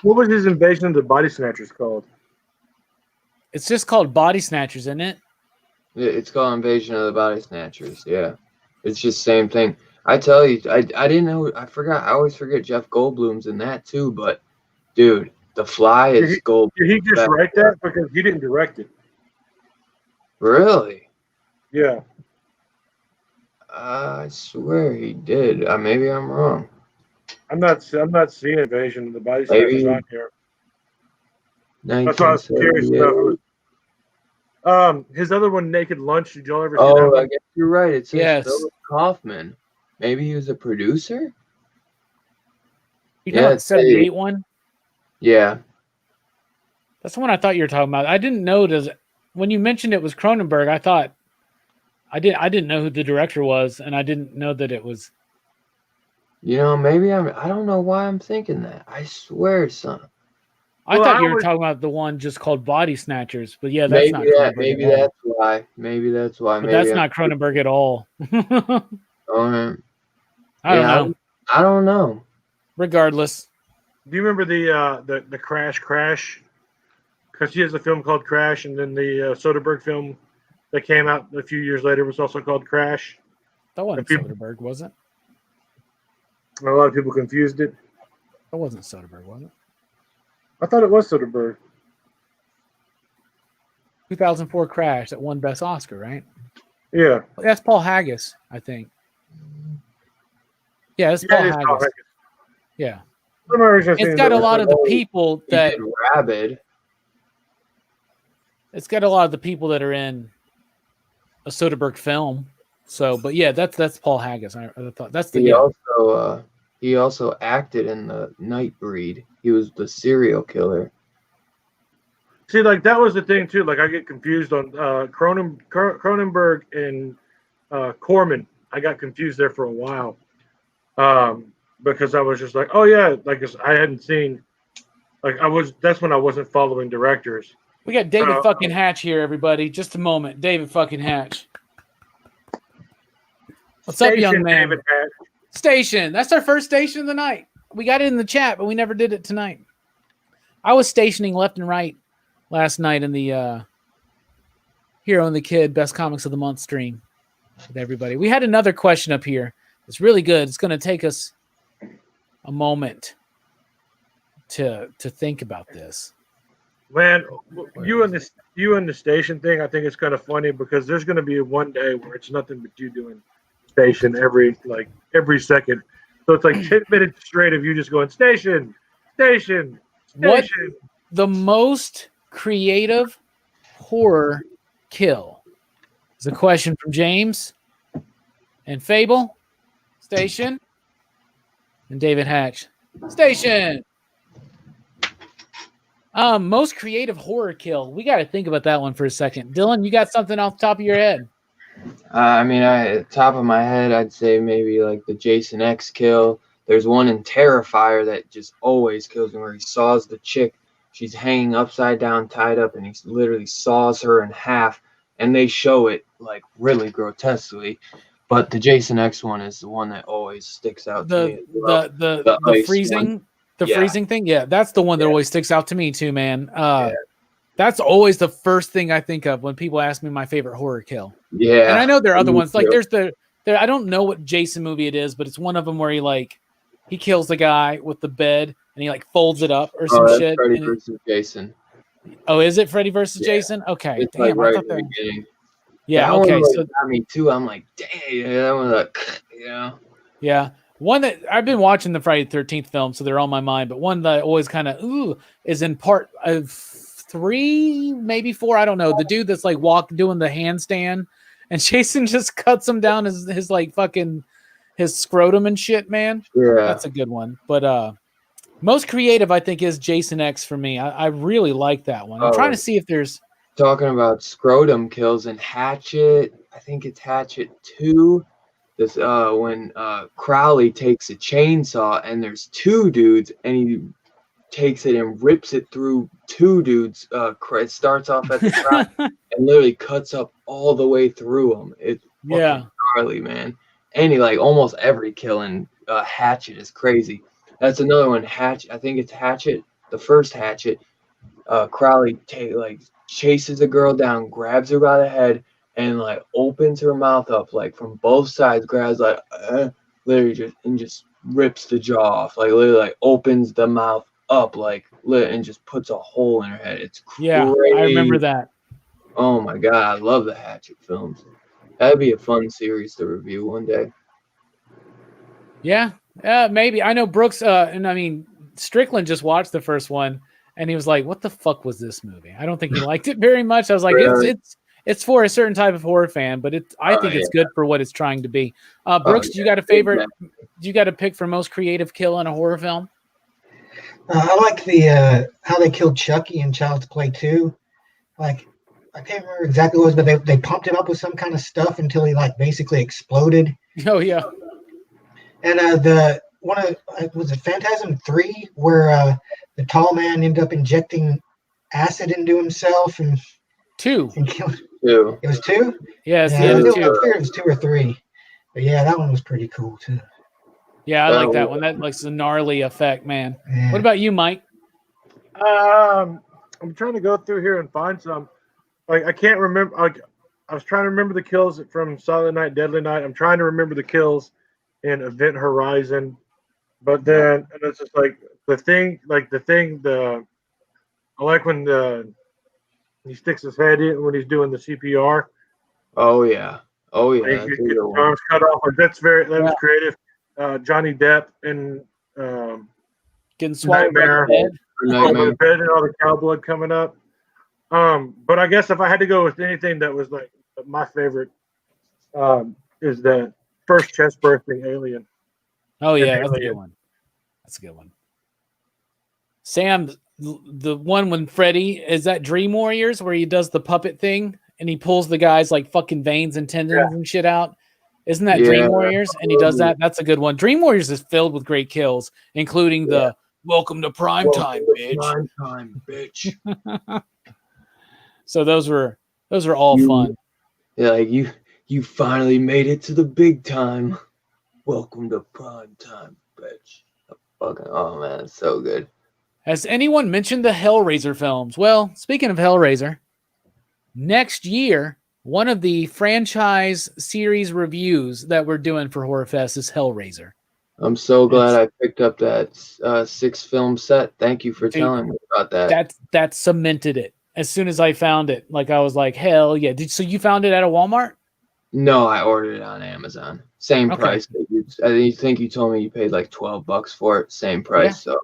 was his Invasion of the Body Snatchers called? It's just called Body Snatchers, isn't it? It's called Invasion of the Body Snatchers. Yeah, it's just same thing. I tell you, I didn't know. I forgot. I always forget Jeff Goldblum's in that too. But dude, The Fly is Goldblum. Did he just write that because he didn't direct it? Really? Yeah. I swear he did. Maybe I'm wrong. I'm not seeing Invasion of the Body Snatchers on here. That's why I was curious about. His other one, Naked Lunch. Did y'all ever see that Oh, one? I guess you're right. It says Yes. Philip Kaufman. Maybe he was a producer? You know the 78 one? Yeah. That's the one I thought you were talking about. I didn't know when you mentioned it was Cronenberg, I thought I didn't know who the director was, and I didn't know that it was. Maybe I don't know why I'm thinking that. I swear, son. I thought you were talking about the one just called Body Snatchers, but yeah, that's not Cronenberg. Maybe at all. that's why. Maybe that's why. But that's not Cronenberg at all. I I don't know. I don't know. Regardless. Do you remember the Crash? Because he has a film called Crash, and then the Soderbergh film that came out a few years later was also called Crash. That wasn't Soderbergh, was it? A lot of people confused it. That wasn't Soderbergh, was it? I thought it was Soderbergh. 2004 Crash that won Best Oscar, right? Yeah. That's Paul Haggis, I think. Yeah, it's Paul Haggis. Yeah. It's got a lot of the people that Rabid. It's got a lot of the people that are in a Soderbergh film. So, but yeah, that's Paul Haggis. I thought that's the. He also acted in the Nightbreed. He was the serial killer. See, like that was the thing too. Like I get confused on Cronenberg and Corman. I got confused there for a while because I was just like, oh yeah, like I hadn't seen. That's when I wasn't following directors. We got David fucking Hatch here, everybody. Just a moment, David fucking Hatch. What's up, young man? David Hatch. Station. That's our first station of the night. We got it in the chat, but we never did it tonight. I was stationing left and right last night in the Hero and the Kid Best Comics of the Month stream with everybody. We had another question up here. It's really good. It's going to take us a moment to think about this. Man, you and the station thing, I think it's kind of funny because there's going to be one day where it's nothing but you doing station every second. So it's like 10 minutes straight of you just going station. What the most creative horror kill is a question from James and Fable. Station. And David Hatch. Station. Most creative horror kill. We got to think about that one for a second. Dylan, you got something off the top of your head? Top of my head, I'd say maybe like the Jason X kill. There's one in Terrifier that just always kills me where he saws the chick. She's hanging upside down, tied up, and he literally saws her in half. And they show it like really grotesquely. But the Jason X one is the one that always sticks out to me. The freezing. Freezing thing, yeah, that's the one that always sticks out to me too, man. That's always the first thing I think of when people ask me my favorite horror kill. Yeah, and I know there are other ones. Like there's I don't know what Jason movie it is, but it's one of them where he kills the guy with the bed and he like folds it up or some shit. Freddy versus Jason. Oh, is it Freddy versus Jason? Okay, it's damn, like I thought that. Beginning. Yeah, okay. So got me too. I'm like, dang, that was like, Yeah. One that I've been watching the Friday the 13th film, so they're on my mind. But one that I always kind of is in part 3, maybe 4. I don't know. The dude that's like doing the handstand, and Jason just cuts him down his like fucking his scrotum and shit, man. Yeah. That's a good one. But most creative, I think, is Jason X for me. I really like that one. I'm trying to see if there's talking about scrotum kills in Hatchet. I think it's Hatchet 2. This when Crowley takes a chainsaw and there's 2 dudes and he takes it and rips it through 2 dudes. It starts off at the crowd and literally cuts up all the way through them. It's fucking gnarly, man. And he like almost every kill in Hatchet is crazy. That's another one. Hatchet. I think it's Hatchet. The first Hatchet. Crowley chases a girl down, grabs her by the head, and like opens her mouth up like from both sides, grabs like literally just rips the jaw off, like literally like opens the mouth up like and just puts a hole in her head. It's crazy. Yeah, I remember that. Oh my god, I love the Hatchet films. That'd be a fun series to review one day. Yeah, maybe. I know Brooks, and I mean Strickland just watched the first one, and he was like, "What the fuck was this movie?" I don't think he liked it very much. I was like, Really? It's for a certain type of horror fan, but I think it's good for what it's trying to be. Brooks, do you got a favorite? Do you got a pick for most creative kill in a horror film? I like the how they killed Chucky in Child's Play 2. Like, I can't remember exactly what it was, but they pumped him up with some kind of stuff until he like basically exploded. Oh yeah. And was it Phantasm 3 where the tall man ended up injecting acid into himself and 2 and killed. 2. It was 2. Yes, Yeah, I 2. figured it was 2 or 3. But yeah, that one was pretty cool too. Yeah, I like that one. That looks a gnarly effect, man. Yeah. What about you, Mike? I'm trying to go through here and find some. Like I can't remember. Like I was trying to remember the kills from Silent Night, Deadly Night. I'm trying to remember the kills in Event Horizon, but then and it's just like the thing. I like when he sticks his head in when he's doing the CPR. Oh yeah. Like, That's you a get good the one. arms cut off. Like, that was creative. Johnny Depp and Getting swallowed by Nightmare. the bed. Nightmare. Bed and all the cow blood coming up. But I guess if I had to go with anything that was like my favorite, is the first chest bursting alien. Oh yeah, that's a good one. That's a good one. Sam, the one when Freddy is that Dream Warriors where he does the puppet thing and he pulls the guy's like fucking veins and tendons and shit out. Isn't that Dream Warriors? And he does that. That's a good one. Dream Warriors is filled with great kills, including the "Welcome to Prime Time, bitch." Prime time, bitch. So those were all fun. Yeah, like you finally made it to the big time. Welcome to prime time, bitch. Oh man, it's so good. Has anyone mentioned the Hellraiser films? Well, speaking of Hellraiser, next year, one of the franchise series reviews that we're doing for Horrorfest is Hellraiser. I'm so glad I picked up that 6-film set. Thank you for telling me about that. That cemented it. As soon as I found it, like I was like, hell yeah. So you found it at a Walmart? No, I ordered it on Amazon. Same price. I think you told me you paid like $12 for it. Same price. So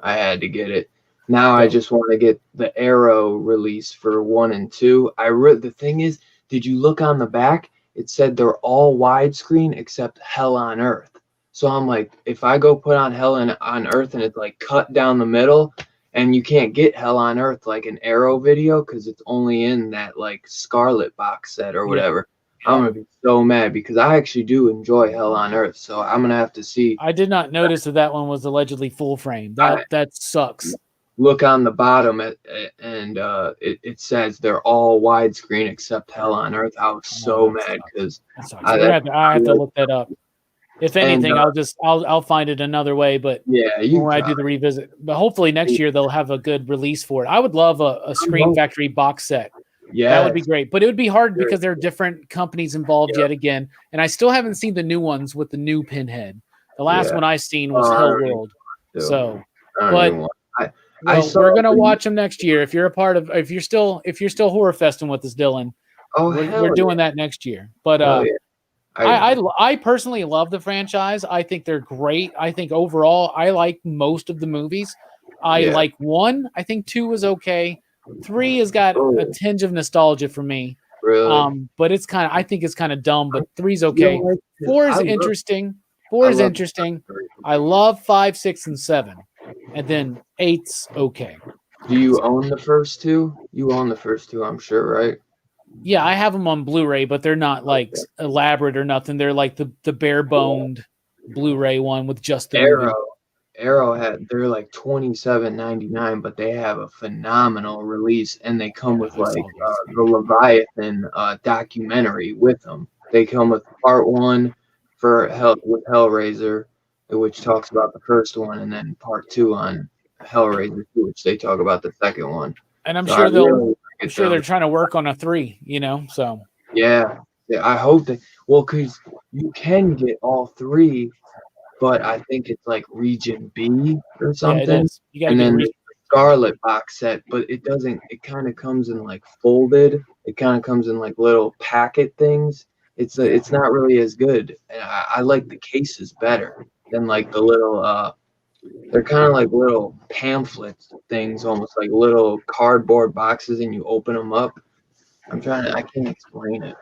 I had to get it. Now I just want to get the Arrow release for 1 and 2. The thing is, did you look on the back? It said they're all widescreen except Hell on Earth. So I'm like, if I go put on Hell on Earth and it's like cut down the middle, and you can't get Hell on Earth like an Arrow video because it's only in that like Scarlet box set or whatever. I'm gonna be so mad because I actually do enjoy Hell on Earth, so I'm gonna have to see. I did not notice that one was allegedly full frame. That sucks. Look on the bottom and it says they're all widescreen except Hell on Earth. I was so mad because I have to look that up. If anything, I'll find it another way. But when I do the revisit, but hopefully next year they'll have a good release for it. I would love a Scream Factory box set. Yeah, that would be great. But it would be hard because there are different companies involved yet again, and I still haven't seen the new ones with the new Pinhead. The last one I seen was Hellworld. So, but we're gonna watch them next year. If you're if you're still horror festing with us, Dylan, we're doing that next year. But I personally love the franchise. I think they're great. I think overall I like most of the movies. I like 1. I think 2 was okay. 3 has got Oh. a tinge of nostalgia for me. Really? But I think it's kind of dumb, but 3's okay. 4 is interesting. 4 is interesting. I love 5, 6, and 7. And then 8's okay. Do you own the first two? You own the first two, I'm sure, right? Yeah, I have them on Blu-ray, but they're not like elaborate or nothing. They're like the bare-boned Blu-ray one with just the movie. Arrow they're like $27.99, but they have a phenomenal release, and they come with like the Leviathan documentary with them. They come with part 1 with Hellraiser, which talks about the first one, and then part 2 on Hellraiser 2, which they talk about the second one. And I'm sure they're trying to work on a 3, so. Yeah, I hope that, because you can get all 3, but I think it's like region B or something. Yeah, it is. You and then the Scarlet box set, but it doesn't, it kind of comes in like folded. It kind of comes in like little packet things. It's not really as good. And I like the cases better than like the little, they're kind of like little pamphlet things, almost like little cardboard boxes, and you open them up. I can't explain it.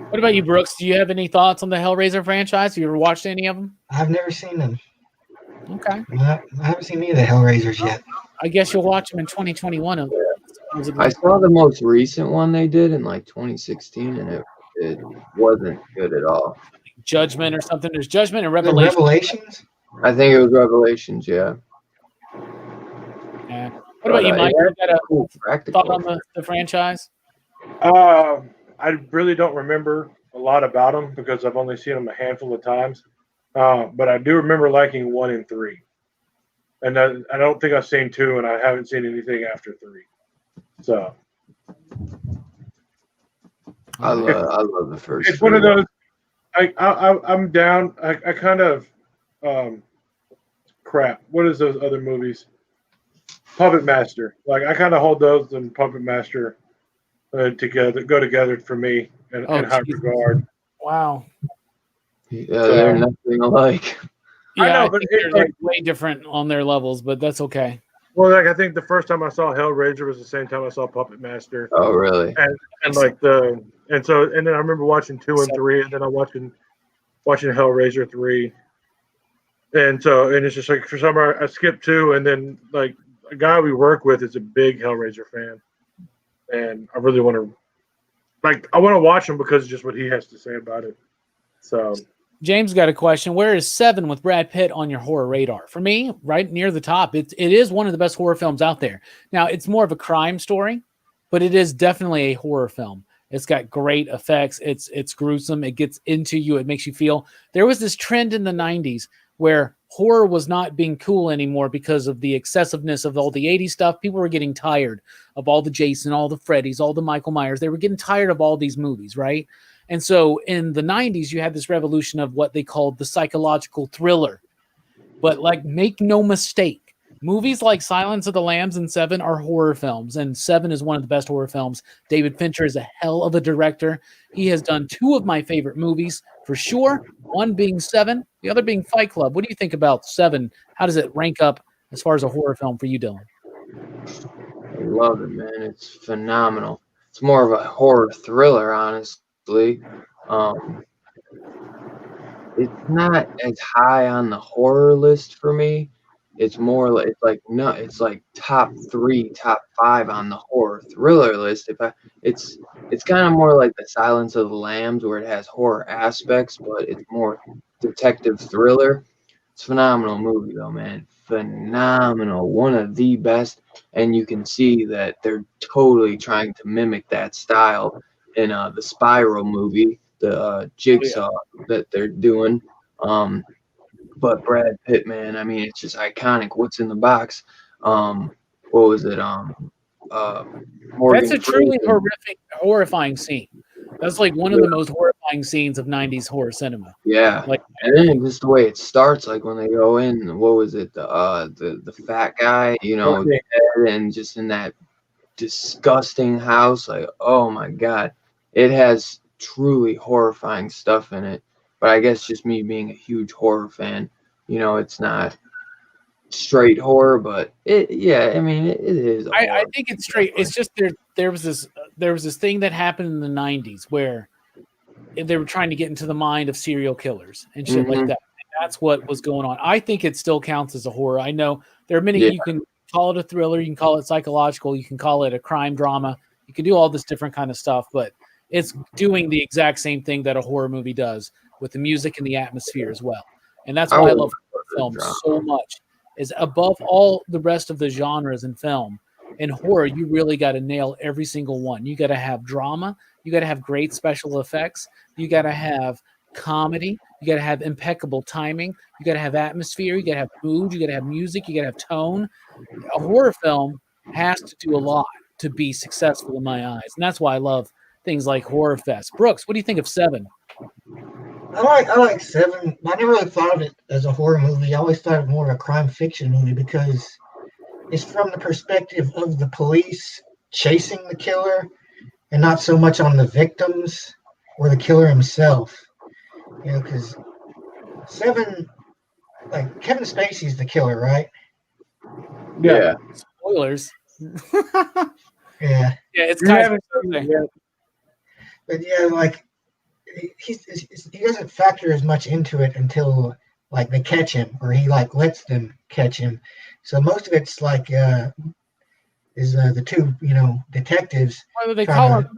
What about you, Brooks? Do you have any thoughts on the Hellraiser franchise? Have you ever watched any of them? I've never seen them. Okay. I haven't seen any of the Hellraisers yet. I guess you'll watch them in 2021. I saw the most recent one they did in like 2016, and it wasn't good at all. Judgment or something. There's Judgment and Revelations. Revelations? I think it was Revelations, yeah. Yeah. What about you, Mike? You got a cool thought on the franchise? I really don't remember a lot about them because I've only seen them a handful of times. But I do remember liking 1 and 3. And I don't think I've seen 2, and I haven't seen anything after 3. So I love the first. It's 3. One of those. I'm down. I kind of crap. What is those other movies? Puppet Master. Like I kind of hold those and Puppet Master go together for me in high regard. Wow. Yeah, they're nothing alike. Yeah, I know, but they're like way different on their levels, but that's okay. Well, like I think the first time I saw Hellraiser was the same time I saw Puppet Master. Oh, really? And then I remember watching 2 and 3, and then I'm watching Hellraiser 3. And it's just like for some reason I skipped 2, and then like a guy we work with is a big Hellraiser fan, and I really want to watch him because of just what he has to say about it. So James got a question. Where is 7 with Brad Pitt on your horror radar? For me, right near the top. It is one of the best horror films out there. Now, it's more of a crime story, but it is definitely a horror film. It's got great effects. It's gruesome. It gets into you. It makes you feel. There was this trend in the 90s where horror was not being cool anymore because of the excessiveness of all the 80s stuff. People were getting tired of all the Jason, all the Freddys, all the Michael Myers. They were getting tired of all these movies, right? And so in the 90s, you had this revolution of what they called the psychological thriller. But like, make no mistake, movies like Silence of the Lambs and 7 are horror films, and 7 is one of the best horror films. David Fincher is a hell of a director. He has done 2 of my favorite movies, for sure. One being 7, the other being Fight Club. What do you think about 7? How does it rank up as far as a horror film for you, Dylan? I love it, man. It's phenomenal. It's more of a horror thriller, honestly. It's not as high on the horror list for me. It's more like it's like top 3, top 5 on the horror thriller list. It's kind of more like the Silence of the Lambs, where it has horror aspects, but it's more detective thriller. It's a phenomenal movie though, man. Phenomenal, one of the best, and you can see that they're totally trying to mimic that style in the Spiral movie, the Jigsaw that they're doing. But Brad Pitt, man, I mean, it's just iconic. What's in the box? What was it? That's a truly horrifying scene. That's like one of the most horrifying scenes of 90s horror cinema. Yeah. Like, and then just the way it starts, like when they go in, what was it? The fat guy, and just in that disgusting house, like, oh my God. It has truly horrifying stuff in it. But I guess just me being a huge horror fan, it's not straight horror, but it is. I think it's straight. It's just there was this thing that happened in the 90s where they were trying to get into the mind of serial killers and shit like that. That's what was going on. I think it still counts as a horror. I know there are many. You can call it a thriller, you can call it psychological, you can call it a crime drama, you can do all this different kind of stuff, but it's doing the exact same thing that a horror movie does with the music and the atmosphere as well. And that's why I love film so much. Is above all the rest of the genres in film, in horror, you really got to nail every single one. You got to have drama, you got to have great special effects, you got to have comedy, you got to have impeccable timing, you got to have atmosphere, you got to have mood, you got to have music, you got to have tone. A horror film has to do a lot to be successful in my eyes, and that's why I love things like Horrorfest. Brooks, what do you think of Seven? I like Seven. I never really thought of it as a horror movie. I always thought of more of a crime fiction movie because it's from the perspective of the police chasing the killer and not so much on the victims or the killer himself. You know, because Seven, like Kevin Spacey's the killer, right? Yeah. Spoilers. Yeah. Yeah, it's kind of. But yeah, like he doesn't factor as much into it until like they catch him or he like lets them catch him. So most of it's like the two detectives. What do they call him?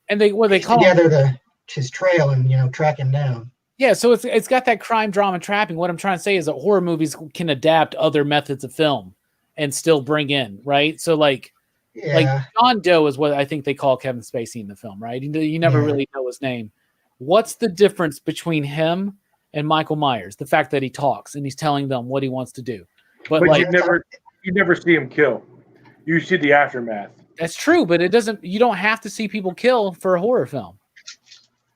And they call together his trail and track him down. Yeah, so it's got that crime drama trapping. What I'm trying to say is that horror movies can adapt other methods of film and still bring in, right? So like John Doe is what I think they call Kevin Spacey in the film, right? You never really know his name. What's the difference between him and Michael Myers? The fact that he talks and he's telling them what he wants to do. But like you never see him kill. You see the aftermath. That's true, but it doesn't. You don't have to see people kill for a horror film.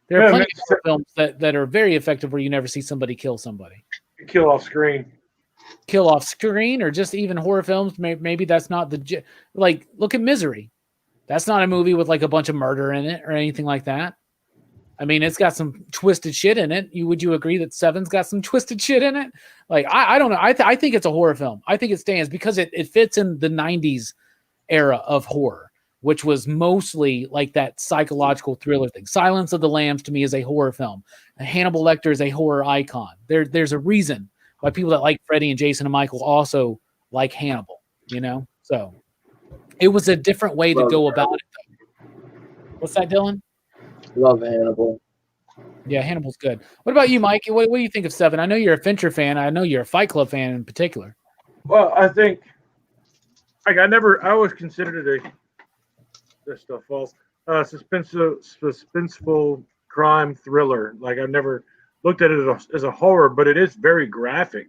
There are plenty of horror films that are very effective where you never see somebody kill somebody. Kill off screen. Kill off screen, or just even horror films. Maybe that's not like. Look at Misery. That's not a movie with like a bunch of murder in it or anything like that. I mean, it's got some twisted shit in it. Would you agree that Seven's got some twisted shit in it? Like, I don't know. I think it's a horror film. I think it stands because it fits in the 90s era of horror, which was mostly like that psychological thriller thing. Silence of the Lambs to me is a horror film. Hannibal Lecter is a horror icon. There's a reason why people that like Freddy and Jason and Michael also like Hannibal, So it was a different way to go about it, though. What's that, Dylan? Love Hannibal. Yeah, Hannibal's good. What about you, Mike? What do you think of Seven? I know you're a Fincher fan. I know you're a Fight Club fan in particular. Well, I think I always considered it that's still false. Suspenseful crime thriller. Like I've never looked at it as a horror, but it is very graphic.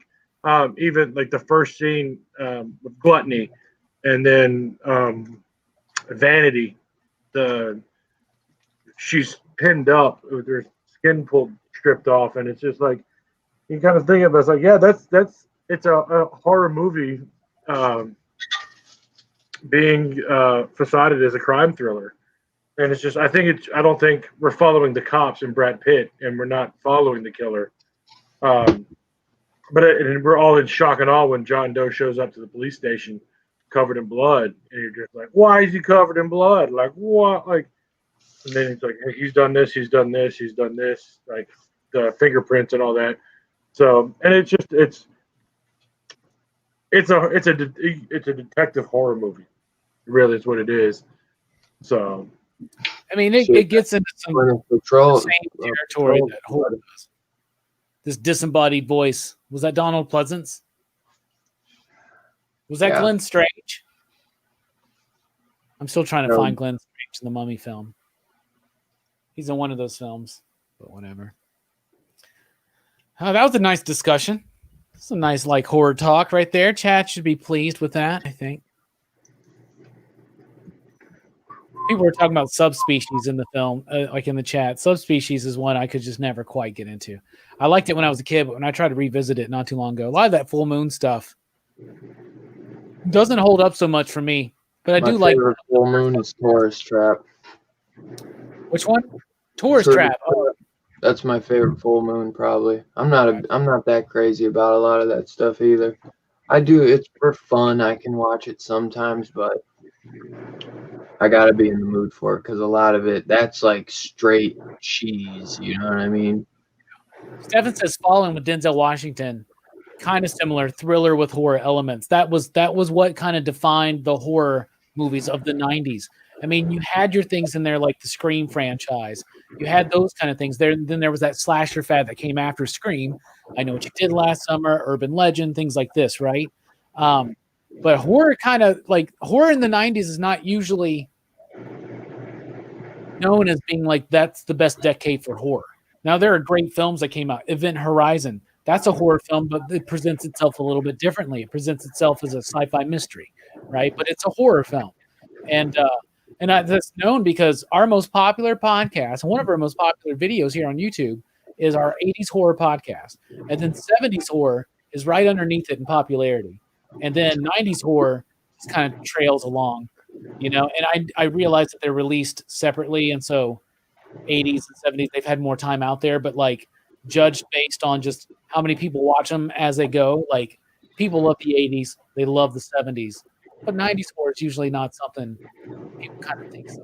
Even like the first scene with Gluttony, and then Vanity. She's pinned up with her skin stripped off, and it's just like you kind of think of it as like, yeah, it's a horror movie being facaded as a crime thriller. And it's just I don't think we're following the cops and Brad Pitt, and we're not following the killer. But we're all in shock and awe when John Doe shows up to the police station covered in blood, and you're just like, why is he covered in blood? Like what? Like, and then it's like, hey, he's done this, like the fingerprints and all that. So, and it's a detective horror movie. Really, is what it is. So, I mean, it gets into some same territory that horror does. This disembodied voice, was that Donald Pleasance? Was that Glenn Strange? I'm still trying to find Glenn Strange in the Mummy film. He's in one of those films, but whatever. Oh, that was a nice discussion. Some nice like horror talk right there. Chat should be pleased with that, I think. People were talking about subspecies in the film, like in the chat. Subspecies is one I could just never quite get into. I liked it when I was a kid, but when I tried to revisit it not too long ago, a lot of that full moon stuff doesn't hold up so much for me. But I do like full moon is Tourist Trap. Which one? Tourist Trap. Oh. That's my favorite full moon, probably. I'm not that crazy about a lot of that stuff either. I do. It's for fun. I can watch it sometimes, but I gotta be in the mood for it because a lot of it, that's like straight cheese. You know what I mean? Stefan says Fallen with Denzel Washington, kind of similar thriller with horror elements. That was what kind of defined the horror movies of the 90s. I mean, you had your things in there like the Scream franchise. You had those kind of things there. Then there was that slasher fad that came after Scream. I Know What You Did Last Summer, Urban Legend, things like this, right? But horror kind of like horror in the 90s is not usually known as being like that's the best decade for horror. Now there are great films that came out. Event Horizon, that's a horror film, but it presents itself a little bit differently. It presents itself as a sci-fi mystery, right? But it's a horror film, and that's known because our most popular podcast, one of our most popular videos here on YouTube, is our 80s horror podcast, and then 70s horror is right underneath it in popularity, and then 90s horror just kind of trails along, you know. And I realize that they're released separately, and so 80s and 70s they've had more time out there, but like judged based on just how many people watch them as they go. Like people love the 80s, they love the 70s, but 90s horror is usually not something people kind of think of.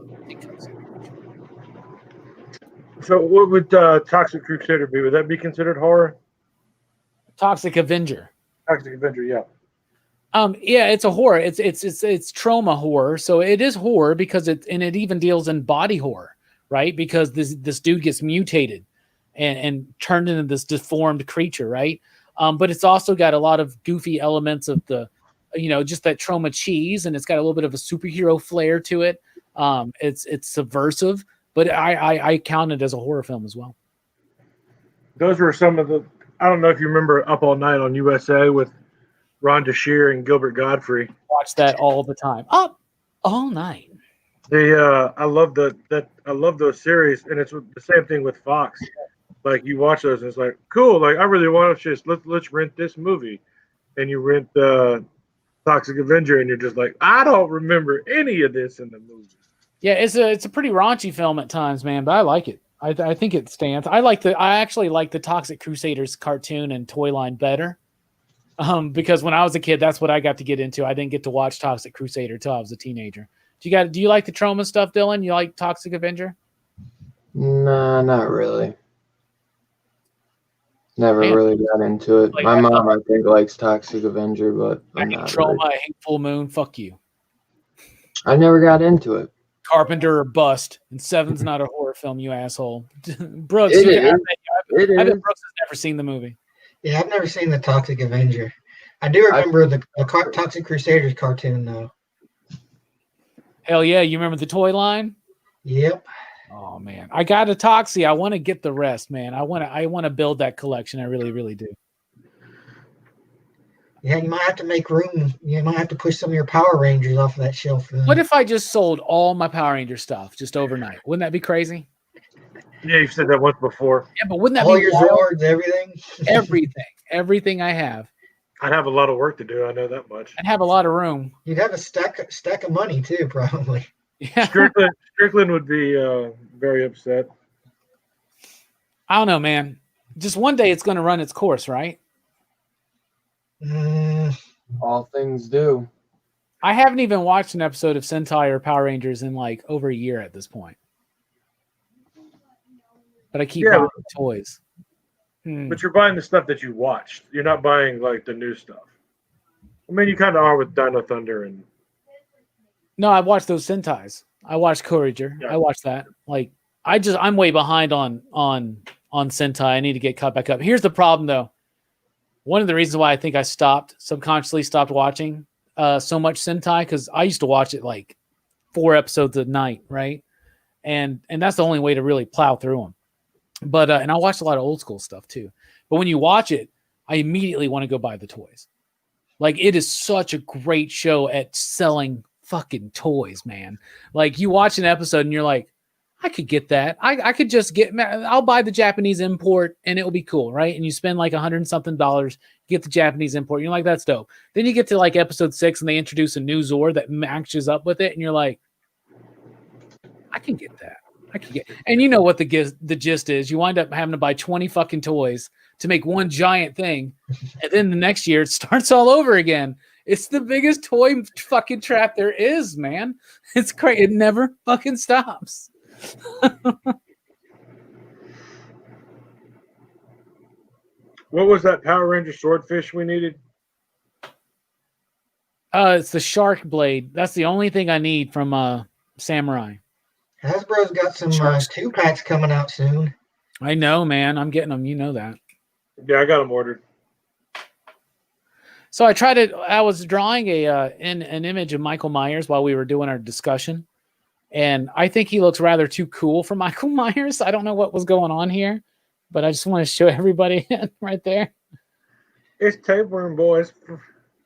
So what would Toxic Crusader be? Would that be considered horror? Toxic Avenger. Toxic Avenger, yeah. Yeah, it's a horror. It's trauma horror. So it is horror because it even deals in body horror, right? Because this dude gets mutated and turned into this deformed creature, right? But it's also got a lot of goofy elements of the, just that trauma cheese, and it's got a little bit of a superhero flair to it. It's subversive, but I count it as a horror film as well. Those were some of the. I don't know if you remember Up All Night on USA with Rhonda Shear and Gilbert Godfrey. Watch that all the time. Up All Night. I love those series, and it's the same thing with Fox. Like you watch those, and it's like cool. Like I really want to just let's rent this movie, and you rent Toxic Avenger, and you're just like, I don't remember any of this in the movie. Yeah, it's a pretty raunchy film at times, man, but I like it. I think it stands. I actually like the Toxic Crusaders cartoon and toy line better. Because when I was a kid, that's what I got to get into. I didn't get to watch Toxic Crusader till I was a teenager. Do you like the trauma stuff, Dylan? You like Toxic Avenger? Nah, not really. Never Man. really got into it. Like, My mom, I think, likes Toxic Avenger, but I I'm hate not trauma. really. I hate Full Moon. Fuck you. I never got into it. Carpenter or bust. And Seven's not a horror film, you asshole. Brooks, It I is. bet It is. Brooks has never seen the movie. Yeah, I've never seen the Toxic Avenger. I do remember the Toxic Crusaders cartoon, though. Hell yeah, you remember the toy line? Yep. Oh man, I got a Toxie. I want to get the rest, man. I want to build that collection. I really, really do. Yeah, you might have to make room. You might have to push some of your Power Rangers off of that shelf. What if I just sold all my Power Ranger stuff just overnight? Wouldn't that be crazy? Yeah, you've said that once before. Yeah, but wouldn't that all be your wild? Zords, everything? Everything I have. I'd have a lot of work to do. I know that much. I'd have a lot of room. You'd have a stack of money too, probably. Yeah. Strickland would be very upset. I don't know, man. Just one day it's going to run its course, right? All things do. I haven't even watched an episode of Sentai or Power Rangers in like over a year at this point. But I keep buying toys. But you're buying the stuff that you watched. You're not buying like the new stuff. I mean, you kind of are with Dino Thunder and. No, I watched those Sentais. I watched Courager. Yeah. I watched that. Like, I'm way behind on Sentai. I need to get caught back up. Here's the problem, though. One of the reasons why I think I subconsciously stopped watching so much Sentai, because I used to watch it like 4 episodes a night, right? And that's the only way to really plow through them. But and I watched a lot of old school stuff too. But when you watch it, I immediately want to go buy the toys. Like, it is such a great show at selling fucking toys, man. Like, you watch an episode and you're like, I could get that. I could just I'll buy the Japanese import and it'll be cool, right? And you spend like $100 and something, get the Japanese import. You're like, that's dope. Then you get to like episode 6 and they introduce a new Zord that matches up with it. And you're like, I can get that. And you know what the gist is. You wind up having to buy 20 fucking toys to make one giant thing. And then the next year it starts all over again. It's the biggest toy fucking trap there is, man. It's crazy. It never fucking stops. What was that Power Ranger swordfish we needed? It's the shark blade. That's the only thing I need from Samurai. Hasbro's got some 2-packs coming out soon. I know, man. I'm getting them. You know that. Yeah, I got them ordered. So I was drawing an image of Michael Myers while we were doing our discussion. And I think he looks rather too cool for Michael Myers. I don't know what was going on here, but I just want to show everybody right there. It's Tapeworm, boys.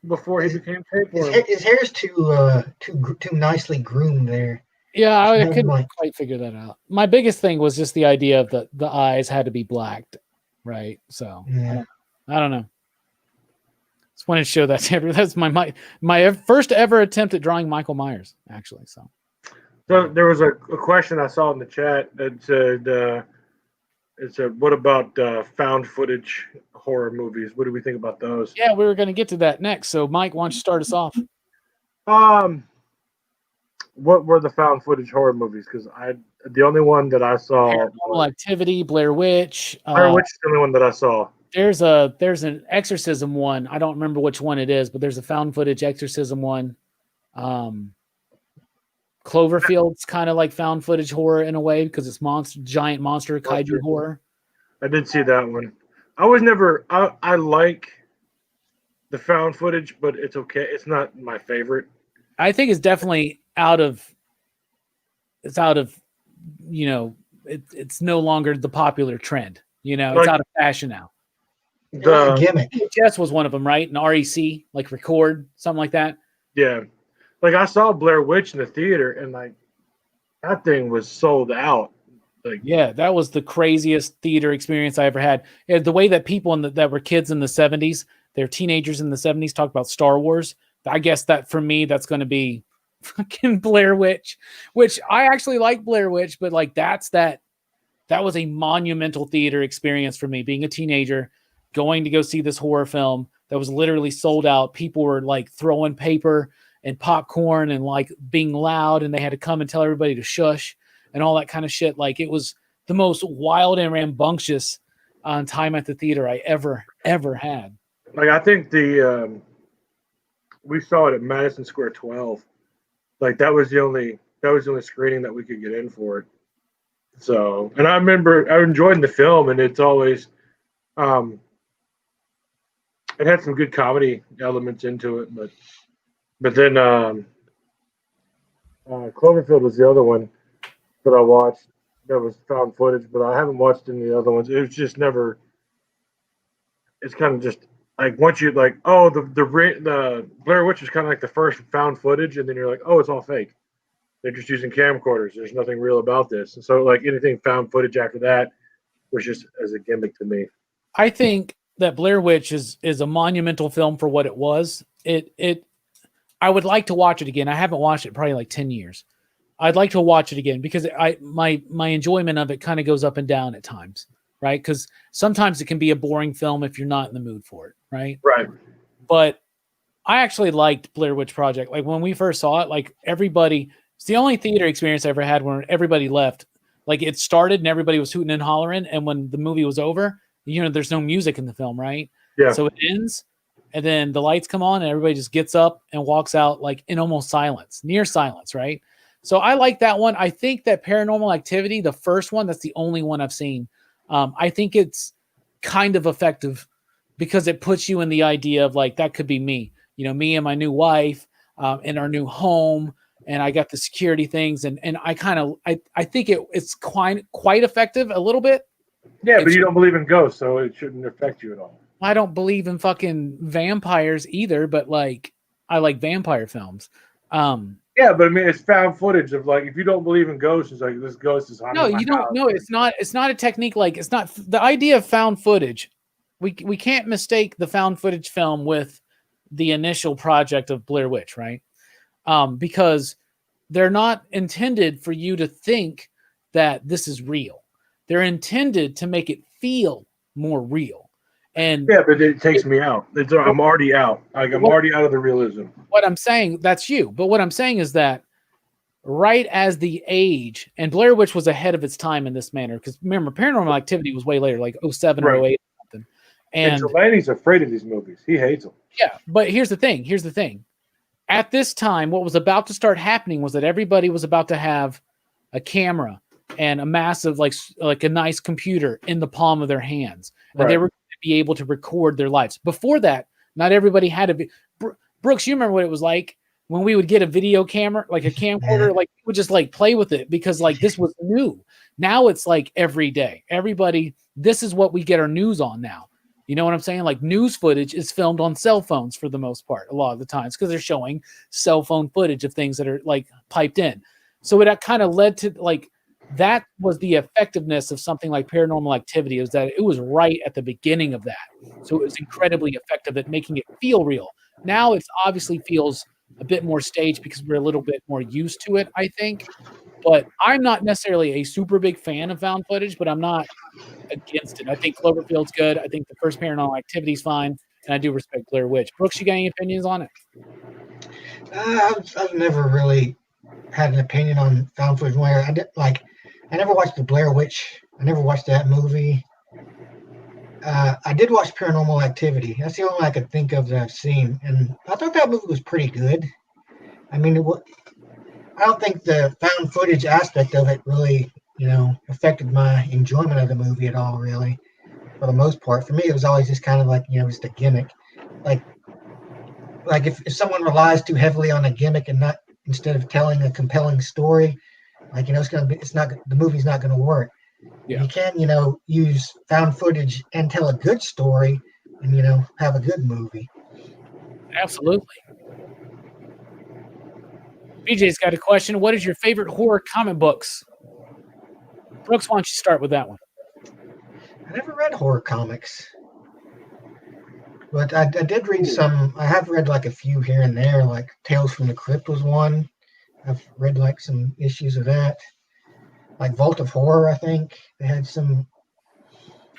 Before he became Tapeworm. His hair's too nicely groomed there. Yeah, I couldn't quite figure that out. My biggest thing was just the idea of the eyes had to be blacked, right? So yeah. I don't know. Just wanted to show that to everyone. That's my first ever attempt at drawing Michael Myers, actually. So there was a question I saw in the chat that said, "What about found footage horror movies? What do we think about those?" Yeah, we were going to get to that next. So, Mike, why don't you start us off? What were the found footage horror movies? Because the only one that I saw, Paranormal Activity, Blair Witch. Blair Witch is the only one that I saw. There's an exorcism one. I don't remember which one it is, but there's a found footage exorcism one. Cloverfield's kind of like found footage horror in a way because it's giant monster kaiju horror. I did see that one. I was never. I like the found footage, but it's okay. It's not my favorite. I think it's definitely out of. It's no longer the popular trend. It's out of fashion now. The gimmick. VHS was one of them, right? And REC, like record, something like that. Yeah. Like I saw Blair Witch in the theater and like that thing was sold out. Like, yeah, that was the craziest theater experience I ever had. Yeah, the way that people that were kids in the 70s, they're teenagers in the 70s, talk about Star Wars. I guess that for me, that's going to be fucking Blair Witch, which I actually like Blair Witch, but like that was a monumental theater experience for me being a teenager, going to go see this horror film that was literally sold out. People were like throwing paper and popcorn and like being loud, and they had to come and tell everybody to shush and all that kind of shit. Like it was the most wild and rambunctious time at the theater I ever had. Like I think we saw it at Madison Square 12. Like that was the only screening that we could get in for it. So, and I remember I enjoyed the film, and it's always it had some good comedy elements into it, but then Cloverfield was the other one that I watched that was found footage, but I haven't watched any of the other ones. It was just never. It's kind of just like once you like, oh, the Blair Witch is kind of like the first found footage, and then you're like, oh, it's all fake. They're just using camcorders. There's nothing real about this. And so like anything found footage after that was just as a gimmick to me. I think that Blair Witch is a monumental film for what it was. I would like to watch it again. I haven't watched it probably like 10 years. I'd like to watch it again because my enjoyment of it kind of goes up and down at times, right? Because sometimes it can be a boring film if you're not in the mood for it, right? Right. But I actually liked Blair Witch Project. Like when we first saw it, like everybody, it's the only theater experience I ever had when everybody left. Like it started and everybody was hooting and hollering, and when the movie was over, there's no music in the film, right? Yeah. So it ends, and then the lights come on, and everybody just gets up and walks out like in almost silence, near silence, right? So I like that one. I think that Paranormal Activity, the first one, that's the only one I've seen. I think it's kind of effective because it puts you in the idea of like, that could be me, me and my new wife in our new home. And I got the security things. And I think it's quite effective a little bit. Yeah, but you don't believe in ghosts, so it shouldn't affect you at all. I don't believe in fucking vampires either, but like, I like vampire films. Yeah, but I mean, it's found footage of like, if you don't believe in ghosts, it's like this ghost is haunting. No, you don't. No, it's not. It's not a technique. Like it's not the idea of found footage. We can't mistake the found footage film with the initial project of Blair Witch, right? Because they're not intended for you to think that this is real. They're intended to make it feel more real. And yeah, but it takes me out. I'm already out. Like I'm already out of the realism. What I'm saying, that's you. But what I'm saying is that right as the age, and Blair Witch was ahead of its time in this manner, because remember, Paranormal Activity was way later, like 07 or 08 or something. And Delaney's afraid of these movies. He hates them. Yeah, but here's the thing. At this time, what was about to start happening was that everybody was about to have a camera and a massive, like a nice computer in the palm of their hands. And they were going to be able to record their lives. Before that, not everybody had a... Brooks, you remember what it was like when we would get a video camera, like a camcorder, like we would just like play with it because like this was new. Now it's like every day. Everybody, this is what we get our news on now. You know what I'm saying? Like news footage is filmed on cell phones for the most part, a lot of the times, because they're showing cell phone footage of things that are like piped in. So it kind of led to like, that was the effectiveness of something like Paranormal Activity, is that it was right at the beginning of that. So it was incredibly effective at making it feel real. Now it obviously feels a bit more staged because we're a little bit more used to it, I think. But I'm not necessarily a super big fan of found footage, but I'm not against it. I think Cloverfield's good. I think the first Paranormal Activity is fine, and I do respect Blair Witch. Brooks, you got any opinions on it? I've never really had an opinion on found footage. Where I never watched the Blair Witch. I never watched that movie. I did watch Paranormal Activity. That's the only one I could think of that I've seen, and I thought that movie was pretty good. I mean, I don't think the found footage aspect of it really, affected my enjoyment of the movie at all, really, for the most part. For me, it was always just kind of like, just a gimmick. Like if someone relies too heavily on a gimmick and not, instead of telling a compelling story, like, the movie's not going to work. Yeah. You can, use found footage and tell a good story and, have a good movie. Absolutely. BJ's got a question. What is your favorite horror comic books? Brooks, why don't you start with that one? I never read horror comics, but I did read some. I have read like a few here and there, like Tales from the Crypt was one. I've read like some issues of that. Like Vault of Horror, I think they had some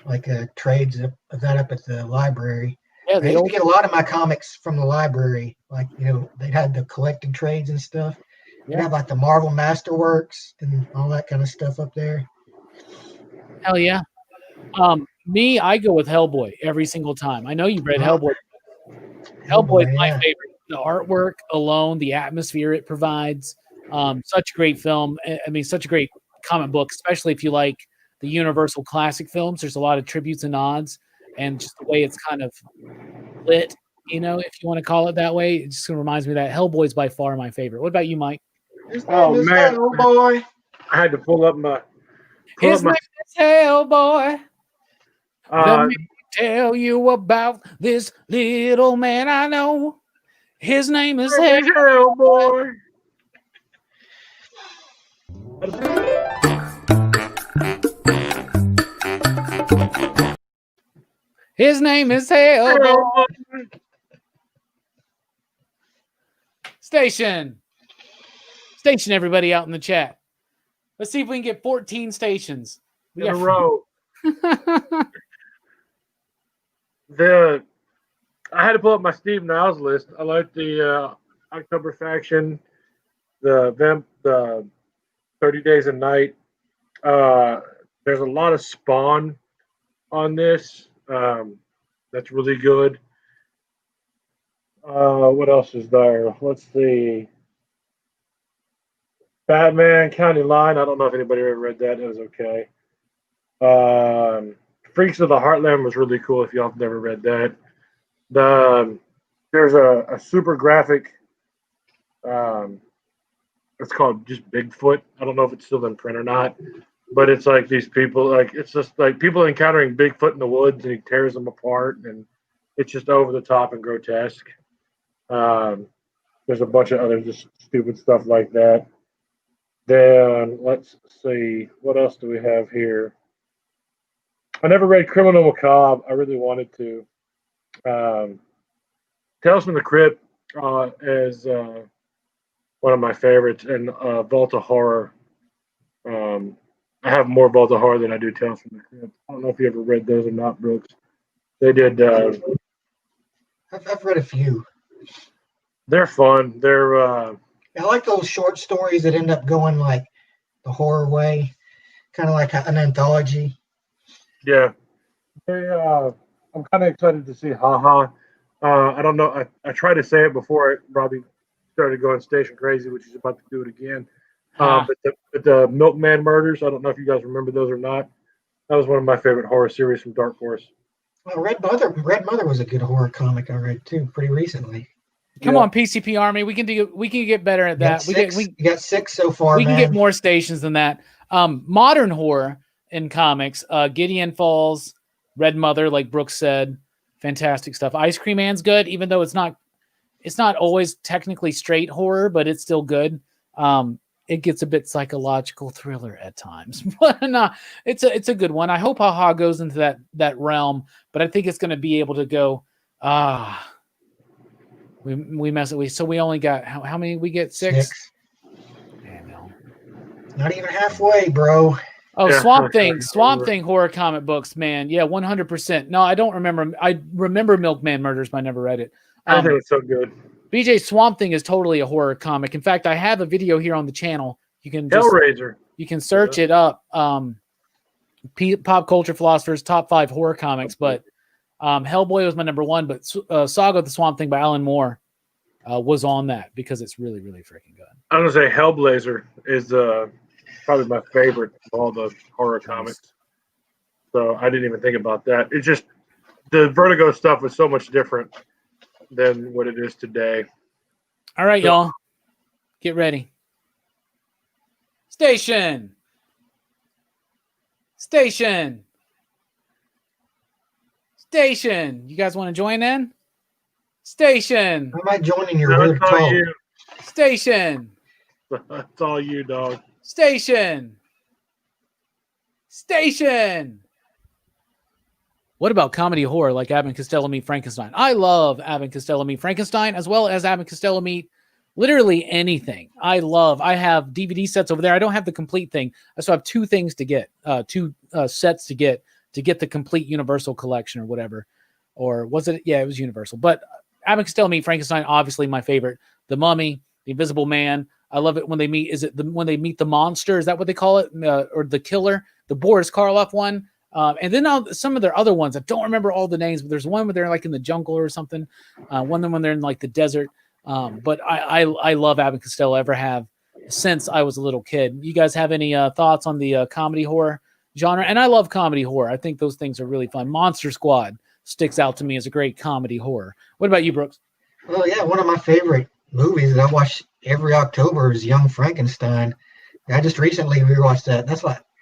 like trades of that up at the library. Yeah, I used to get a lot of my comics from the library. Like, they had the collected trades and stuff. They have like the Marvel Masterworks and all that kind of stuff up there. Hell yeah. Me, I go with Hellboy every single time. I know you read Hellboy. Hellboy is my favorite. The artwork alone, the atmosphere it provides, such a great film. I mean, such a great comic book, especially if you like the Universal classic films. There's a lot of tributes and nods, and just the way it's kind of lit, if you want to call it that way. It just reminds me of that. Hellboy is by far my favorite. What about you, Mike? Oh man, Hellboy! I had to pull up my. His name is Hellboy. Let me tell you about this little man I know. His name is Hellboy. His name is Hellboy. Station, everybody out in the chat. Let's see if we can get 14 stations in a row. I had to pull up my Steve Niles list. I like the October Faction, the 30 Days a Night. There's a lot of Spawn on this. That's really good. What else is there? Let's see. Batman County Line. I don't know if anybody ever read that. It was okay. Freaks of the Heartland was really cool if y'all have never read that. There's a super graphic. It's called just Bigfoot. I don't know if it's still in print or not, but it's like these people, like it's just like people encountering Bigfoot in the woods, and he tears them apart, and it's just over the top and grotesque. There's a bunch of other just stupid stuff like that. Then let's see, what else do we have here? I never read Criminal Macabre. I really wanted to. Tales from the Crypt is one of my favorites, and Vault of Horror I have more Balls of Horror than I do Tales from the Crypt. I don't know if you ever read those or not, Brooks. They did. I've read a few. They're fun. They're I like those short stories that end up going like the horror way, kind of like an anthology. yeah. They I'm kind of excited to see Haha. I don't know. I tried to say it before Robbie started going station crazy, which he's about to do it again. Ha. But the Milkman Murders. I don't know if you guys remember those or not. That was one of my favorite horror series from Dark Horse. Well, Red Mother was a good horror comic I read too, pretty recently. Come on, PCP Army. We can get better at that. You got 6 so far. We can get more stations than that. Modern horror in comics, Gideon Falls, Red Mother, like Brooks said, fantastic stuff. Ice Cream Man's good, even though it's not always technically straight horror, but it's still good. It gets a bit psychological thriller at times, but no, it's a good one. I hope Haha goes into that realm, but I think it's going to be able to go. We mess it. So we only got how many? We get 6. Damn, no. Not even halfway, bro. Oh, Yeah. Swamp Thing horror comic books, man. Yeah, 100%. No, I don't remember. I remember Milkman Murders, but I never read it. I think it's so good. BJ Swamp Thing is totally a horror comic. In fact, I have a video here on the channel. You can Hellraiser. You can search it up. Pop Culture Philosophers top 5 horror comics, but Hellboy was my number 1. But Saga of the Swamp Thing by Alan Moore was on that because it's really, really freaking good. I'm gonna say Hellblazer is probably my favorite of all the horror comics. So I didn't even think about that. It's just the Vertigo stuff was so much different than what it is today. All right, y'all. Get ready. Station. You guys want to join in? Station. I might join in your No, weird it's all talk. you. Station. It's all you, dog. Station. What about comedy horror like Abbott and Costello Meet Frankenstein? I love Abbott and Costello Meet Frankenstein as well as Abbott and Costello Meet literally anything. I have DVD sets over there. I don't have the complete thing. I still have 2 things to get, 2 sets to get the complete Universal collection or whatever. Or was it? Yeah, it was Universal. But Abbott and Costello Meet Frankenstein, obviously my favorite. The Mummy, The Invisible Man. I love it when they meet. Is it when they meet the monster? Is that what they call it? Or the killer? The Boris Karloff one. And then some of their other ones. I don't remember all the names, but there's one where they're like in the jungle or something. One of them when they're in like the desert. But I love Abbott and Costello. Ever have since I was a little kid. You guys have any thoughts on the comedy horror genre? And I love comedy horror. I think those things are really fun. Monster Squad sticks out to me as a great comedy horror. What about you, Brooks? Well, yeah, one of my favorite movies that I watch every October is Young Frankenstein. I just recently rewatched that.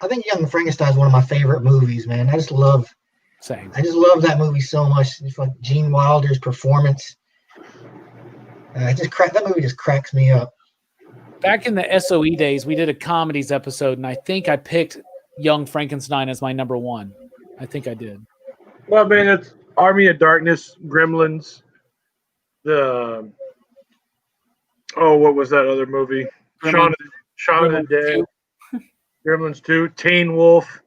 I think Young Frankenstein is one of my favorite movies, man. I just love that movie so much. It's like Gene Wilder's performance. That movie just cracks me up. Back in the SOE days, we did a comedies episode, and I think I picked Young Frankenstein as my number 1. I think I did. Well, man, it's Army of Darkness, Gremlins, what was that other movie? Shaun of the Dead, Gremlins 2, Teen Wolf.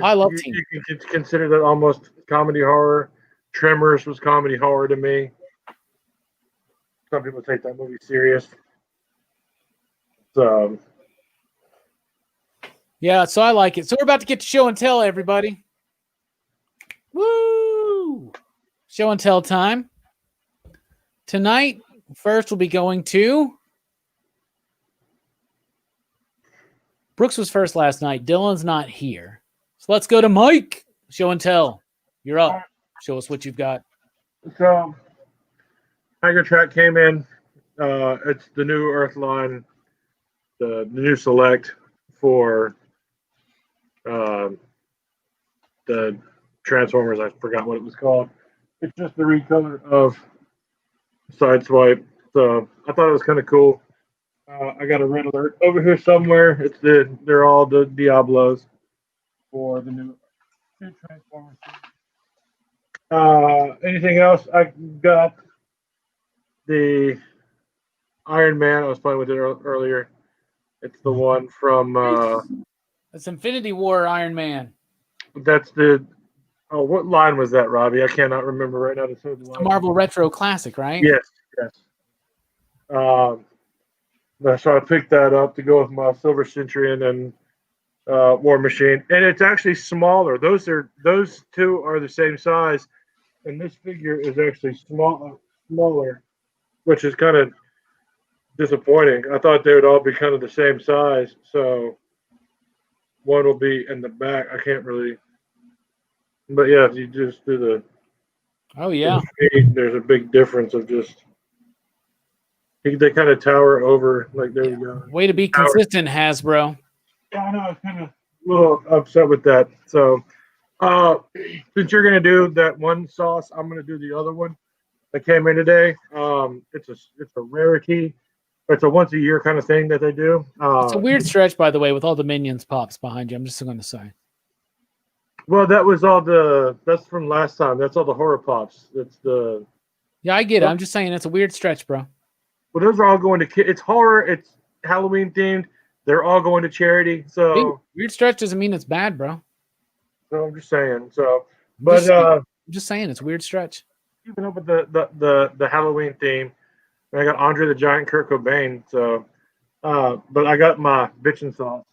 I love Teen. You can consider that almost comedy horror. Tremors was comedy horror to me. Some people take that movie serious. So, yeah, so I like it. So we're about to get to show and tell, everybody. Woo! Show and tell time. Tonight, first we'll be going to... Brooks was first last night. Dylan's not here. So let's go to Mike. Show and tell. You're up. Show us what you've got. So Tiger Track came in. It's the new Earth line, the new select for the Transformers. I forgot what it was called. It's just the recolor of Sideswipe. So I thought it was kind of cool. I got a red alert over here somewhere. They're all the Diablos for the new Transformers. Anything else? I got the Iron Man. I was playing with it earlier. It's the one from That's Infinity War Iron Man. That's the. Oh, what line was that, Robbie? I cannot remember right now. The Marvel Retro Classic, right? Yes, yes. So I picked that up to go with my Silver Centurion and War Machine, and it's actually smaller. Those two are the same size, and this figure is actually smaller, which is kind of disappointing. I thought they would all be kind of the same size, so one will be in the back. I can't really, but yeah, if you just do the there's a big difference of just they kind of tower over. Like there you go. Way to be consistent, Hasbro. Yeah, I know. I was kind of a little upset with that. So, since you're gonna do that one sauce, I'm gonna do the other one that came in today. It's a rarity. It's a once a year kind of thing that they do. It's a weird stretch, by the way, with all the Minions pops behind you. I'm just going to say. Well, that was all that's from last time. That's all the horror pops. Yeah, I get it. I'm just saying it's a weird stretch, bro. Well, those are all going to it's horror. It's Halloween themed. They're all going to charity. So weird stretch doesn't mean it's bad, bro. So I'm just saying. So, but I'm just saying it's a weird stretch. Keeping up with the Halloween theme. I got Andre the Giant, Kurt Cobain. So, but I got my bitchin' sauce.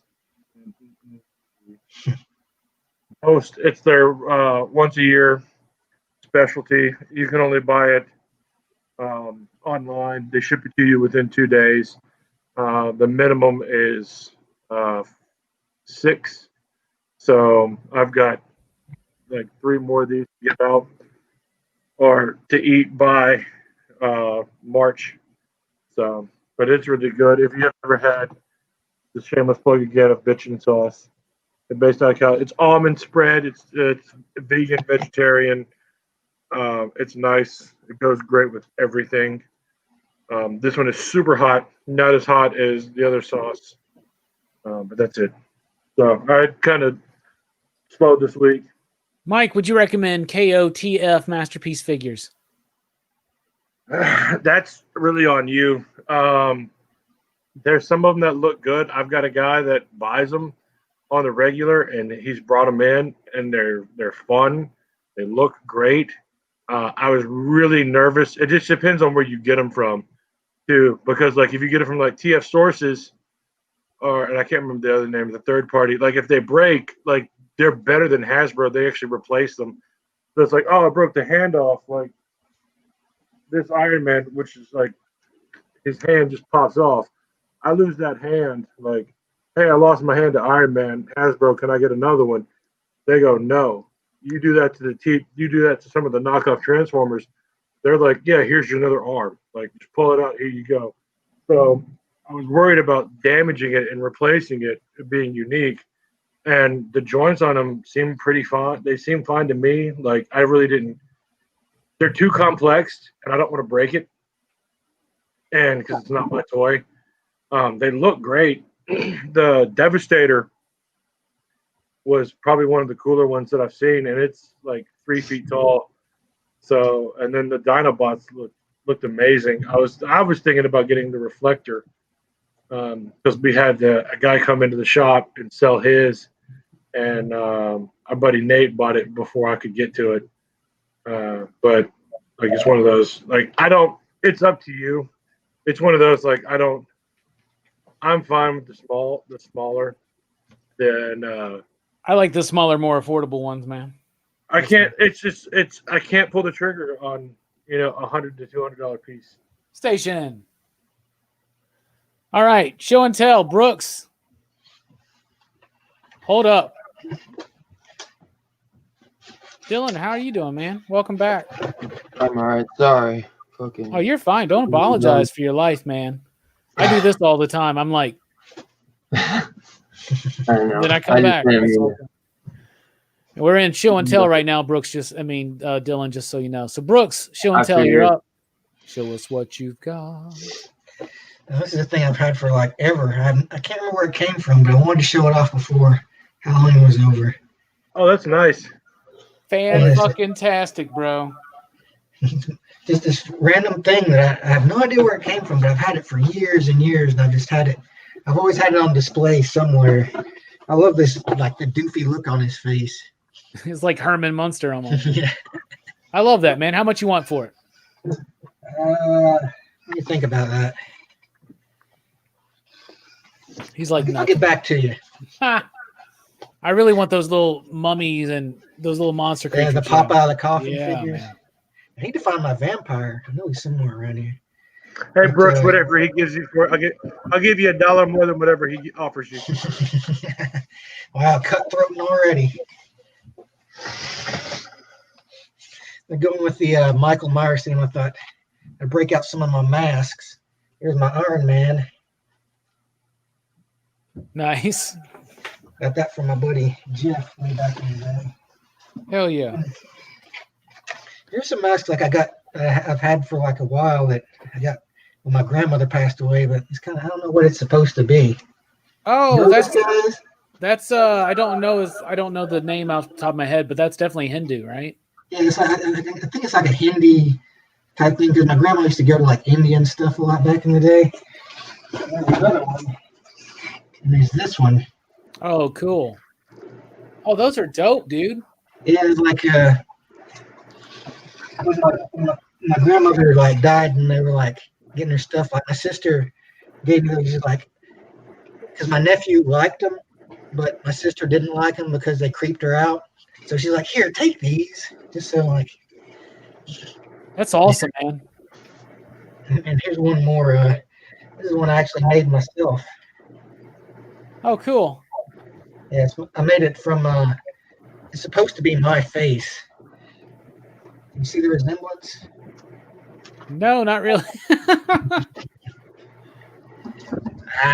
It's their once a year specialty. You can only buy it online. They ship it to you within 2 days. The minimum is 6. So I've got like 3 more of these to get out or to eat by March. So, but it's really good. If you've ever had the shameless plug again of bitchin' sauce, it's based on it's almond spread. It's vegan, vegetarian. It's nice. It goes great with everything. This one is super hot, not as hot as the other sauce, but that's it. So I kind of slowed this week. Mike, would you recommend KOTF Masterpiece figures? That's really on you. There's some of them that look good. I've got a guy that buys them on the regular, and he's brought them in, and they're fun. They look great. I was really nervous. It just depends on where you get them from, too, because like if you get it from like TF Sources, and I can't remember the other name of the third party. Like if they break, like they're better than Hasbro. They actually replace them. So it's like, oh, I broke the hand off. Like this Iron Man, which is like his hand just pops off. I lose that hand. Like, hey, I lost my hand to Iron Man. Hasbro, can I get another one? They go, no. You do that to you do that to some of the knockoff Transformers. They're like, yeah, here's your another arm. Like, just pull it out. Here you go. So I was worried about damaging it and replacing it being unique. And the joints on them seem pretty fine. They seem fine to me. Like, I really didn't. They're too complex, and I don't want to break it. And because it's not my toy. They look great. The Devastator was probably one of the cooler ones that I've seen, and it's like 3 feet tall. So, and then the Dinobots looked amazing. I was thinking about getting the Reflector because we had a guy come into the shop and sell his, and our buddy Nate bought it before I could get to it. But like it's one of those like it's up to you. It's one of those like I'm fine with the smaller than I like the smaller, more affordable ones, man. I can't I can't pull the trigger on $100 to $200 piece. Station. All right, show and tell. Brooks. Hold up. Dylan, how are you doing, man? Welcome back. I'm all right. Sorry. Oh, you're fine. Don't apologize for your life, man. I do this all the time. I'm like, I know. then I come back. We're in show and tell right now, Brooks. Dylan, just so you know. So, Brooks, show and tell, you're up. Show us what you've got. Now, this is a thing I've had for like ever. I can't remember where it came from, but I wanted to show it off before Halloween was over. Oh, that's nice. Fan-fucking-tastic, bro. Just this random thing that I have no idea where it came from, but I've had it for years and years, and I've always had it on display somewhere. I love this, like the doofy look on his face. It's like Herman Munster almost. Yeah. I love that, man. How much you want for it? Let me think about that. He's like, I'll get back to you. ha. I really want those little mummies and those little monster Yeah, creatures. the pop out of the coffin Yeah, figures. man. I need to find my vampire. I know he's somewhere around here. Hey Brooks, whatever he gives you for it, I'll give you $1 more than whatever he offers you. Wow, cutthroat already. I'm going with the Michael Myers theme. I thought I'd break out some of my masks. Here's my Iron Man. Nice. Got that from my buddy Jeff way back in the day. Hell yeah. Here's some masks like I've had for like a while that I got when my grandmother passed away, but it's kind of, I don't know what it's supposed to be. Oh, You know those guys? that's I don't know the name off the top of my head, but that's definitely Hindu, right? Yeah, it's like, I think it's like a Hindi type thing because my grandma used to go to like Indian stuff a lot back in the day. And there's another one. And there's this one. Oh, cool. Oh, those are dope, dude. Yeah, it's like when my grandmother like died and they were like getting her stuff. Like my sister gave me those like because my nephew liked them, but my sister didn't like them because they creeped her out. So she's like, "Here, take these." Just so like. That's awesome, man. And here's one more. This is one I actually made myself. Oh, cool. Yes, I made it from. It's supposed to be my face. You see the resemblance? No, not really.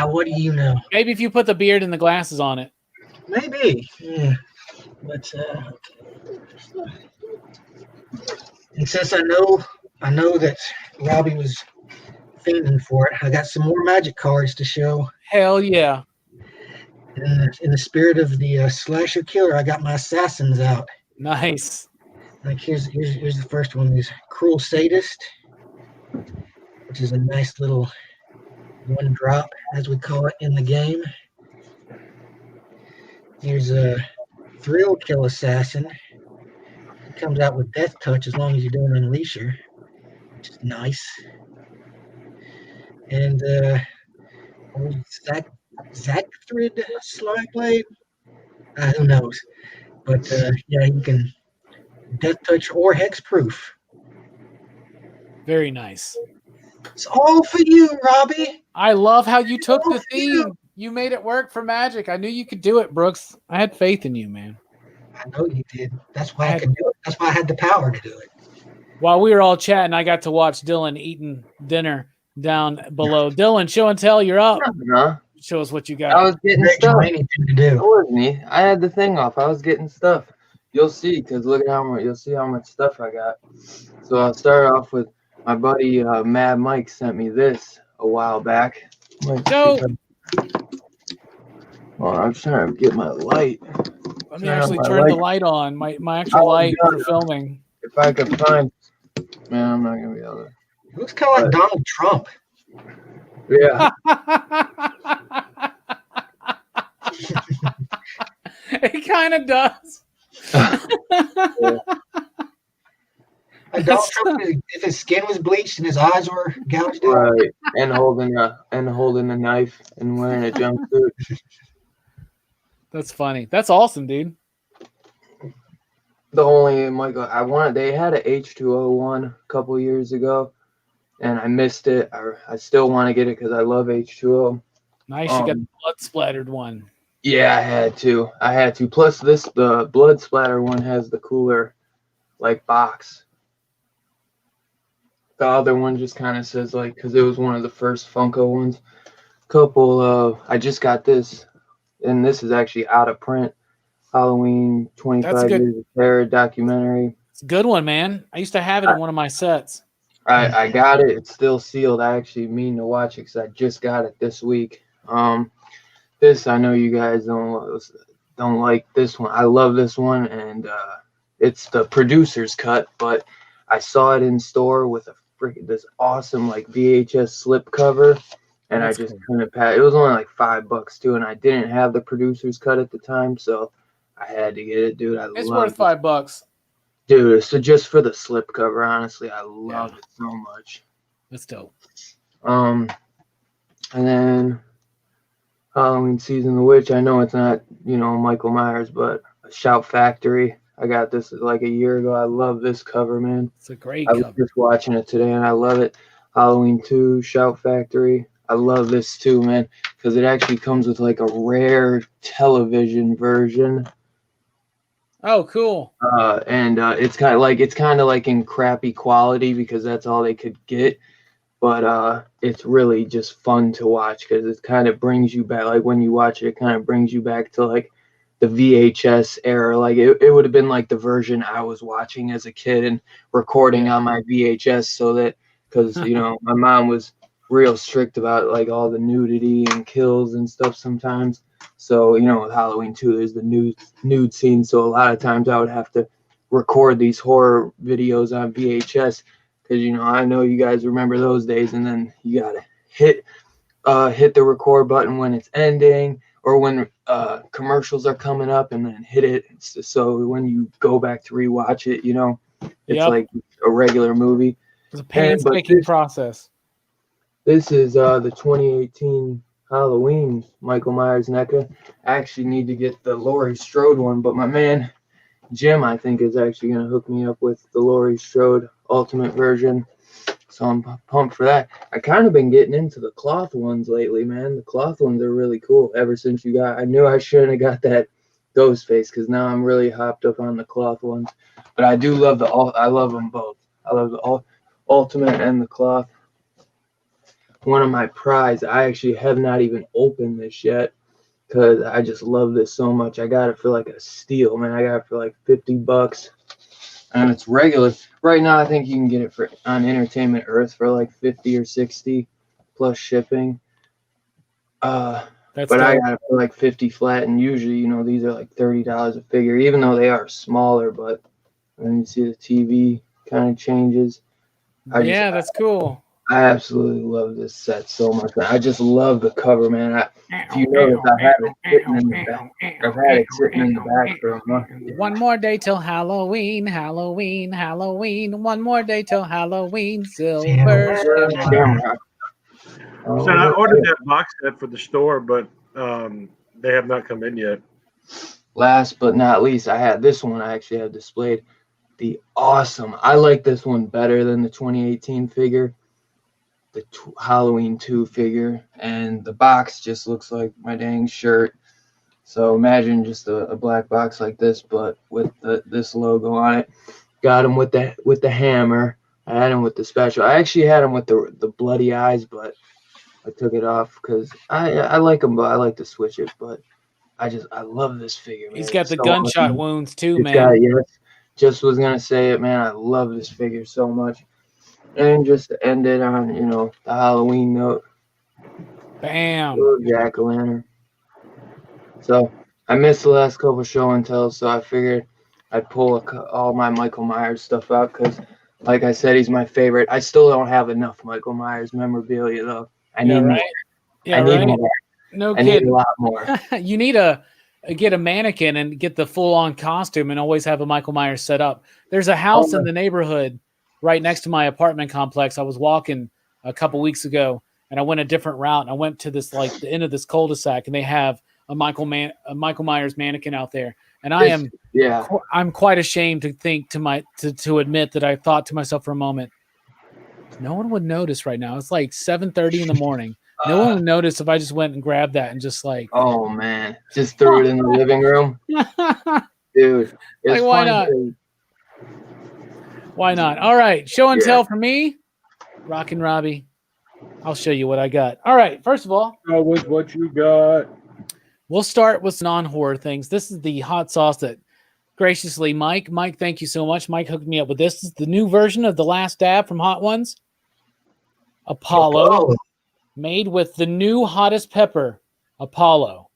What do you know? Maybe if you put the beard and the glasses on it. Maybe. Yeah. But and since I know that Robbie was fiending for it, I got some more magic cards to show. Hell yeah. In the spirit of the slasher killer, I got my assassins out. Nice. Like here's the first one. Is Cruel Sadist, which is a nice little one drop, as we call it in the game. Here's a Thrill Kill Assassin. It comes out with Death Touch as long as you don't unleash her, which is nice. And Zachthrid Slyblade. Who knows? But yeah, you can Death Touch or Hexproof. Very nice. It's all for you, Robbie. I love how you took the theme. You made it work for Magic. I knew you could do it, Brooks. I had faith in you, man. I know you did. That's why I could do it. That's why I had the power to do it. While we were all chatting, I got to watch Dylan eating dinner down below. Dylan, show and tell, you're up. Huh? Show us what you got. I was getting Great stuff. anything to It do. was me. I had the thing off. I was getting stuff. You'll see, because look at how much. You'll see how much stuff I got. So I'll start off with my buddy Mad Mike sent me this a while back. Dope. Well, I'm trying to get my light. Let me actually turn the light on. My actual light for filming. If I could find, man, I'm not gonna be able to. It looks kind of like Donald Trump. Yeah. It kind of does. Like Donald Trump, if his skin was bleached and his eyes were gouged out. Right. And holding a knife and wearing a jumpsuit. That's funny. That's awesome, dude. The only Michael they had an H2O one a couple years ago, and I missed it. I still want to get it because I love H2O. Nice, you got the blood splattered one. Yeah, I had to. Plus, the blood splatter one has the cooler, like, box. The other one just kind of says, like, because it was one of the first Funko ones. I just got this, and this is actually out of print. Halloween 25 Years of Terror documentary. It's a good one, man. I used to have it in one of my sets. I got it. It's still sealed. I actually mean to watch it because I just got it this week. This, I know you guys don't like this one. I love this one, and it's the producer's cut, but I saw it in store with this awesome like VHS slip cover, and That's I just cool. couldn't pass. It was only like $5 too, and I didn't have the producer's cut at the time, so I had to get it, dude. It's love worth $5. Dude, so just for the slipcover, honestly, I love it so much. That's dope. And then Halloween Season of the Witch. I know it's not, Michael Myers, but Shout Factory. I got this like a year ago. I love this cover, man. It's a great I was cover. just watching it today, and I love it. Halloween 2, Shout Factory. I love this too, man, because it actually comes with like a rare television version. Oh, cool. And it's kind of like in crappy quality because that's all they could get. But it's really just fun to watch because it kind of brings you back. Like when you watch it, it kind of brings you back to like the VHS era. Like it would have been like the version I was watching as a kid and recording on my VHS, so that because my mom was real strict about like all the nudity and kills and stuff sometimes. So with Halloween 2, there's the nude scene. So a lot of times I would have to record these horror videos on VHS. Because I know you guys remember those days, and then you gotta hit the record button when it's ending or when commercials are coming up, and then hit it. So when you go back to rewatch it, it's like a regular movie. It's a painstaking process. This is the 2018 Halloween Michael Myers NECA. I actually need to get the Laurie Strode one, but my man Jim, I think, is actually going to hook me up with the Laurie Strode Ultimate version. So I'm pumped for that. I kind of been getting into the cloth ones lately, man. The cloth ones are really cool. Ever since I knew I shouldn't have got that Ghostface, because now I'm really hopped up on the cloth ones. But I do love I love them both. I love the Ultimate and the cloth. One of my prize. I actually have not even opened this yet, because I just love this so much. I got it for like a steal, man. I got it for like $50. And it's regular. Right now, I think you can get it on Entertainment Earth for like 50 or 60 plus shipping. But dope. I got it for like 50 flat, and usually, these are like $30 a figure, even though they are smaller. But then you see the TV kind of changes. That's cool. I absolutely love this set so much, man. I just love the cover, man. If you notice, I have it sitting in the back. I've had it sitting in the back for a month. One more day till Halloween, Halloween, Halloween. One more day till Halloween. Silver Shamrock. So I ordered that box set for the store, but they have not come in yet. Last but not least, I had this one. I actually have displayed. The awesome. I like this one better than the 2018 figure. The Halloween 2 figure, and the box just looks like my dang shirt. So imagine just a black box like this, but with this logo on it. Got him with the hammer. I had him with the special. I actually had him with the bloody eyes, but I took it off because I like him, but I like to switch it. But I love this figure, man. He's got the gunshot wounds too, It's man. just was gonna say it, man. I love this figure so much. And just to end it on, the Halloween note. Bam. Jack-o'-lantern. So I missed the last couple show and tells, so I figured I'd pull all my Michael Myers stuff out because, like I said, he's my favorite. I still don't have enough Michael Myers memorabilia, though. I need more. Yeah, I need more. No I kidding. need a lot more. You need get a mannequin and get the full-on costume and always have a Michael Myers set up. There's a house in the neighborhood right next to my apartment complex. I was walking a couple weeks ago, and I went a different route. And I went to this like the end of this cul-de-sac, and they have a Michael Myers mannequin out there. And I'm quite ashamed to think to admit that I thought to myself for a moment, no one would notice right now. It's like 7:30 in the morning. No one would notice if I just went and grabbed that and just like. Oh man, just threw it in the living room, dude. Like, why not? Why not? All right, show and tell for me, Rockin' Robbie. I'll show you what I got. All right, first of all, show us what you got. We'll start with non-horror things. This is the hot sauce that graciously Mike, thank you so much. Mike hooked me up with this. This is the new version of the Last Dab from Hot Ones. Apollo, made with the new hottest pepper, Apollo.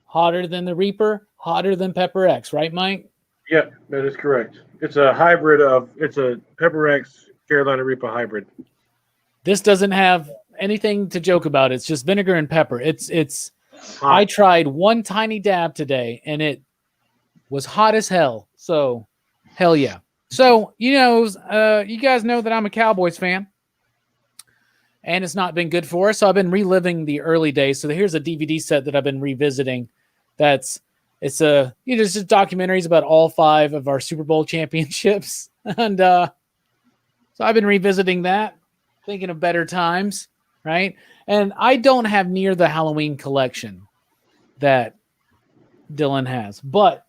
Hotter than the Reaper, hotter than Pepper X, right, Mike? Yeah, that is correct. It's a hybrid it's a Pepper X Carolina Reaper hybrid. This doesn't have anything to joke about. It's just vinegar and pepper. It's. I tried one tiny dab today, and it was hot as hell. So, hell yeah. So, you guys know that I'm a Cowboys fan, and it's not been good for us. So I've been reliving the early days. So here's a DVD set that I've been revisiting. It's just documentaries about all 5 of our Super Bowl championships, and so I've been revisiting that, thinking of better times, right? And I don't have near the Halloween collection that Dylan has, but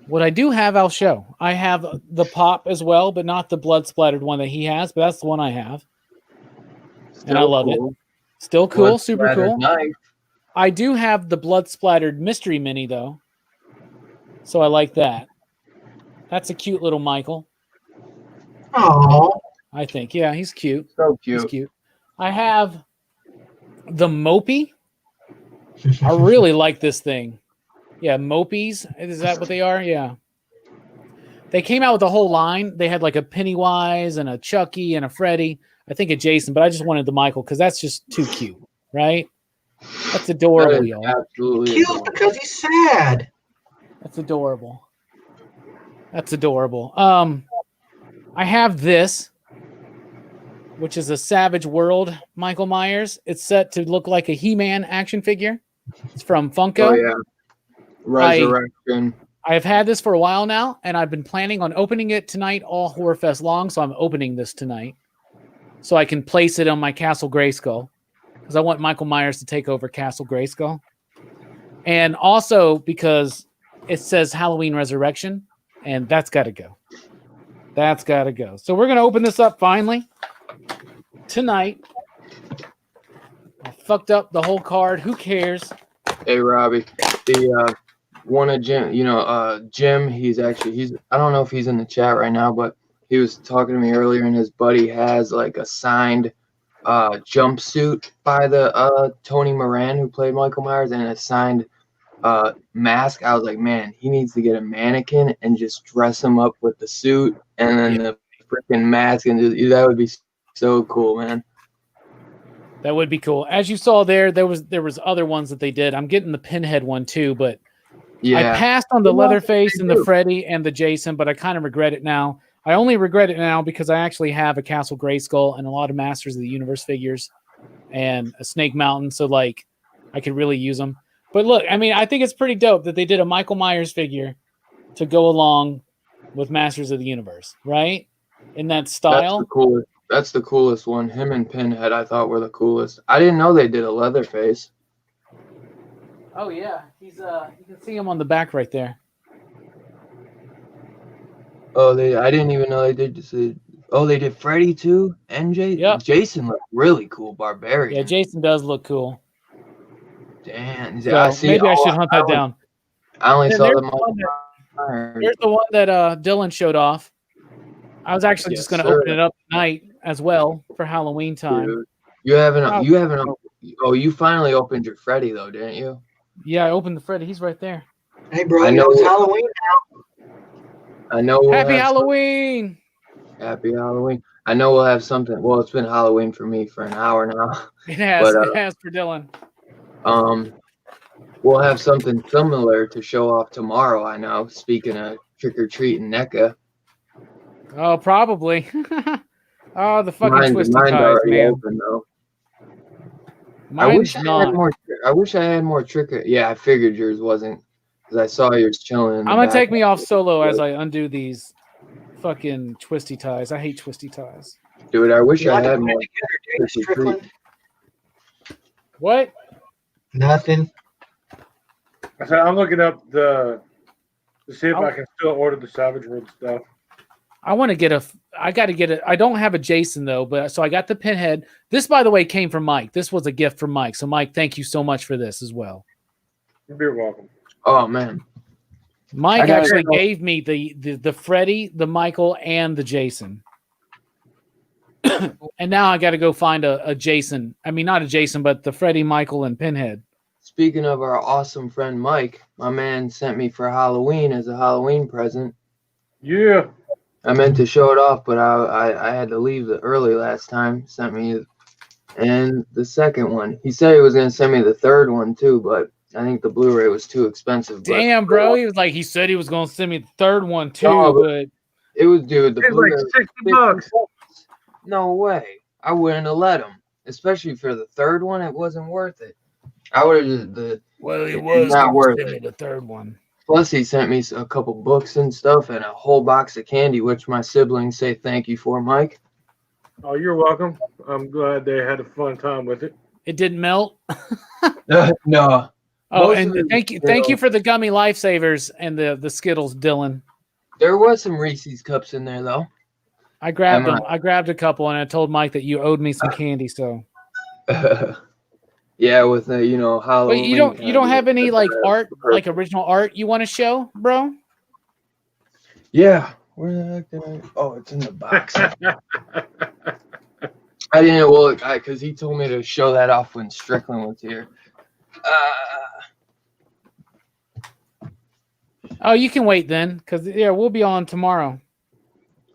what I do have, I'll show. I have the pop as well, but not the blood splattered one that he has, but that's the one I have. And I love it. Still cool, Blood super cool. knife. I do have the blood splattered mystery mini though. So I like that. That's a cute little Michael. Oh, I think. Yeah, he's cute. So cute. He's cute. I have the Mopey. I really like this thing. Yeah, Mopies. Is that what they are? Yeah. They came out with a whole line. They had like a Pennywise and a Chucky and a Freddy. I think a Jason, but I just wanted the Michael because that's just too cute, right? That's adorable, That is y'all. absolutely cute adorable. because he's sad. That's adorable. That's adorable. I have this, which is a Savage World Michael Myers. It's set to look like a He-Man action figure. It's from Funko. Oh yeah. Resurrection. I've had this for a while now, and I've been planning on opening it tonight all Horrorfest long, so I'm opening this tonight so I can place it on my Castle Grayskull because I want Michael Myers to take over Castle Grayskull. And also because it says Halloween Resurrection, and that's got to go. That's got to go. So we're going to open this up finally tonight. I fucked up the whole card. Who cares? Hey Robbie, the one of Jim, Jim, he's I don't know if he's in the chat right now, but he was talking to me earlier, and his buddy has like a signed jumpsuit by the Tony Moran who played Michael Myers, and a signed mask. I was like, man, he needs to get a mannequin and just dress him up with the suit and then the freaking mask, and that would be so cool, man. That would be cool. As you saw there was other ones that they did. I'm getting the Pinhead one too, but Yeah, I passed on the Leatherface and the Freddy and the Jason, but I kind of regret it now. I only regret it now because I actually have a Castle Grayskull and a lot of Masters of the Universe figures and a Snake Mountain, so like I could really use them. But look, I mean, I think it's pretty dope that they did a Michael Myers figure to go along with Masters of the Universe, right? In that style. That's the coolest one. Him and Pinhead, I thought, were the coolest. I didn't know they did a Leatherface. Oh yeah, he's you can see him on the back right there. Oh, I didn't even know they did. They did Freddy too, and Jason looked really cool. Barbarian. Yeah, Jason does look cool. Damn. So I should hunt that down. I only saw them. Here's the one that Dylan showed off. I was actually just going to open it up tonight as well for Halloween time. Dude, you finally opened your Freddy though, didn't you? Yeah, I opened the Freddy. He's right there. Hey, bro, it's Halloween now. I know. Happy Halloween! Happy Halloween. I know we'll have something. Well, it's been Halloween for me for an hour now. It has. It has for Dylan. We'll have something similar to show off tomorrow. I know. Speaking of trick or treat and NECA. Oh, probably. Oh, the fucking twisty ties, man. Open, though. I wish I had more trick. Yeah, I figured yours wasn't because I saw yours chilling. I'm gonna take me off solo as I undo these fucking twisty ties. I hate twisty ties. Dude, I wish I had more. What? Nothing. I said I'm looking up to see if I can still order the Savage World stuff. I want to get I got to get it. I don't have a Jason though, but so I got the Pinhead. This, by the way, came from Mike. This was a gift from Mike. So Mike, thank you so much for this as well. You're welcome. Oh man, Mike actually gave me the Freddy, the Michael, and the Jason. And now I got to go find a Jason. I mean, not a Jason, but the Freddy, Michael, and Pinhead. Speaking of our awesome friend Mike, my man sent me for Halloween as a Halloween present. Yeah. I meant to show it off, but I had to leave early last time. Sent me and the second one. He said he was gonna send me the third one too, but I think the Blu-ray was too expensive. Damn, bro. He said he was gonna send me the third one too, No, but it was, dude. The It's Blu-ray like was $60. $50. No way. I wouldn't have let him, especially for the third one. It wasn't worth it. I would have just well, it It's was not gonna worth send it. me the third one. Plus, he sent me a couple books and stuff and a whole box of candy, which my siblings say thank you for, Mike. Oh, you're welcome. I'm glad they had a fun time with it. It didn't melt. No. Oh, Most and of it, thank you for the gummy lifesavers and the Skittles, Dylan. There was some Reese's cups in there, though. I grabbed Am I- them. I grabbed a couple, and I told Mike that you owed me some candy. So, Yeah, with the but Halloween. you don't kinda have any like art, the like original art you want to show, bro? Yeah. Where the heck did I? Oh, it's in the box. I didn't. Well, because he told me to show that off when Strickland was here. Oh, you can wait then, because we'll be on tomorrow.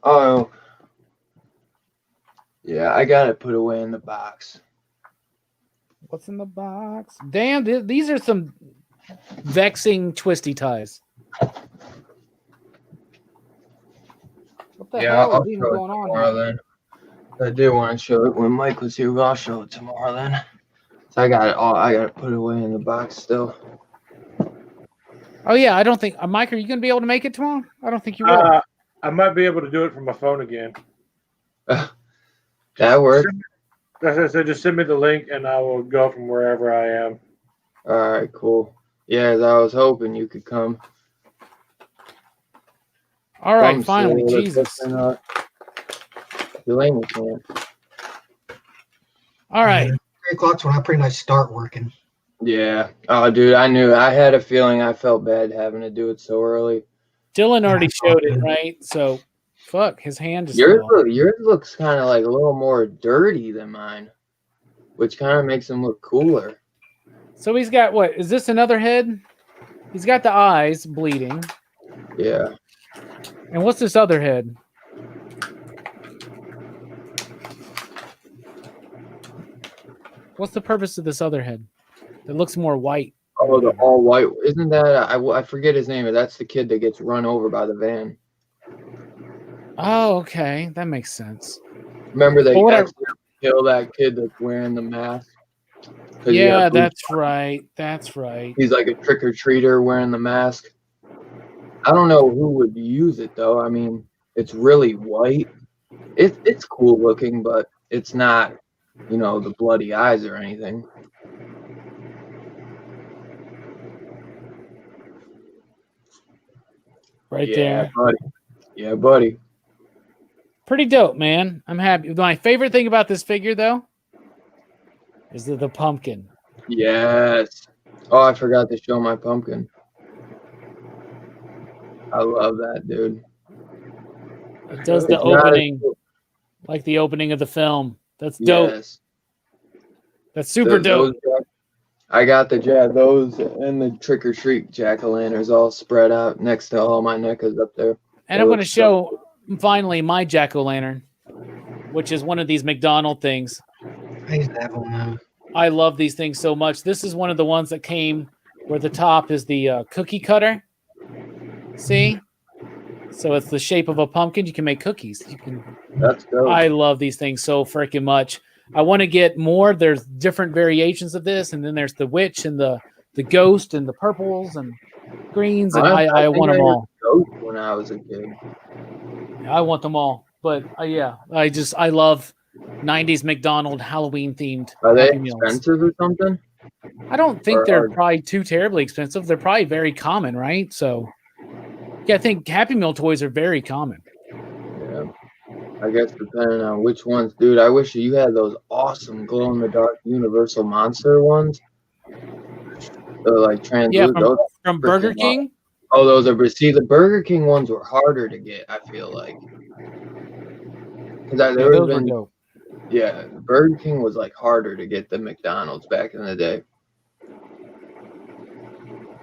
Oh. Yeah, I got it put away in the box. What's in the box? Damn, these are some vexing twisty ties. What the hell I'll is even show it going on tomorrow here? then. I did want to show it when Mike was here. But I'll show it tomorrow then. So I got it all. I got it put away in the box still. Oh yeah, I don't think Mike, are you gonna be able to make it tomorrow? I don't think you will. I might be able to do it from my phone again. That worked. As I said, just send me the link and I will go from wherever I am. All right, cool. Yeah, as I was hoping you could come. All right, Come finally, see Jesus. Delaney can't. All right. 3 o'clock's when I pretty much start working. Yeah. Oh, dude, I knew. I had a feeling. I felt bad having to do it so early. Dylan already showed it, right? So, fuck, his hand just Yours fell. looks kind of like a little more dirty than mine, which kind of makes him look cooler. So he's got what? Is this another head? He's got the eyes bleeding. Yeah. And what's this other head? What's the purpose of this other head? It looks more white. Oh, the all white. Isn't that? I forget his name. But that's the kid that gets run over by the van. Oh, okay. That makes sense. Remember they Well, what I- accidentally kill that kid that's wearing the mask? 'Cause he Yeah, had that's right. That's right. He's like a trick-or-treater wearing the mask. I don't know who would use it though. I mean, it's really white. It's cool looking, but it's not, the bloody eyes or anything. Right Yeah, there. buddy. Yeah, buddy. Pretty dope, man. I'm happy. My favorite thing about this figure, though, is the pumpkin. Yes. Oh, I forgot to show my pumpkin. I love that, dude. It does the It's not as opening, cool. like the opening of the film. That's dope. Yes. That's super dope. I got those and the trick or treat jack-o'-lanterns all spread out next to all my NECAs up there. And I'm going to show finally my jack-o'-lantern, which is one of these McDonald things. I used to have one now. I love these things so much. This is one of the ones that came where the top is the cookie cutter. See? So it's the shape of a pumpkin. You can make cookies. That's dope. I love these things so freaking much. I want to get more. There's different variations of this, and then there's the witch and the ghost and the purples and greens, and I want them all. Ghost when I was a kid. I want them all. But yeah, I love 90s McDonald Halloween themed. Are they Happy Meals. expensive or something? I don't think Or they're are- probably too terribly expensive. They're probably very common, right? So yeah, I think Happy Meal toys are very common. Yeah. I guess depending on which ones, dude. I wish you had those awesome glow in the dark Universal Monster ones. They're like translucent. Yeah, Those- from Burger freaking King. Oh, those are. But see, the Burger King ones were harder to get. I feel like. Yeah, those were dope. Yeah, Burger King was like harder to get than McDonald's back in the day.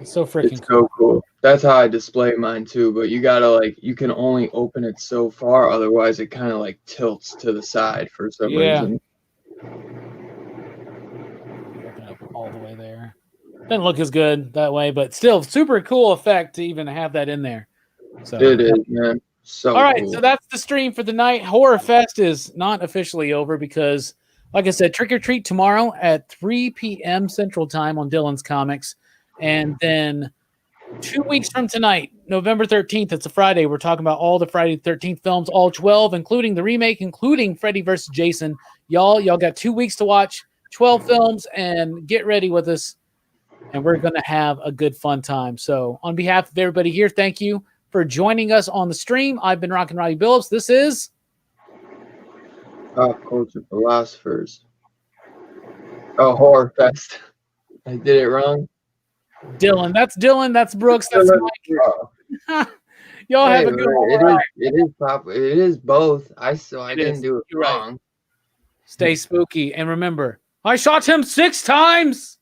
It's so freaking It's cool. so cool. That's how I display mine too. But you gotta you can only open it so far, otherwise it kind of like tilts to the side for some Yeah. reason. way there. Doesn't look as good that way, but still super cool effect to even have that in there. So It is, man. So all right, cool. so that's the stream for the night. Horror Fest is not officially over because, like I said, Trick or Treat tomorrow at 3 p.m. Central Time on Dylan's Comics. And then 2 weeks from tonight, November 13th, it's a Friday. We're talking about all the Friday the 13th films, all 12, including the remake, including Freddy vs. Jason. Y'all got 2 weeks to watch 12 films and get ready with us. And we're going to have a good, fun time. So on behalf of everybody here, thank you for joining us on the stream. I've been Rockin' Robbie Billups. This is Pop Culture Philosophers. Oh, Horror Fest. I did it wrong. Dylan. That's Dylan. That's Brooks. That's Mike. Oh. Y'all have Hey, a good one. it is pop. It is both. I It didn't is. do it You're right. wrong. Stay spooky. And remember, I shot him 6 times.